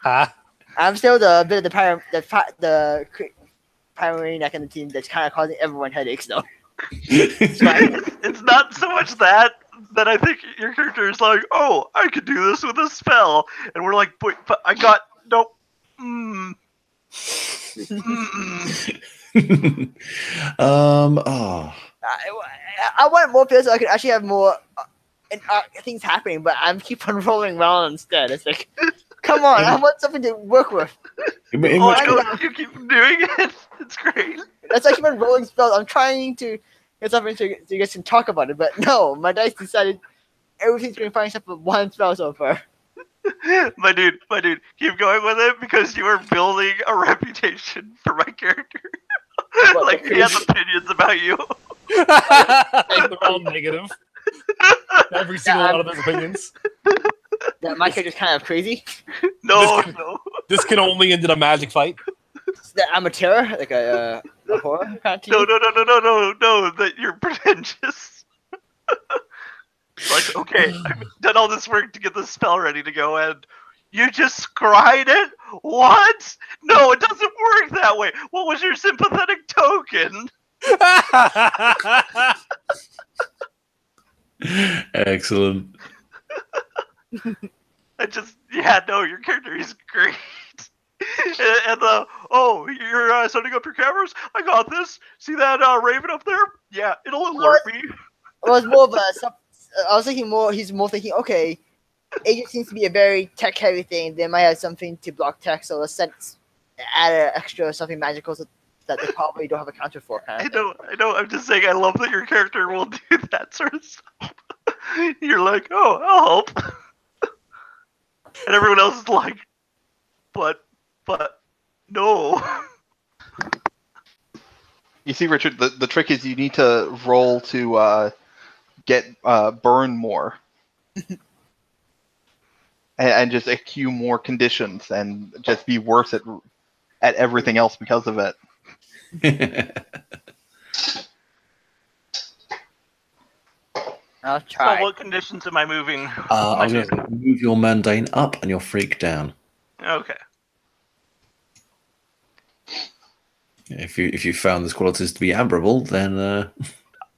Huh? I'm still the bit of the primary neck in the team that's kind of causing everyone headaches, though. It's not so much that I think your character is like, oh, I could do this with a spell, and we're like, but I got nope. Oh. I want more players so I could actually have more things happening, but I'm keep on rolling well instead. It's like, come on, I want something to work with. In Oh, which I know, you keep doing it. It's great. That's why I keep on rolling spells. I'm trying to get something so you guys can talk about it, but no, my dice decided everything's going fine except for one spell so far. My dude, keep going with it because you are building a reputation for my character. Like he has opinions about you. They're all negative. Every single Yeah, one of his opinions. That my character's kind of crazy. No, This no. This can only end in a magic fight. That I'm a terror, like a horror kind of team. No, that you're pretentious. Like, okay, I've done all this work to get this spell ready to go, and you just scried it? What? No, it doesn't work that way. What was your sympathetic token? Excellent. Your character is great. And you're setting up your cameras? I got this. See that raven up there? Yeah, it'll alert me. It was more of a. I was thinking more. He's more thinking, okay, agent seems to be a very tech-heavy thing. They might have something to block tech, so let's add an extra something magical that they probably don't have a counter for. Kind of I know. I'm just saying. I love that your character will do that sort of stuff. You're like, oh, I'll help, and everyone else is like, but no. You see, Richard, the trick is you need to roll to get burn more. and just accrue more conditions and just be worse at at everything else because of it. I'll So try. what conditions am I moving? I'm going to move your mundane up and your freak down. Okay. If you found these qualities to be admirable, then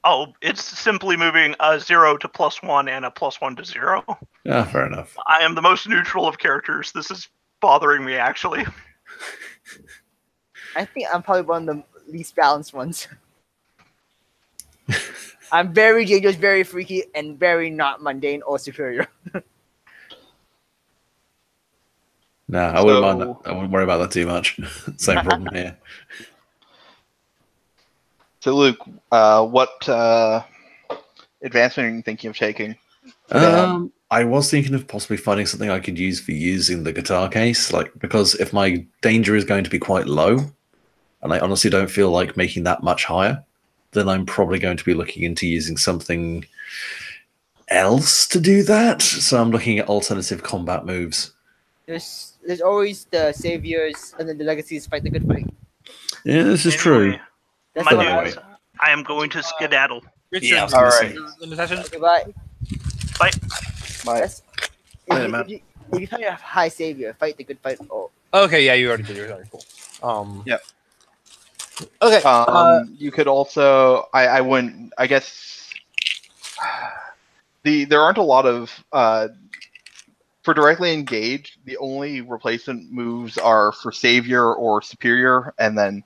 Oh, it's simply moving a 0 to +1 and a +1 to 0. fair enough. I am the most neutral of characters. This is bothering me, actually. I think I'm probably one of the least balanced ones. I'm very dangerous, very freaky, and very not mundane or superior. No, I wouldn't mind So- that. I wouldn't worry about that too much. Same problem here. So, Luke, what advancement are you thinking of taking? I was thinking of possibly finding something I could use for using the guitar case, like because if my danger is going to be quite low, and I honestly don't feel like making that much higher, then I'm probably going to be looking into using something else to do that. So I'm looking at alternative combat moves. There's always the saviors and then the legacies fight the good fight. Yeah, this is true. Anyway, That's my the anyway. dudes, I am going to skedaddle. Richard, Yeah, I was All gonna right. say. in the session? Okay, bye. Bye. My, That's, Later, if, man. you fight a high savior, fight the good fight. Oh, Okay, yeah, you already did yours. Alright, cool. Yep. Okay. you could also, I wouldn't, I guess, there aren't a lot of, for directly engaged, the only replacement moves are for Savior or Superior, and then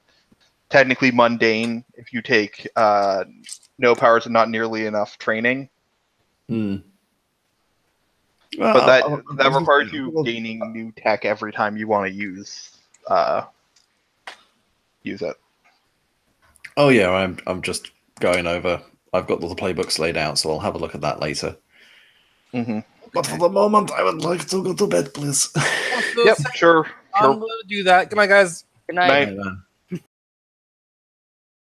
technically Mundane if you take no powers and not nearly enough training. Hmm. But that requires you gaining new tech every time you want to use it. Oh yeah, I'm just going over. I've got all the playbooks laid out, so I'll have a look at that later. Mm-hmm. But for the moment, I would like to go to bed, please. Yep, sure. I'm gonna do that. Good night, guys. good night. Night. Right, man.